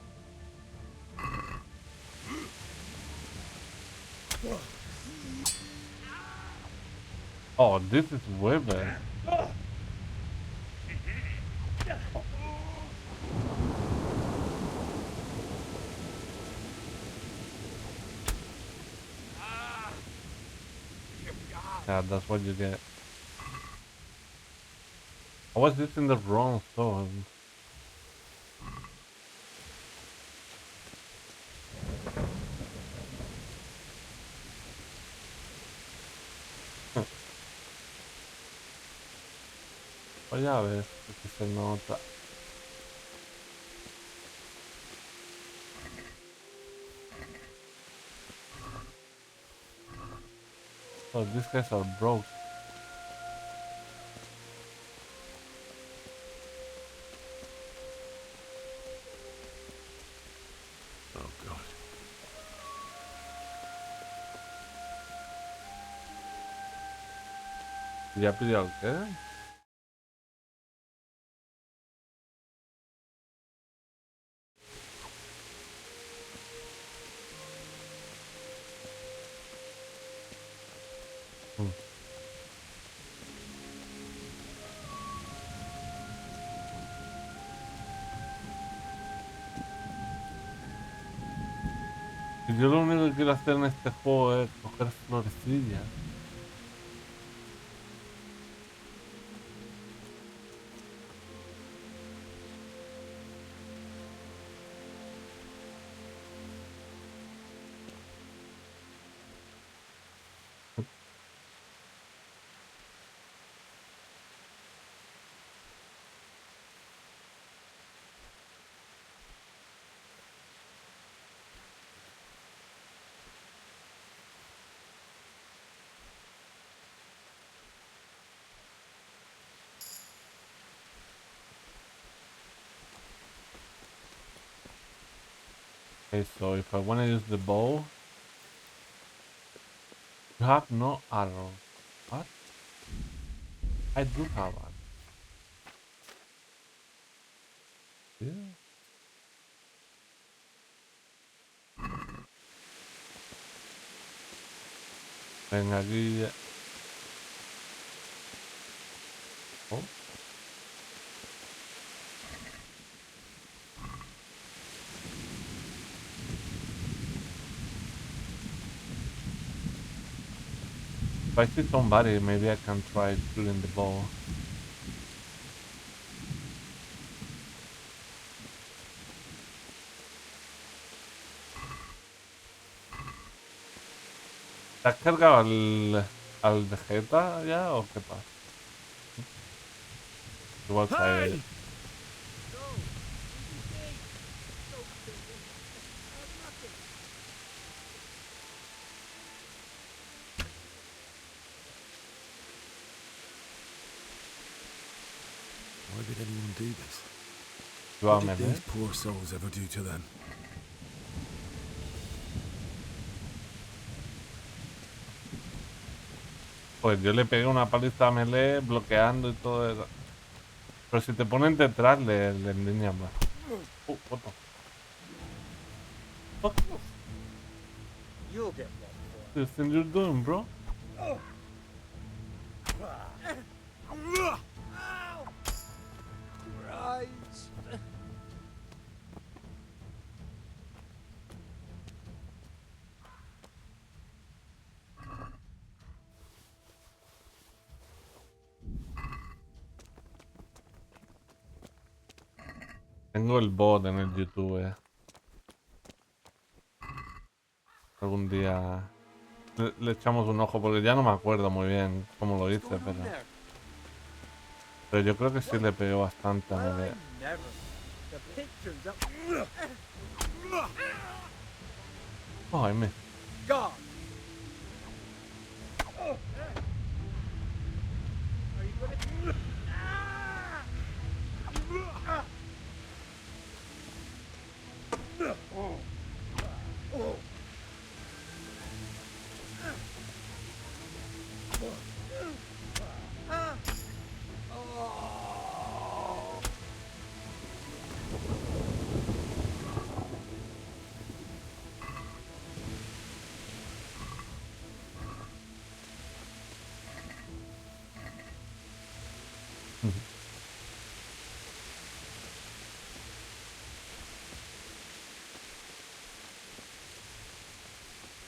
S1: Oh, this is way better. Yeah, that's what you get. I was using the wrong sword. Pues ya ves, que se nota. Oh, these guys are broke.
S18: Oh, God.
S1: ¿Ya pidió el qué? Mm. Y yo lo único que quiero hacer en este juego es coger florecillas. Okay, so if I want to use the bow, you have no arrow. What? I do have one. Yeah. Venga aquí. Oh. If I see somebody, maybe I can try shooting the ball. ¿Te has cargado al Vegeta ya o qué pasa? Igual cae.
S18: Why would anyone do this?
S1: You
S18: What
S1: are
S18: did
S1: melee?
S18: these poor souls ever do to them?
S1: Pues yo le pegué una paliza a melee bloqueando y todo eso. Pero si te ponen detrás, le endiñas más. What the fuck?
S15: You'll get
S1: This thing you're doing, bro?
S15: Christ.
S1: Tengo el bot en el YouTube. Algún día le echamos un ojo porque ya no me acuerdo muy bien cómo lo hice, pero yo creo que sí le pegué bastante a melee.
S15: Never. The pictures of.
S1: Oh, I missed.
S15: God. Are you gonna?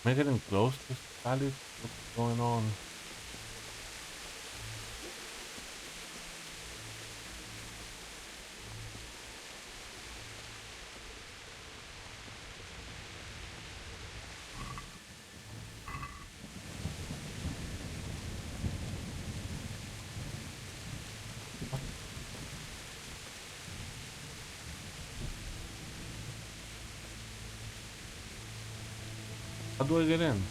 S1: Am I getting close to Stalin? What's going on? How do I get in?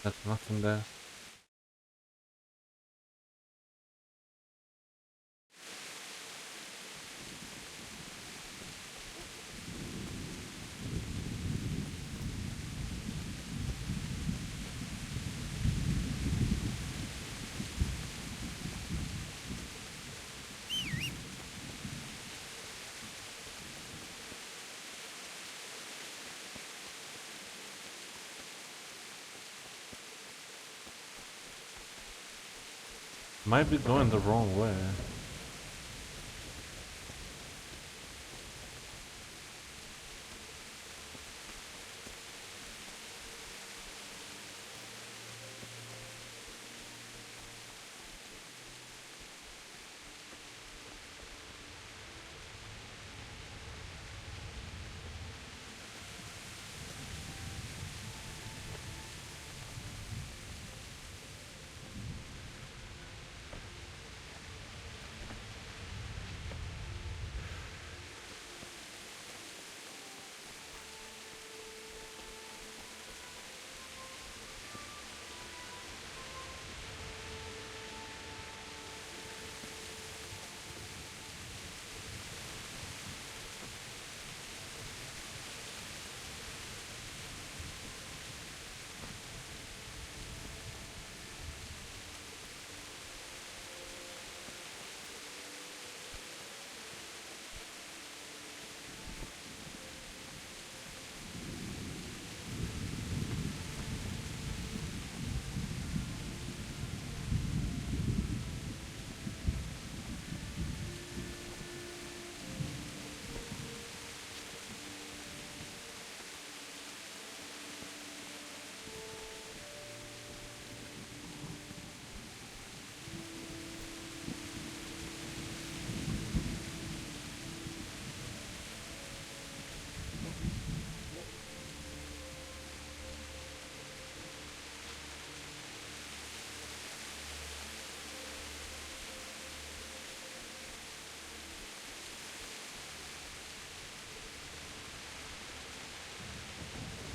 S1: There's nothing there. Might be going the wrong way.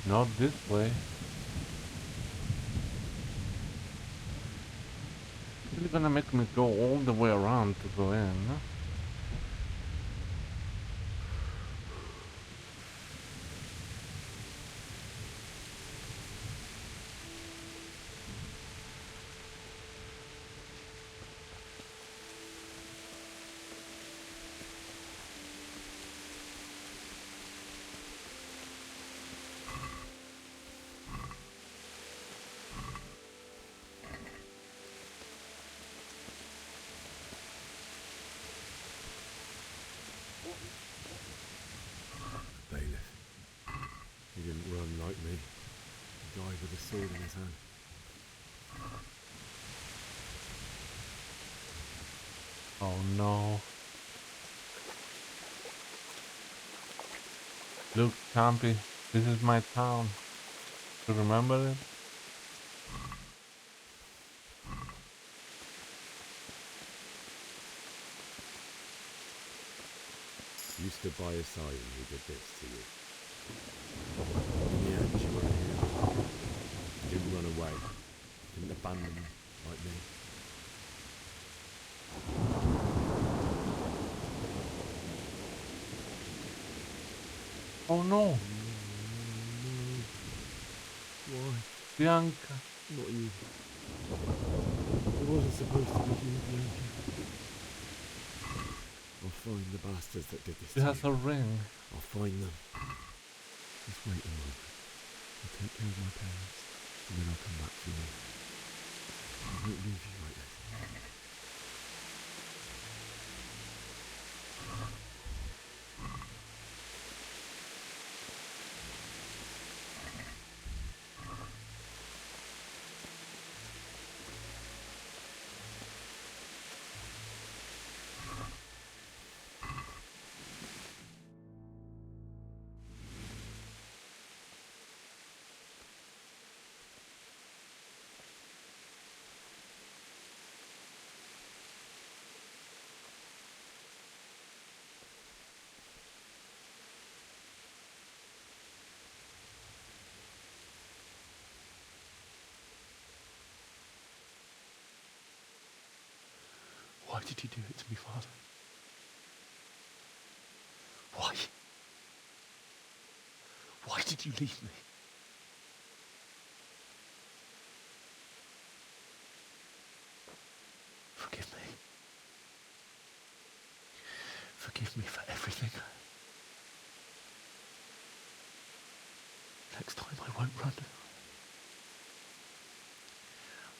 S1: Not this way. You're gonna make me go all the way around to go in, huh?
S18: Bailiff. He didn't run like me. He died with a sword in his hand.
S1: Oh no. Look, Campy, this is my town. You remember it?
S18: You stood by his side and he did this to you. In the end, you were a hero. You didn't run away. Didn't abandon him like me.
S1: Oh no!
S18: Why?
S1: Bianca!
S18: Not you. It wasn't supposed to be you, Bianca. I'll find the bastards that did this
S1: She
S18: to
S1: has
S18: you.
S1: a ring.
S18: I'll find them. Just wait a moment. I'll take care of my parents, and then I'll come back for you. I won't leave you like this.
S3: did you do it to me, Father? Why? Why did you leave me? Forgive me. Forgive me for everything. Next time I won't run.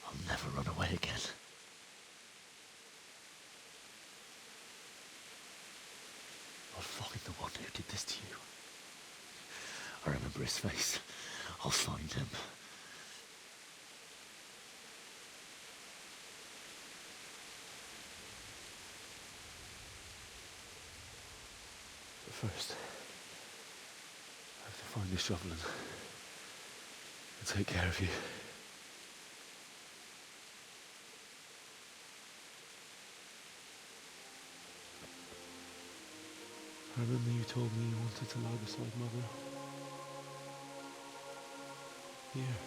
S3: I'll never run away again. I'll find the one who did this to you. I remember his face. I'll find him. But first, I have to find this shovel and take care of you. I remember you told me you wanted to lie beside Mother. Here.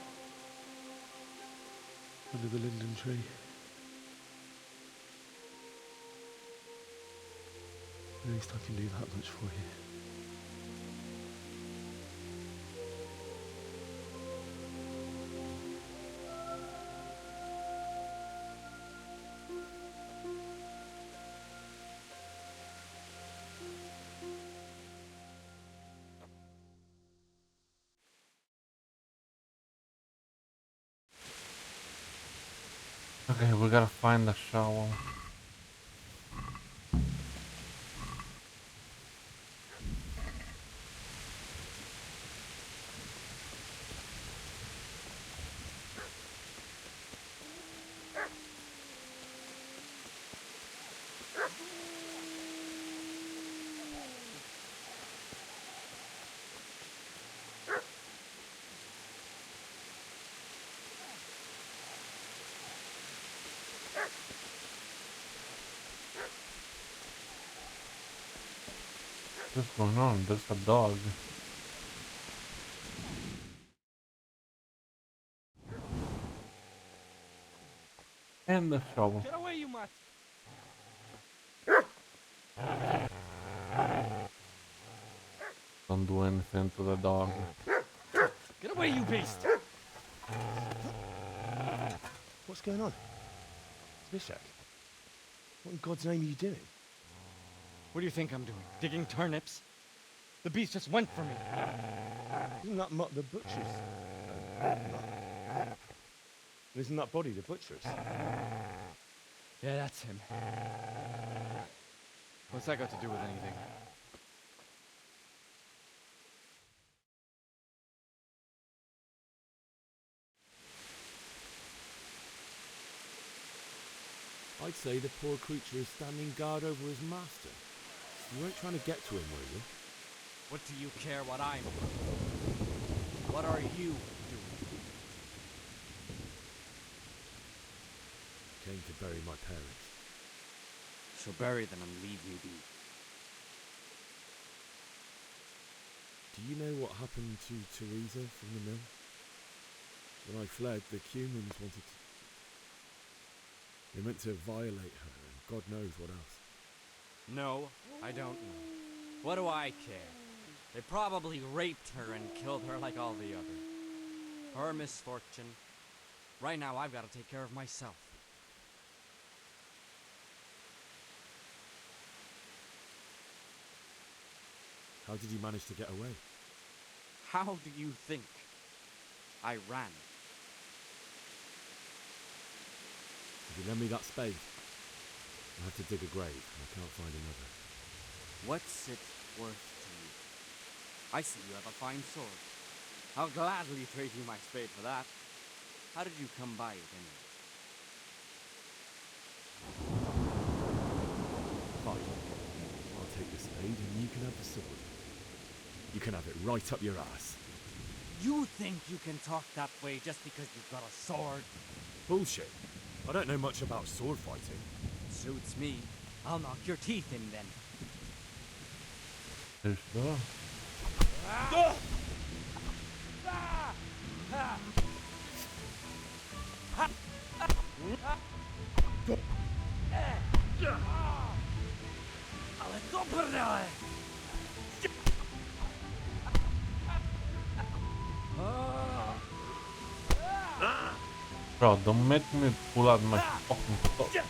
S3: Under the linden tree. At least I can do that much for you.
S1: Okay, we gotta find the shovel. What's going on? There's a dog. And the shovel.
S12: Get away, you mutt!
S1: Don't do anything to the dog.
S12: Get away, you beast!
S3: What's going on? Zbyszek, what in God's name are you doing?
S20: What do you think I'm doing? Digging turnips? The beast just went for me.
S3: Isn't that Mutt the butcher's? Isn't that body the butcher's?
S20: Yeah, that's him. What's that got to do with anything?
S18: I'd say the poor creature is standing guard over his master. You weren't trying to get to him, were you?
S10: What do you care what I'm doing? What are you doing?
S18: Came to bury my parents.
S10: So bury them and leave me be.
S18: Do you know what happened to Teresa from the mill? When I fled, the humans wanted to... They meant to violate her, and God knows what else.
S10: No, I don't know. What do I care? They probably raped her and killed her like all the others. Her misfortune. Right now, I've got to take care of myself.
S18: How did you manage to get away?
S10: How do you think? I ran.
S18: If you lend me that spade, I'll have to dig a grave, and I can't find another.
S10: What's it worth to you? I see you have a fine sword. I'll gladly trade you my spade for that. How did you come by it anyway?
S18: Fine. I'll take the spade, and you can have the sword. You can have it right up your ass.
S10: You think you can talk that way just because you've got a sword?
S18: Bullshit. I don't know much about sword fighting.
S10: Suits me. I'll knock your teeth in then.
S1: There's the...
S12: Ale do prdele!
S1: Bro, don't make me pull out my fucking sword.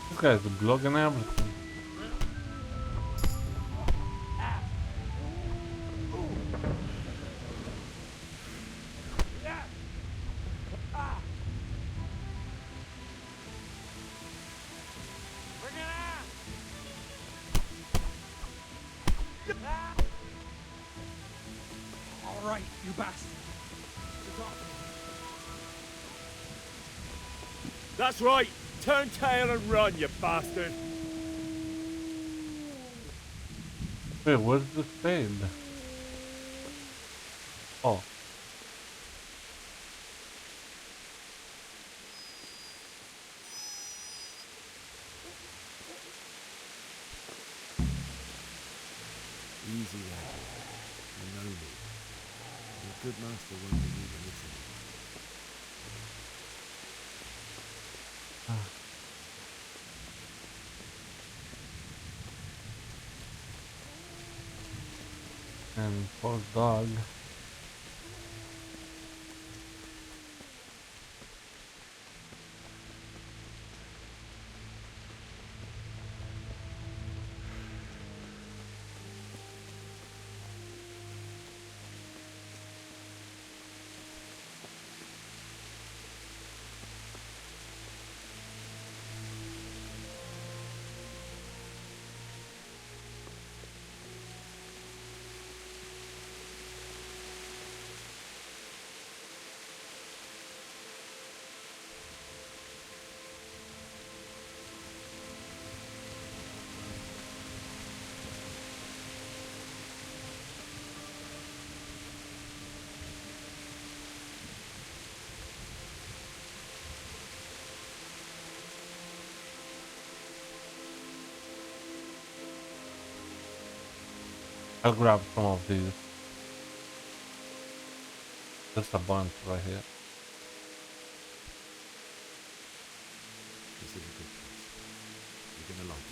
S1: This guy's blocking everything.
S12: All right, you bastard.
S15: That's right. Turn tail and run, you bastard.
S1: Wait, where's the spade? Oh.
S18: Easy there. You know me. A good master won't be needing this anymore.
S1: And poor dog. I'll grab some of these. There's a bunch right here.
S18: This is a good place. You're gonna like it.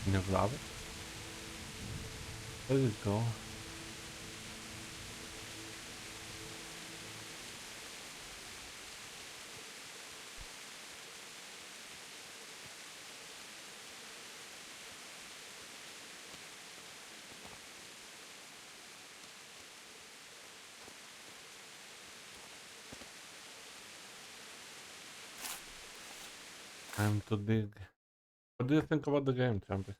S1: Can you grab it? There you go. Time to dig. What do you think about the game, Champy?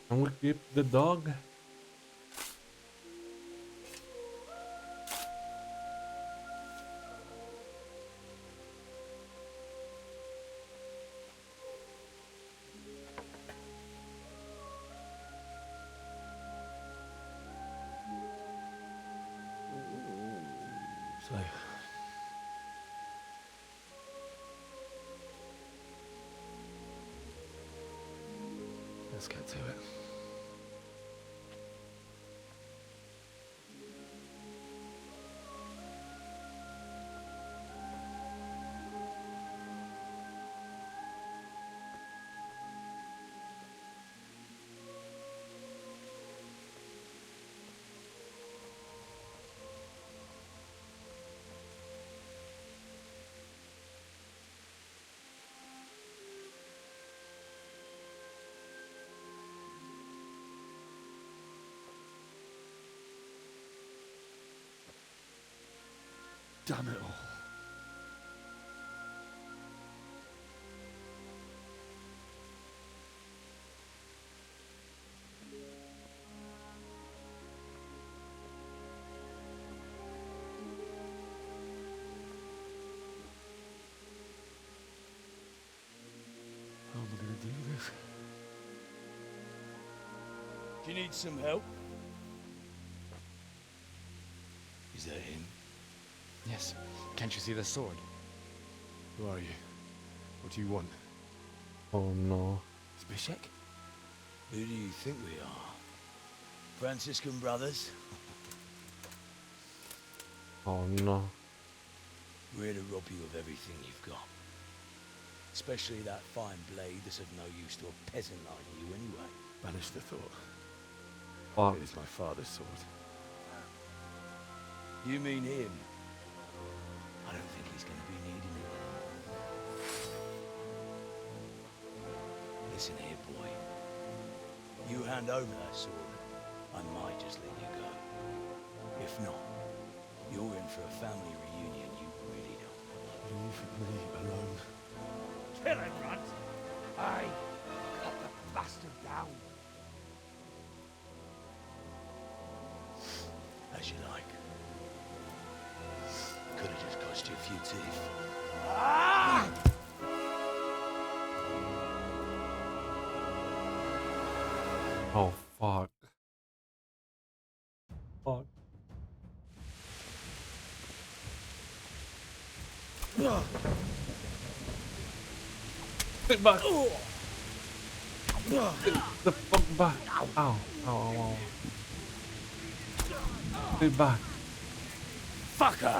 S1: Can we keep the dog?
S3: So, let's get to it. Damn it all. How am I going to do this?
S7: Do you need some help? Is that him?
S14: Yes. Can't you see the sword?
S3: Who are you? What do you want?
S1: Oh no.
S7: Zbyszek? Who do you think we are? Franciscan brothers?
S1: Oh no.
S7: We're here to rob you of everything you've got. Especially that fine blade that's of no use to a peasant like you anyway.
S3: Banish the thought.
S1: Fuck.
S3: It is my father's sword.
S7: You mean him? I don't think he's going to be needing it. Listen here, boy. You hand over that sword, I might just let you go. If not, you're in for a family reunion you really don't.
S3: Leave me alone.
S12: Kill him, Runt! Aye, cut the bastard down.
S7: As you like. Could have just cost you a few teeth.
S12: Ah!
S1: Oh fuck. Fuck. Sit back. Sit the fuck back. Ow. Ow. Ow. Ow. Sit back.
S12: Fucker!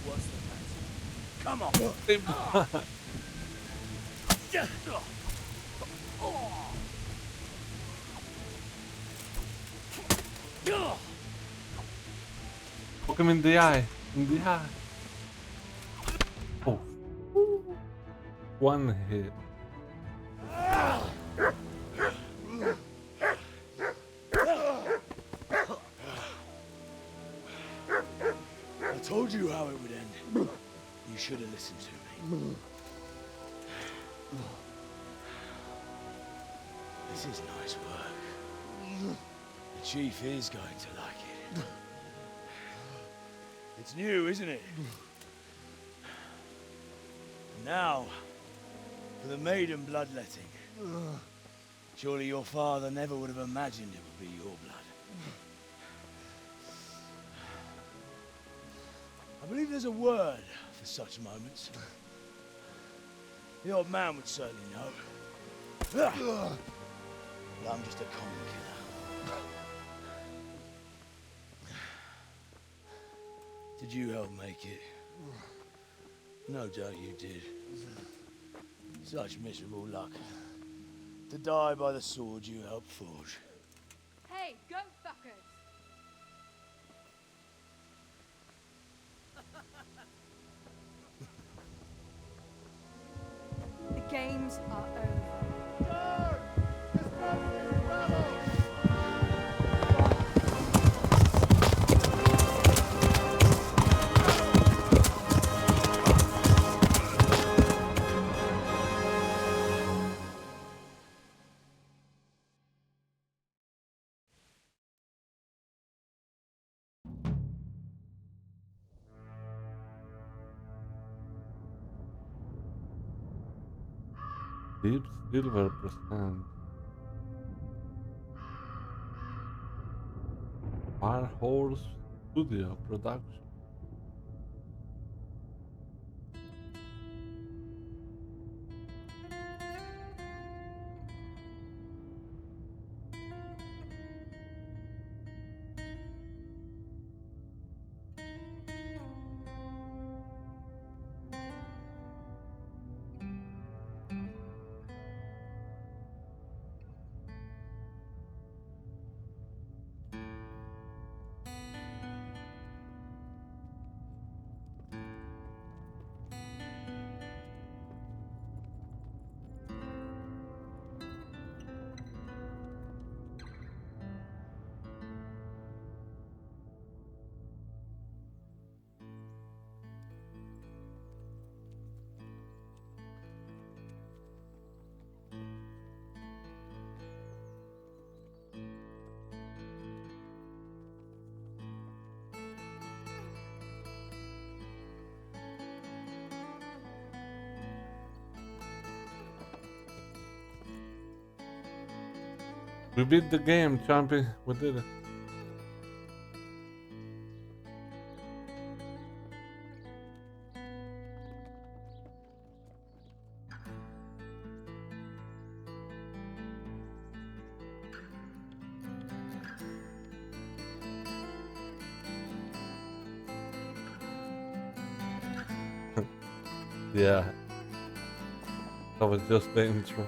S7: What's the matter?
S12: Come on!
S1: Sit back. Look him in the eye. In the eye. Oh. One hit.
S7: I told you how it would end. You should have listened to me. This is nice work. The chief is going to like it. It's new, isn't it? Now, for the maiden bloodletting. Surely your father never would have imagined it would be your blood. I believe there's a word for such moments. The old man would certainly know. But I'm just a common killer. Did you help make it? No doubt you did. Such miserable luck. To die by the sword you helped forge.
S21: Hey, go fuckers! The games are over.
S1: Deep Silver present Fire Horse Studio Production. We beat the game, champion. We did it. Yeah. That was just the intro.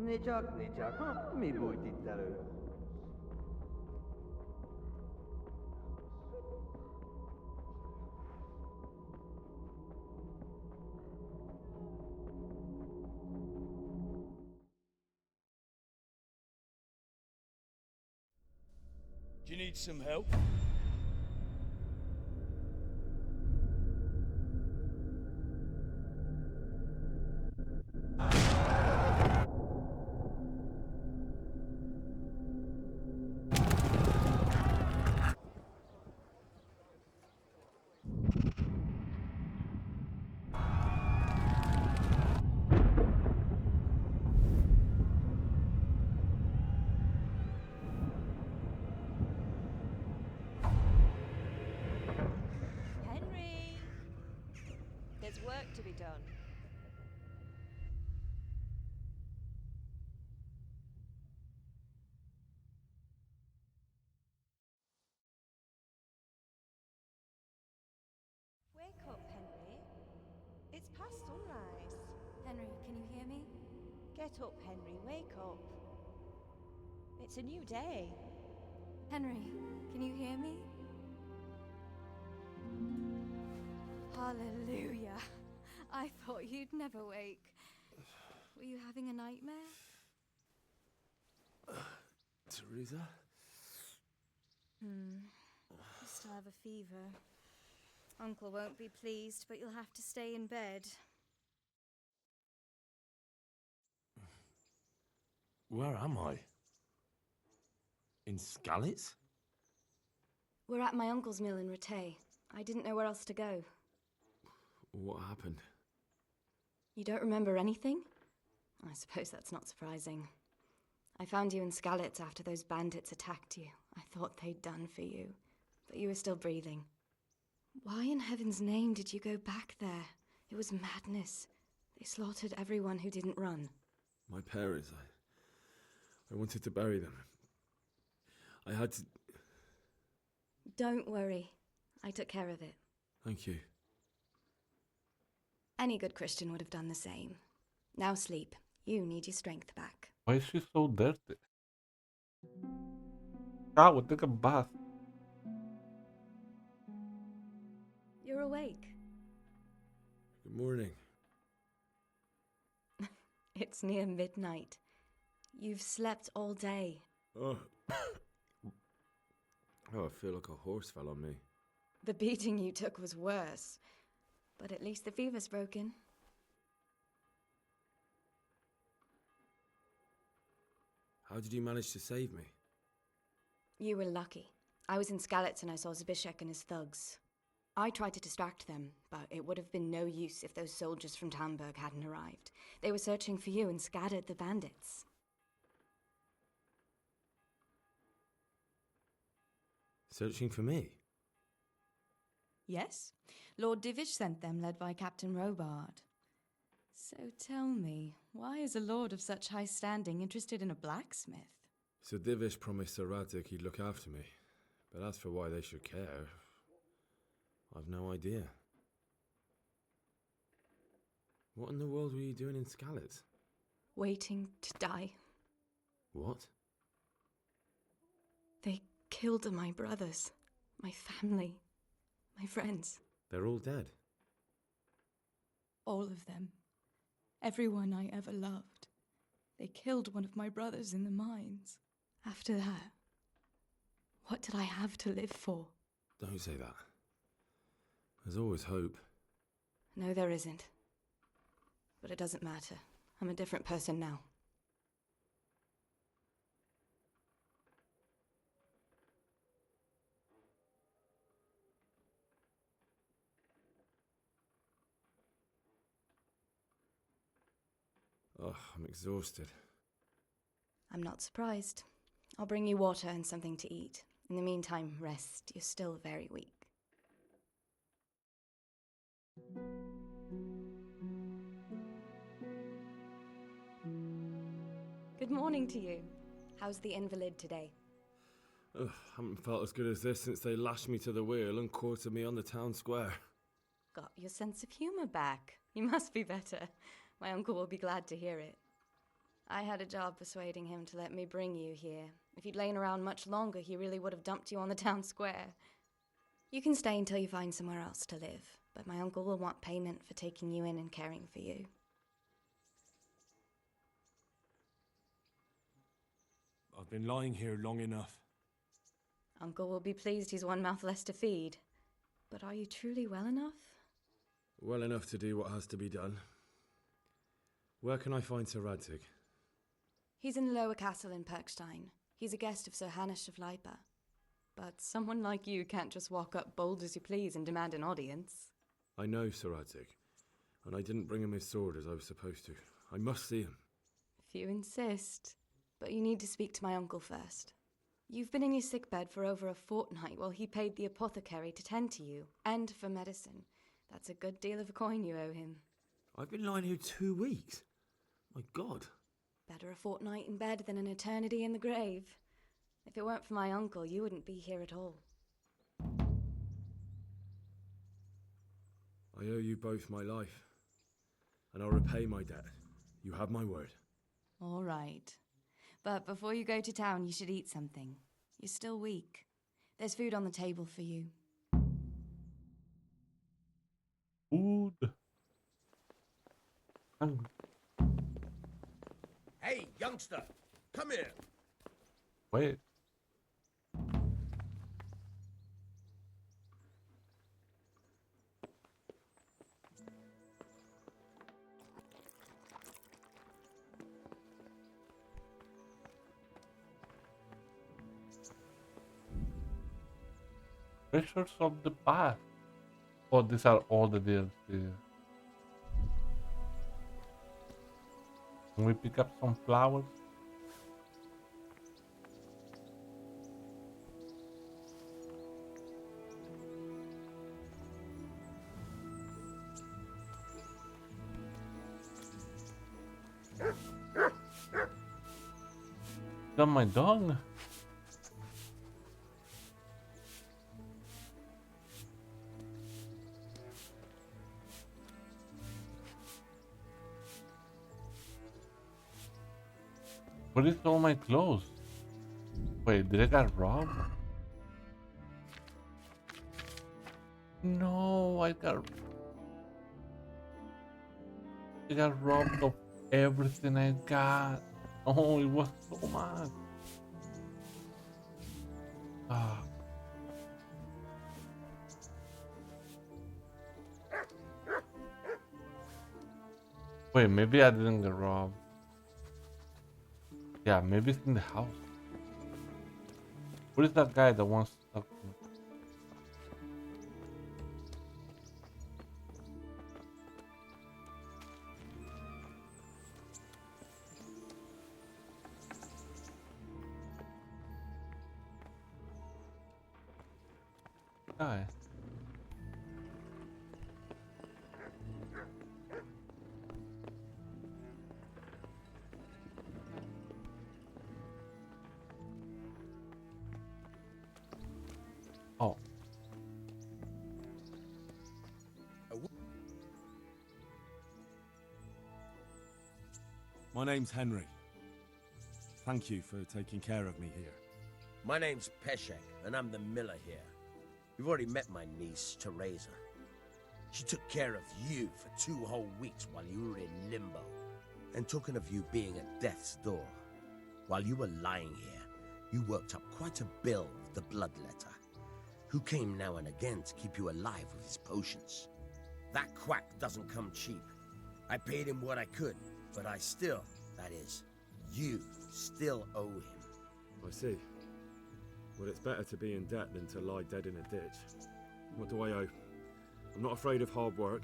S17: Ne csak, mi bújt itt elő?
S22: Do you need some help?
S23: Henry! There's work to be done. Wake up, Henry. It's past sunrise.
S2: Henry, can you hear me?
S23: Get up, Henry. Wake up. It's a new day.
S2: Henry, can you hear me? Hallelujah. I thought you'd never wake. Were you having a nightmare?
S18: Teresa?
S2: You still have a fever. Uncle won't be pleased, but you'll have to stay in bed.
S6: Where am I? In Skalitz?
S2: We're at my uncle's mill in Rattay. I didn't know where else to go.
S18: What happened?
S2: You don't remember anything? I suppose that's not surprising. I found you in Skalitz after those bandits attacked you. I thought they'd done for you, but you were still breathing. Why in heaven's name did you go back there? It was madness. They slaughtered everyone who didn't run.
S18: My parents, I wanted to bury them. I had to...
S2: Don't worry. I took care of it.
S18: Thank you.
S2: Any good Christian would have done the same. Now sleep. You need your strength back.
S1: Why is she so dirty? Shower, take a bath.
S2: You're awake.
S18: Good morning.
S2: It's near midnight. You've slept all day.
S18: Oh. Oh, I feel like a horse fell on me.
S2: The beating you took was worse. But at least the fever's broken.
S18: How did you manage to save me?
S2: You were lucky. I was in Skalitz and I saw Zbyszek and his thugs. I tried to distract them, but it would have been no use if those soldiers from Tamburg hadn't arrived. They were searching for you and scattered the bandits.
S18: Searching for me?
S5: Yes. Lord Divish sent them, led by Captain Robard. So tell me, why is a lord of such high standing interested in a blacksmith?
S18: Sir Divish promised Sir Radzig he'd look after me. But as for why they should care, I've no idea. What in the world were you doing in Skalitz?
S5: Waiting to die.
S18: What?
S5: They killed my brothers, my family, my friends.
S18: They're all dead.
S5: All of them. Everyone I ever loved. They killed one of my brothers in the mines. After that, what did I have to live for?
S18: Don't say that. There's always hope.
S5: No, there isn't. But it doesn't matter. I'm a different person now.
S18: Oh, I'm exhausted.
S5: I'm not surprised. I'll bring you water and something to eat. In the meantime, rest. You're still very weak. Good morning to you. How's the invalid today?
S18: Ugh, haven't felt as good as this since they lashed me to the wheel and quartered me on the town square.
S5: Got your sense of humor back. You must be better. My uncle will be glad to hear it. I had a job persuading him to let me bring you here. If you'd lain around much longer, he really would have dumped you on the town square. You can stay until you find somewhere else to live, but my uncle will want payment for taking you in and caring for you.
S6: I've been lying here long enough.
S5: Uncle will be pleased he's one mouth less to feed. But are you truly well enough?
S18: Well enough to do what has to be done. Where can I find Sir Radzig?
S5: He's in the lower castle in Perkstein. He's a guest of Sir Hanush of Leipa. But someone like you can't just walk up bold as you please and demand an audience.
S18: I know Sir Radzig, and I didn't bring him his sword as I was supposed to. I must see him.
S5: If you insist. But you need to speak to my uncle first. You've been in your sickbed for over a fortnight while he paid the apothecary to tend to you, and for medicine. That's a good deal of a coin you owe him.
S18: I've been lying here 2 weeks. My God.
S5: Better a fortnight in bed than an eternity in the grave. If it weren't for my uncle, you wouldn't be here at all.
S18: I owe you both my life, and I'll repay my debt. You have my word.
S5: All right. But before you go to town, you should eat something. You're still weak. There's food on the table for you.
S1: Food.
S13: Hey, youngster, come here.
S1: Wait. Treasures of the past. Oh, these are all the DLC. Can we pick up some flowers? Got my dog. Where is all my clothes? Wait, did I get robbed? No, I got robbed of everything I got. Oh, it was so much. Ah. Wait, maybe I didn't get robbed. Yeah, maybe it's in the house. What is that guy that wants to talk to me? guy? Oh.
S18: My name's Henry. Thank you for taking care of me here.
S13: My name's Peshek, and I'm the miller here. You've already met my niece, Teresa. She took care of you for 2 whole weeks while you were in limbo. And talking of you being at death's door, while you were lying here, you worked up quite a bill with the bloodletter, who came now and again to keep you alive with his potions. That quack doesn't come cheap. I paid him what I could, but I still, that is, you still owe him.
S18: I see. Well, it's better to be in debt than to lie dead in a ditch. What do I owe? I'm not afraid of hard work.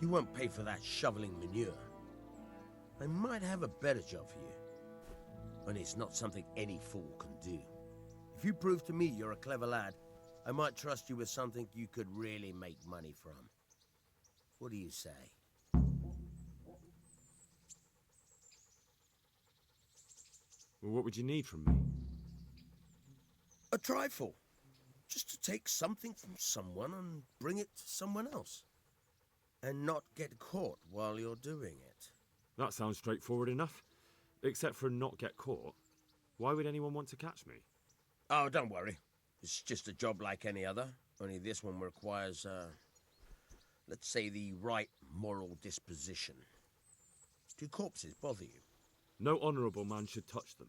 S13: You won't pay for that shoveling manure. I might have a better job for you. And it's not something any fool can do. If you prove to me you're a clever lad, I might trust you with something you could really make money from. What do you say?
S18: Well, what would you need from me?
S13: A trifle. Just to take something from someone and bring it to someone else. And not get caught while you're doing it.
S18: That sounds straightforward enough. Except for not get caught. Why would anyone want to catch me?
S13: Oh, don't worry. It's just a job like any other. Only this one requires, let's say, the right moral disposition. Do corpses bother you?
S18: No honourable man should touch them.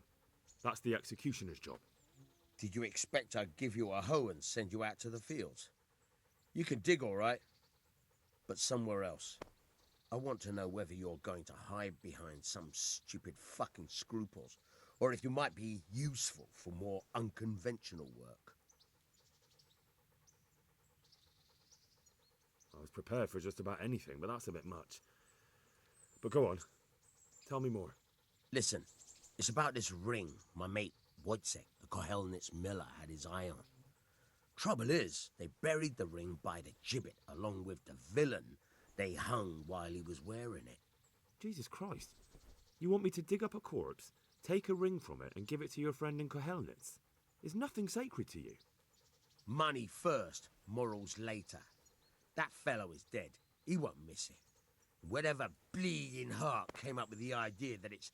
S18: That's the executioner's job.
S13: Did you expect I'd give you a hoe and send you out to the fields? You can dig all right, but somewhere else. I want to know whether you're going to hide behind some stupid fucking scruples, or if you might be useful for more unconventional work.
S18: I was prepared for just about anything, but that's a bit much. But go on. Tell me more.
S13: Listen, it's about this ring my mate Wojciech, the Kohelnitz miller, had his eye on. Trouble is, they buried the ring by the gibbet along with the villain they hung while he was wearing it.
S18: Jesus Christ. You want me to dig up a corpse, take a ring from it, and give it to your friend in Kohelnitz? Is nothing sacred to you?
S13: Money first, morals later. That fellow is dead. He won't miss it. Whatever bleeding heart came up with the idea that it's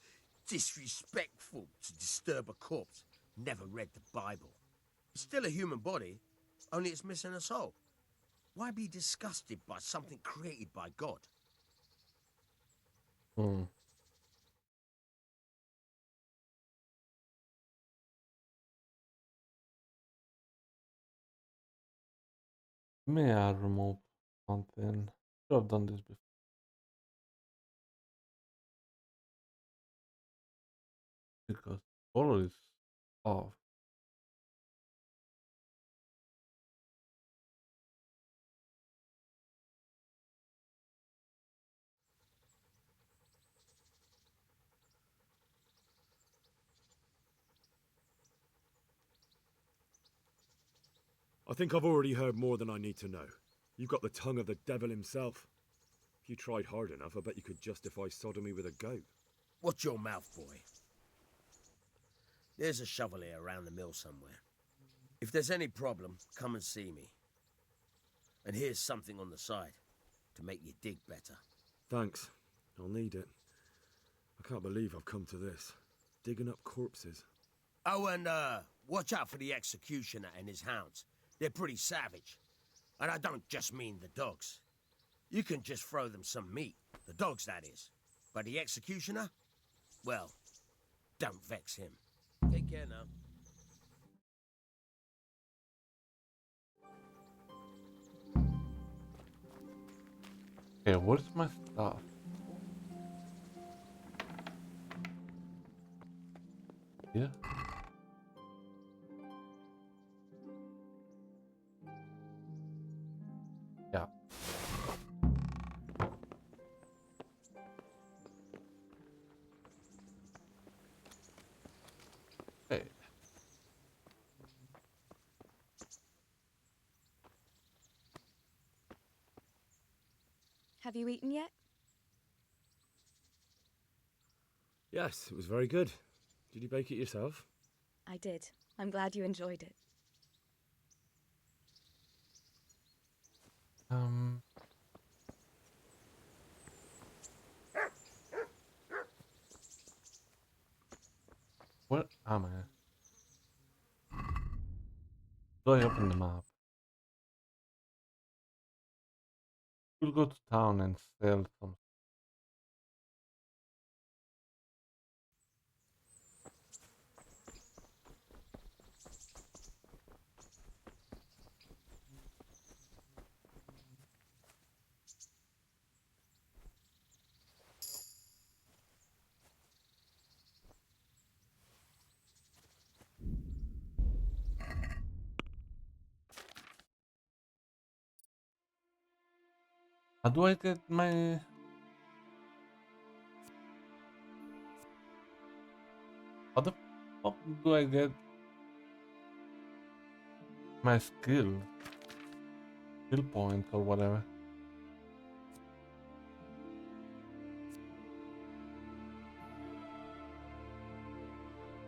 S13: disrespectful to disturb a corpse never read the Bible. It's still a human body, only it's missing a soul. Why be disgusted by something created by God?
S1: May I remove something? Should have done this before. Because color is off.
S18: I think I've already heard more than I need to know. You've got the tongue of the devil himself. If you tried hard enough, I bet you could justify sodomy with a goat.
S13: Watch your mouth, boy. There's a shovel here around the mill somewhere. If there's any problem, come and see me. And here's something on the side to make you dig better.
S18: Thanks. I'll need it. I can't believe I've come to this. Digging up corpses.
S13: Oh, and watch out for the executioner and his hounds. They're pretty savage. And I don't just mean the dogs. You can just throw them some meat. The dogs, that is. But the executioner? Well, don't vex him. Take care now.
S1: Okay, where's my stuff? Yeah. Yeah. Hey.
S5: Have you eaten yet?
S18: Yes, it was very good. Did you bake it yourself?
S5: I did. I'm glad you enjoyed it.
S1: Where am I? Do I open the map? We'll go to town and sell some. How do I get my... How the fuck do I get my skill points or whatever?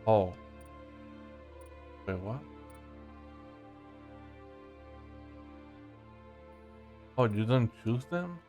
S1: Oh. Wait, what? Oh, you don't choose them?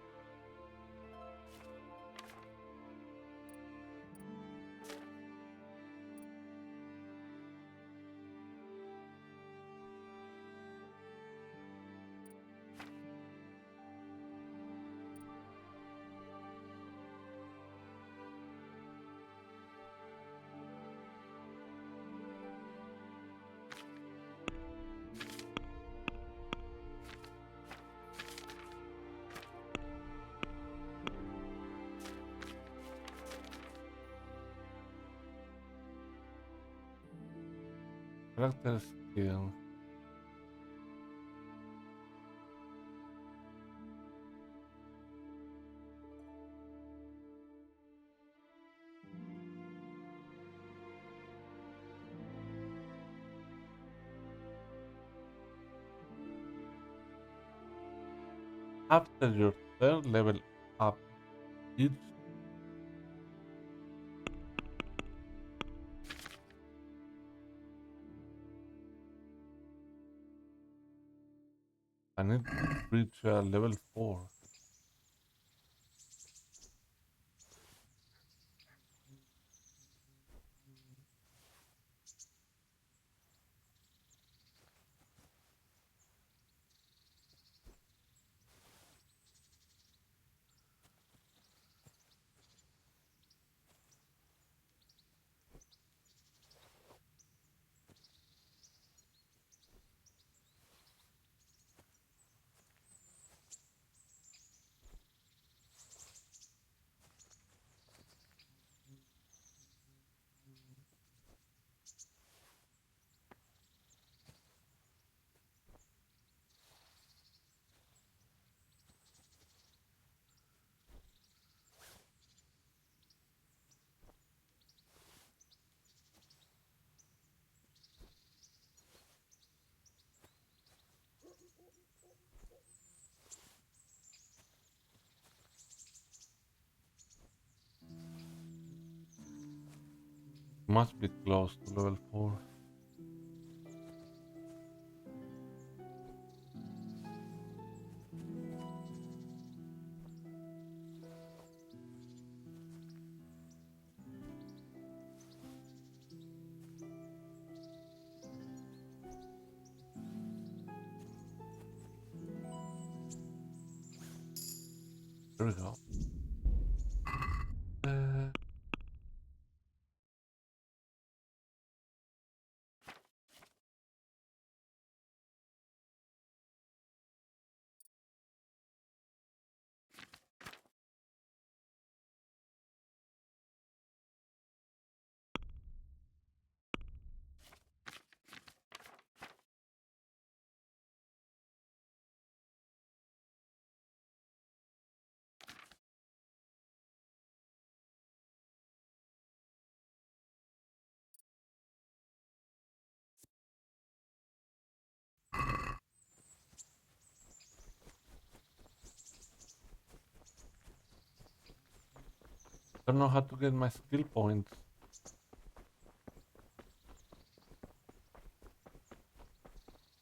S1: Character skill. After your third level up, each I need to reach level 4. Must be close to level 4. There we go. Don't know how to get my skill points.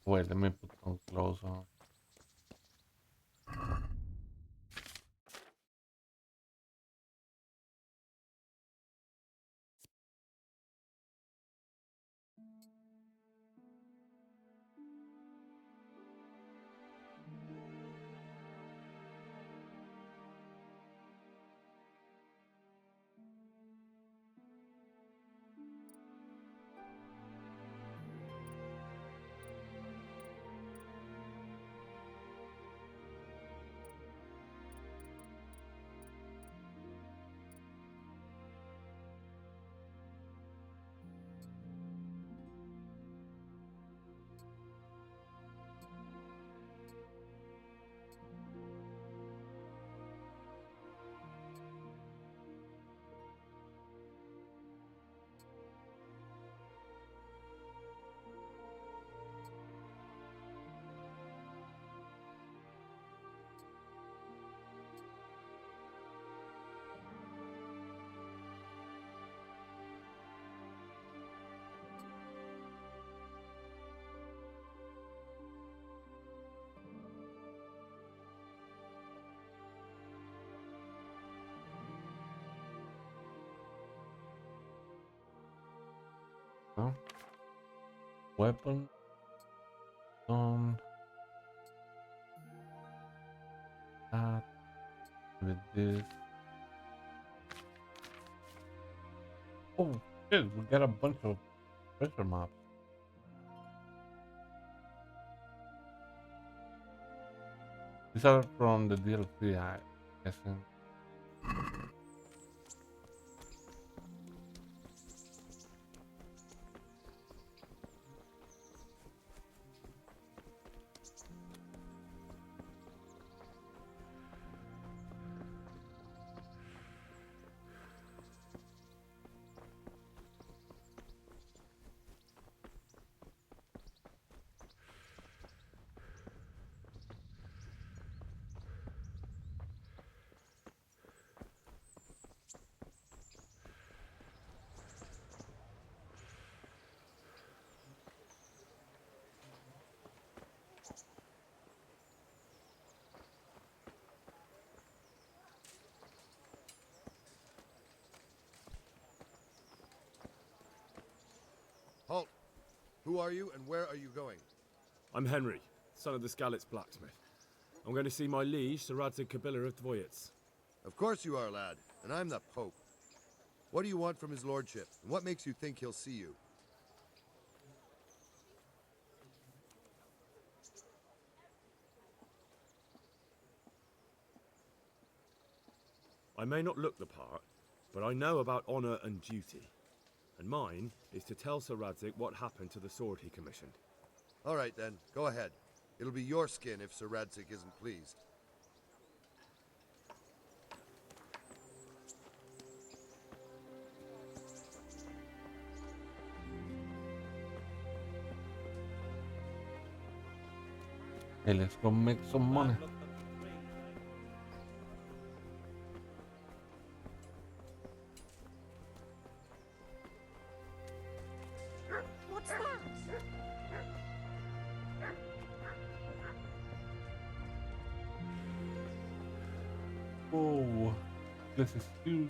S1: Wait, let me put some clothes on. Huh? Weapon on that with this. Oh shit, we got a bunch of treasure maps. These are from the DLC, I guessing.
S9: Halt! Who are you and where are you going?
S18: I'm Henry, son of the Skalitz blacksmith. I'm going to see my liege, Sir Radzig Kabila of Dvoyitz.
S9: Of course you are, lad, and I'm the Pope. What do you want from his lordship, and what makes you think he'll see you?
S18: I may not look the part, but I know about honor and duty. And mine is to tell Sir Radzig what happened to the sword he commissioned.
S9: All right then, go ahead. It'll be your skin if Sir Radzig isn't pleased.
S1: Hey, let's go make some money.
S21: What's that?
S1: Whoa, this is huge.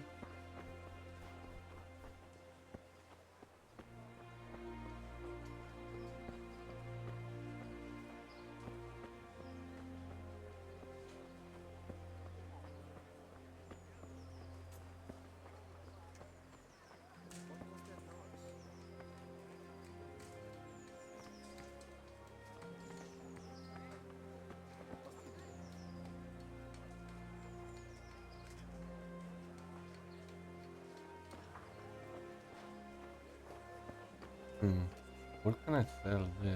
S1: Where can I sell this?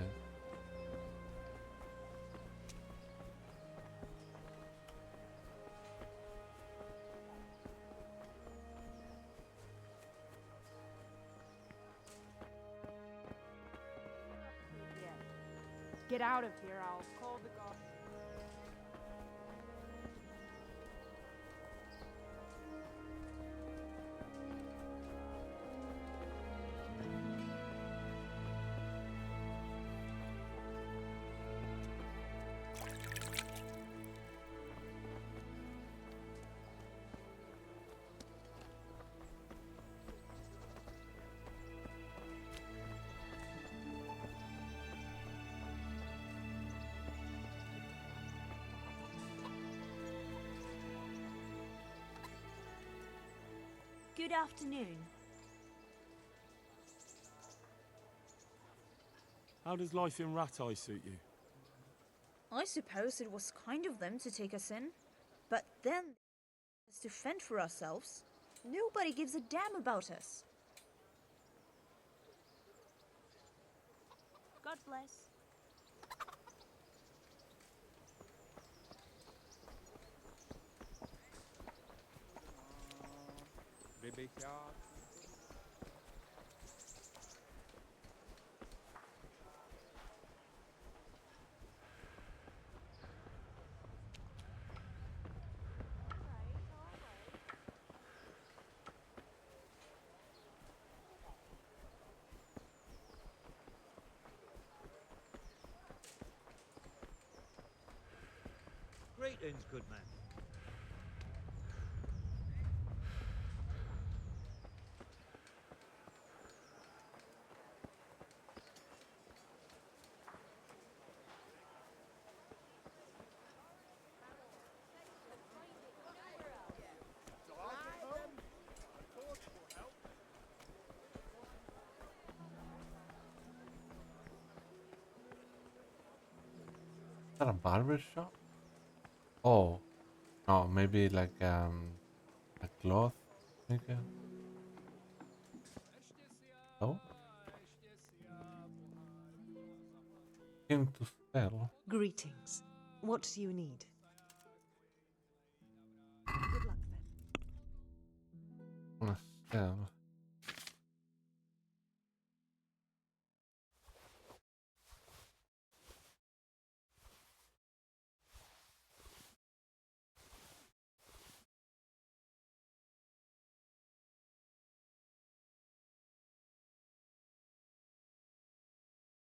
S19: Get out of here, I'll call the guard.
S23: Good afternoon.
S6: How does life in Rat Eye suit you?
S8: I suppose it was kind of them to take us in. But then, us to fend for ourselves. Nobody gives a damn about us.
S23: God bless.
S15: Greetings, good man.
S1: Is that a barber shop? Oh, no, maybe like a cloth maker. Oh, him to sell.
S19: Greetings. What do you need? Good luck then.
S1: Wanna sell.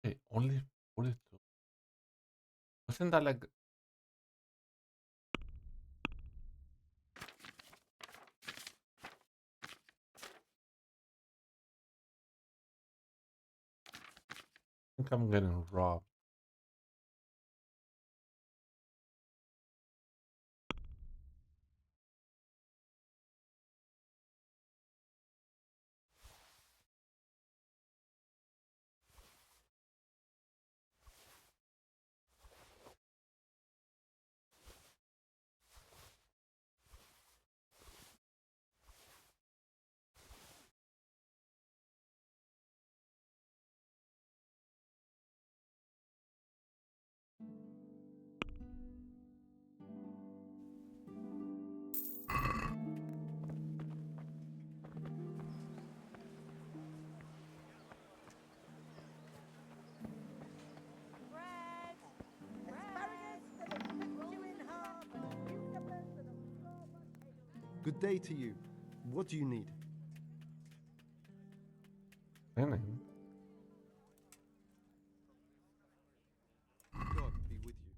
S1: Hey, only 42. Wasn't that like I think I'm getting robbed.
S6: Good day to you. What do you need?
S1: Cleaning.
S6: God be with you.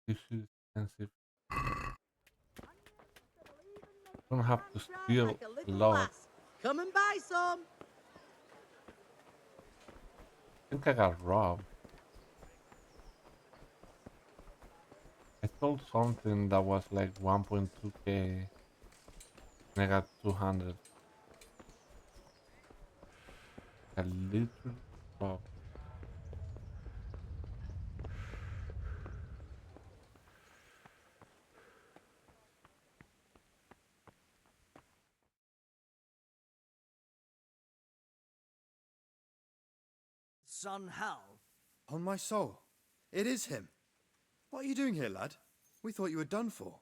S1: This is expensive. Gonna have to steal
S4: Like a
S1: a
S4: little
S1: lot.
S4: lass. Come and buy some.
S1: I think I got robbed. I sold something that was like 1.2k and I got 200. I literally robbed.
S11: Son Hal.
S20: On my soul, it is him. What are you doing here, lad? We thought you were done for.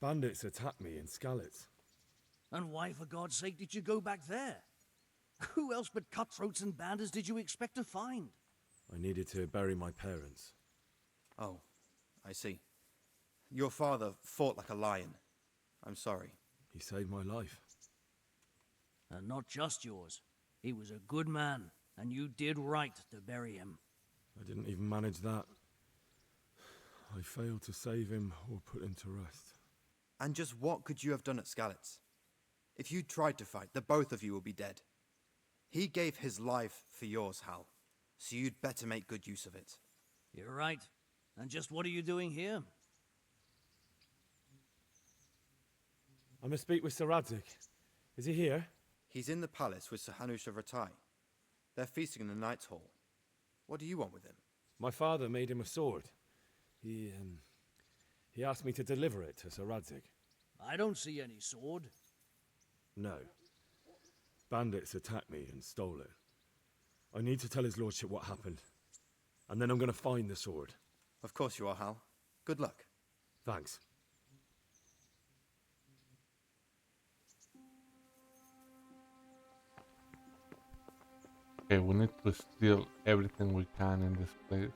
S18: Bandits attacked me in Skalitz.
S11: And why, for God's sake, did you go back there? Who else but cutthroats and bandits did you expect to find?
S18: I needed to bury my parents.
S20: Oh, I see. Your father fought like a lion. I'm sorry.
S18: He saved my life.
S11: And not just yours. He was a good man, and you did right to bury him.
S18: I didn't even manage that. I failed to save him or put him to rest.
S20: And just what could you have done at Skalitz? If you tried to fight, the both of you will be dead. He gave his life for yours, Hal. So you'd better make good use of it.
S11: You're right. And just what are you doing here?
S18: I must speak with Sir Radzig. Is he here?
S20: He's in the palace with Sir Hanush of Ratai. They're feasting in the Knight's Hall. What do you want with him?
S18: My father made him a sword. He asked me to deliver it to Sir Radzig.
S11: I don't see any sword.
S18: No. Bandits attacked me and stole it. I need to tell his lordship what happened. And then I'm going to find the sword.
S20: Of course you are, Hal. Good luck.
S18: Thanks.
S1: Okay, we need to steal everything we can in this place.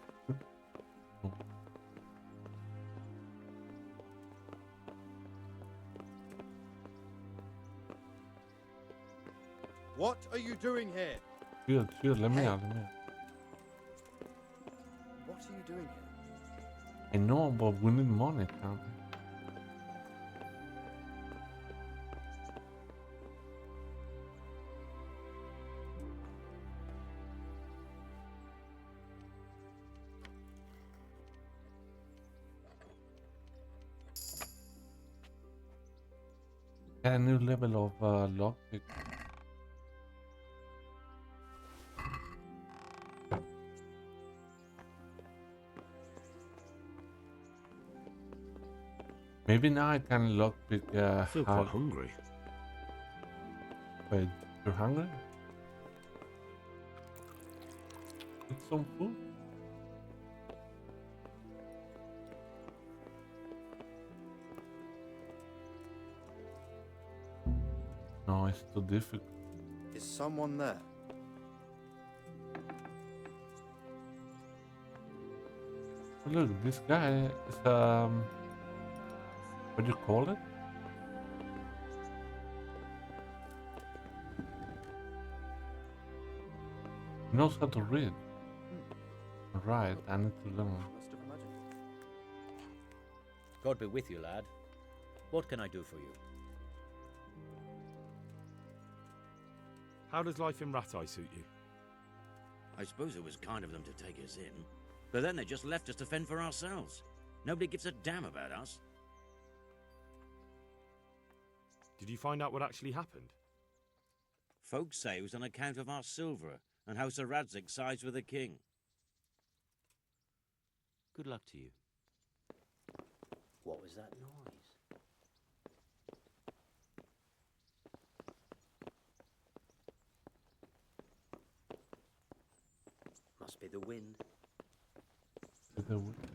S20: What are you doing here?
S1: Chill, let me out.
S20: What are you doing here?
S1: I know, but we need money, can't we? Got a new level of lockpick. Maybe now I can lockpick.
S6: I feel quite hungry.
S1: Wait, you're hungry? Eat some food. No, it's too difficult.
S20: Is someone there?
S1: Look, this guy is what do you call it? He knows how to read. Right, I need to learn.
S20: Must have imagined it.
S16: God be with you, lad. What can I do for you?
S18: How does life in Ratai suit you?
S16: I suppose it was kind of them to take us in, but then they just left us to fend for ourselves. Nobody gives a damn about us.
S18: Did you find out what actually happened?
S16: Folks say it was on account of our silver and how Sir Radzig sides with the king. Good luck to you. What was that noise? Must be the wind.
S1: The wind.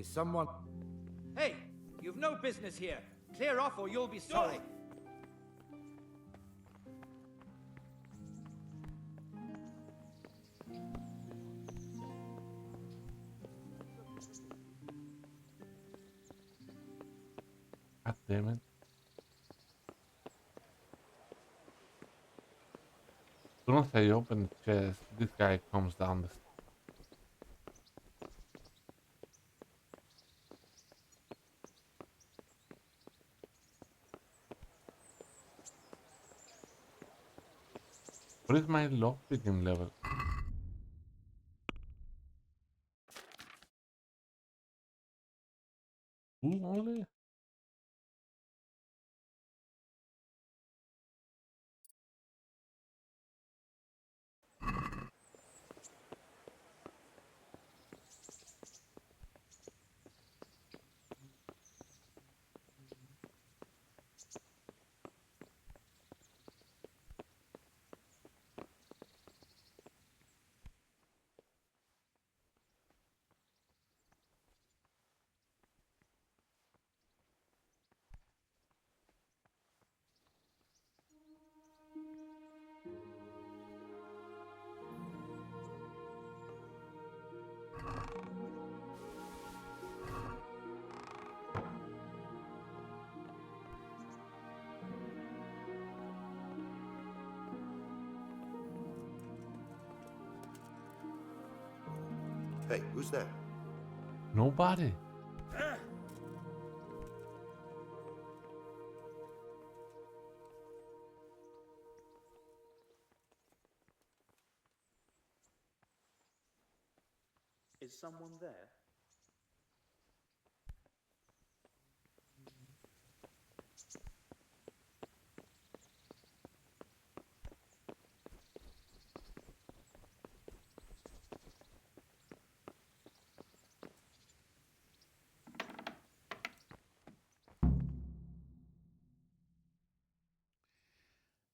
S17: Is someone...
S12: Hey! You've no business here. Clear off or you'll be sorry.
S1: God damn it. As soon as I open the chest, this guy comes down the stairs. What is my lockpicking level? Ooh, only?
S9: Hey, who's there?
S1: Nobody.
S3: Is someone there?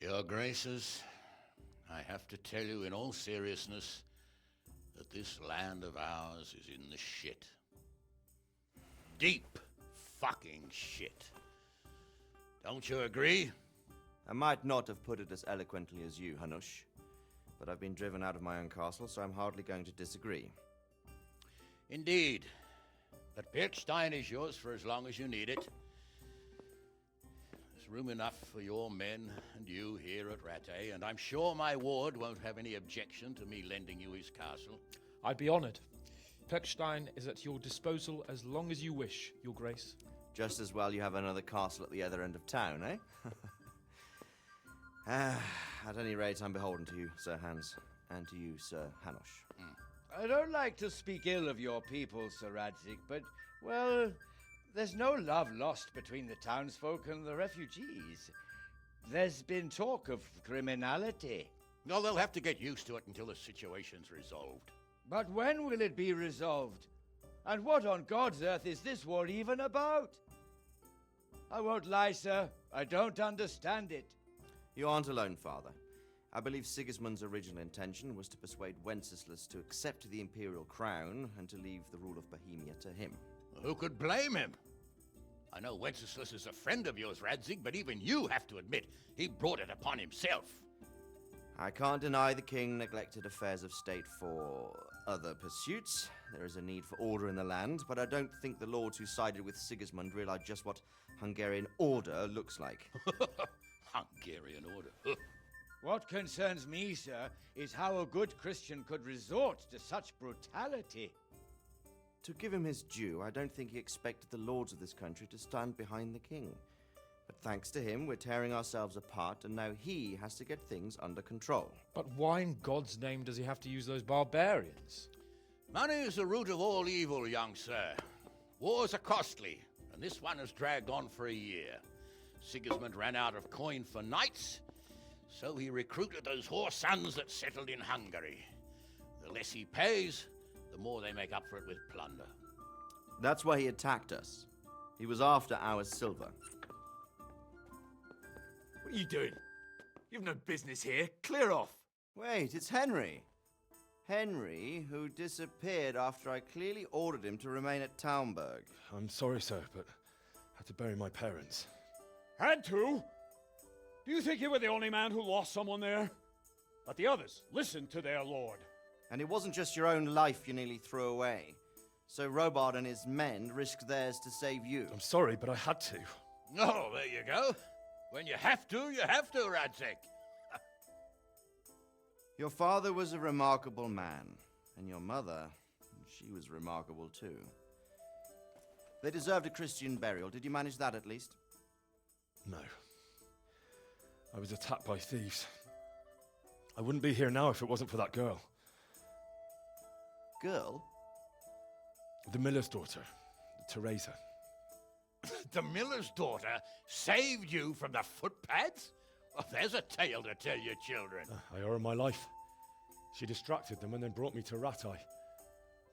S10: Your Graces, I have to tell you in all seriousness that this land of ours is in the shit. Deep fucking shit. Don't you agree?
S20: I might not have put it as eloquently as you, Hanush, but I've been driven out of my own castle, so I'm hardly going to disagree.
S10: Indeed. But Birkstein is yours for as long as you need it. There's room enough for your men and you here at Rattay, and I'm sure my ward won't have any objection to me lending you his castle.
S14: I'd be honored. Pechstein is at your disposal as long as you wish, Your Grace.
S20: Just as well you have another castle at the other end of town, eh? At any rate, I'm beholden to you, Sir Hans, and to you, Sir Hanush.
S24: I don't like to speak ill of your people, Sir Radzik, but, well, there's no love lost between the townsfolk and the refugees. There's been talk of criminality.
S10: Well, they'll have to get used to it until the situation's resolved.
S24: But when will it be resolved? And what on God's earth is this war even about? I won't lie, sir. I don't understand it.
S20: You aren't alone, Father. I believe Sigismund's original intention was to persuade Wenceslas to accept the imperial crown and to leave the rule of Bohemia to him.
S10: Who could blame him? I know Wenceslas is a friend of yours, Radzig, but even you have to admit he brought it upon himself.
S20: I can't deny the king neglected affairs of state for other pursuits. There is a need for order in the land, but I don't think the lords who sided with Sigismund realized just what Hungarian order looks like.
S10: Hungarian order?
S24: What concerns me, sir, is how a good Christian could resort to such brutality.
S20: To give him his due, I don't think he expected the lords of this country to stand behind the king. But thanks to him, we're tearing ourselves apart, and now he has to get things under control.
S14: But why in God's name does he have to use those barbarians?
S10: Money is the root of all evil, young sir. Wars are costly, and this one has dragged on for a year. Sigismund ran out of coin for knights, so he recruited those whore sons that settled in Hungary. The less he pays, the more they make up for it with plunder.
S20: That's why he attacked us. He was after our silver.
S25: What are you doing? You've no business here. Clear off.
S20: Wait, it's Henry.
S17: Henry, who disappeared after I clearly ordered him to remain at Townburg.
S18: I'm sorry, sir, but I had to bury my parents.
S12: Had to? Do you think you were the only man who lost someone there? But the others listened to their lord.
S17: And it wasn't just your own life you nearly threw away. So Robard and his men risked theirs to save you.
S18: I'm sorry, but I had to.
S10: Oh, there you go. When you have to, Radzik.
S17: Your father was a remarkable man, and your mother, she was remarkable too. They deserved a Christian burial. Did you manage that at least?
S18: No. I was attacked by thieves. I wouldn't be here now if it wasn't for that girl.
S17: Girl?
S18: The miller's daughter, Teresa.
S10: The miller's daughter saved you from the footpads? Well, there's a tale to tell your children.
S18: I owe her my life. She distracted them and then brought me to Ratai.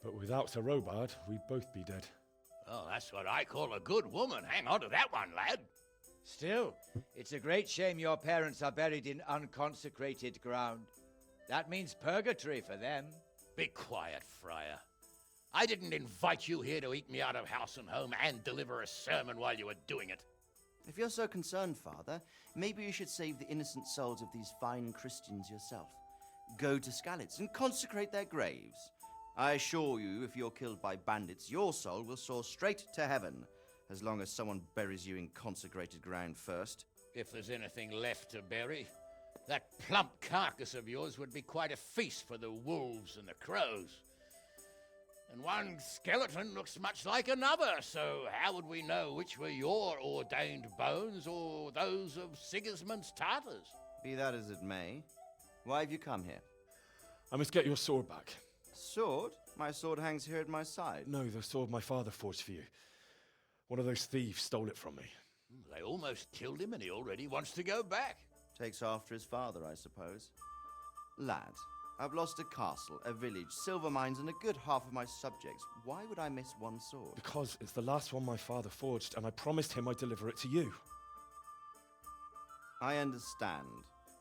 S18: But without Sir Robard, we'd both be dead.
S10: Oh, that's what I call a good woman. Hang on to that one, lad.
S24: Still, it's a great shame your parents are buried in unconsecrated ground. That means purgatory for them.
S10: Be quiet, Friar. I didn't invite you here to eat me out of house and home and deliver a sermon while you were doing it.
S17: If you're so concerned, Father, maybe you should save the innocent souls of these fine Christians yourself. Go to Skalitz and consecrate their graves. I assure you, if you're killed by bandits, your soul will soar straight to heaven, as long as someone buries you in consecrated ground first.
S10: If there's anything left to bury, that plump carcass of yours would be quite a feast for the wolves and the crows. And one skeleton looks much like another, so how would we know which were your ordained bones or those of Sigismund's Tartars?
S17: Be that as it may, why have you come here?
S18: I must get your sword back.
S17: Sword? My sword hangs here at my side.
S18: No, the sword my father forged for you. One of those thieves stole it from me.
S10: They almost killed him and he already wants to go back.
S17: Takes after his father, I suppose. Lad, I've lost a castle, a village, silver mines, and a good half of my subjects. Why would I miss one sword?
S18: Because it's the last one my father forged, and I promised him I'd deliver it to you.
S17: I understand.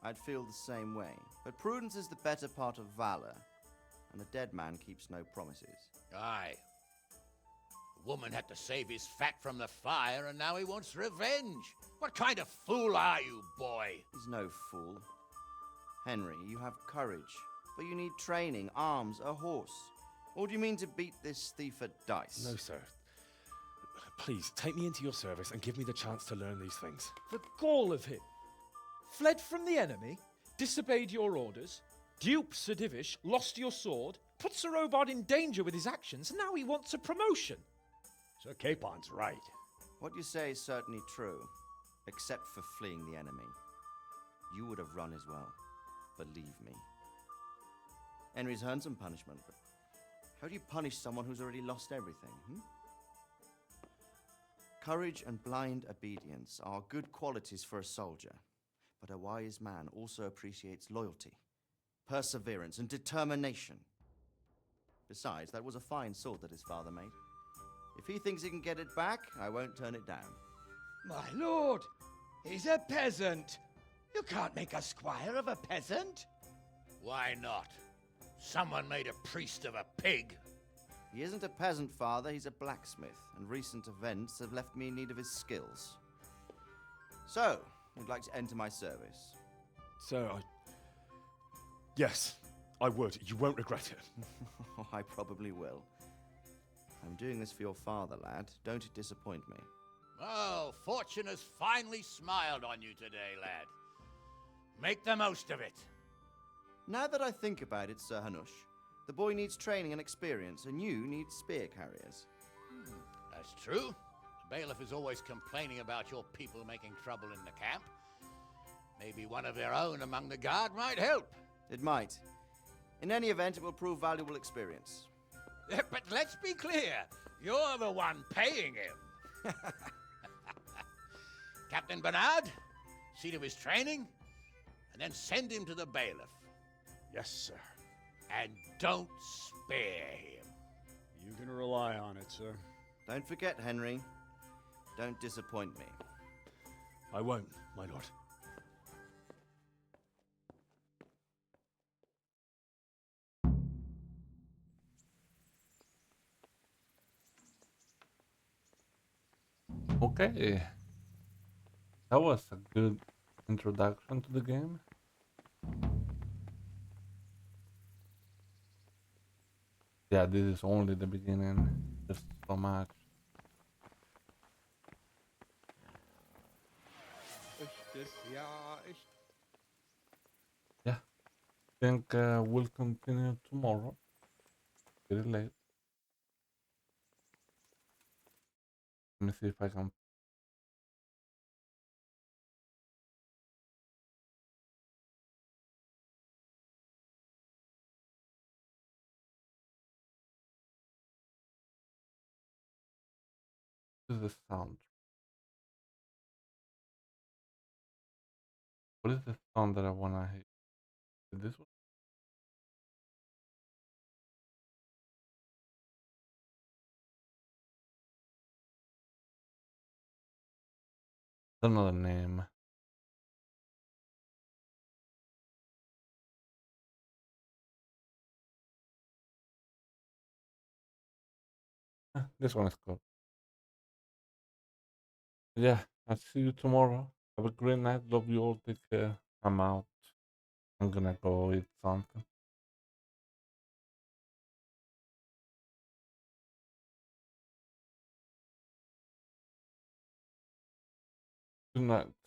S17: I'd feel the same way. But prudence is the better part of valor, and a dead man keeps no promises.
S10: Aye. The woman had to save his fat from the fire, and now he wants revenge. What kind of fool are you, boy?
S17: He's no fool. Henry, you have courage, but you need training, arms, a horse. Or do you mean to beat this thief at dice?
S18: No, sir. Please, take me into your service and give me the chance to learn these things.
S14: The gall of him. Fled from the enemy, disobeyed your orders, duped Sir Divish, lost your sword, put Sir Robard in danger with his actions, and now he wants a promotion.
S12: Sir Capon's right.
S17: What you say is certainly true, except for fleeing the enemy. You would have run as well, believe me. Henry's earned some punishment, but how do you punish someone who's already lost everything, Courage and blind obedience are good qualities for a soldier, but a wise man also appreciates loyalty, perseverance, and determination. Besides, that was a fine sword that his father made. If he thinks he can get it back, I won't turn it down.
S24: My lord, he's a peasant. You can't make a squire of a peasant.
S10: Why not? Someone made a priest of a pig.
S17: He isn't a peasant, Father, he's a blacksmith, and recent events have left me in need of his skills. So, you'd like to enter my service?
S18: Sir, Yes, I would. You won't regret it.
S17: I probably will. I'm doing this for your father, lad. Don't disappoint me.
S10: Oh, fortune has finally smiled on you today, lad. Make the most of it.
S17: Now that I think about it, Sir Hanush, the boy needs training and experience, and you need spear carriers.
S10: That's true. The bailiff is always complaining about your people making trouble in the camp. Maybe one of their own among the guard might help.
S17: It might. In any event, it will prove valuable experience.
S10: But let's be clear. You're the one paying him. Captain Bernard, see to his training, and then send him to the bailiff.
S12: Yes, sir.
S10: And don't spare him.
S12: You can rely on it, sir.
S17: Don't forget, Henry. Don't disappoint me.
S18: I won't, my lord.
S1: Okay. That was a good introduction to the game. Yeah, this is only the beginning. There's so much. Yeah, think we'll continue tomorrow. Very late. Let me see if I can. What is the sound? What is the sound that I wanna hear? This one? Another name. This one is cool. Yeah, I'll see you tomorrow. Have a great night. Love you all. Take care. I'm out. I'm gonna go eat something. Good night.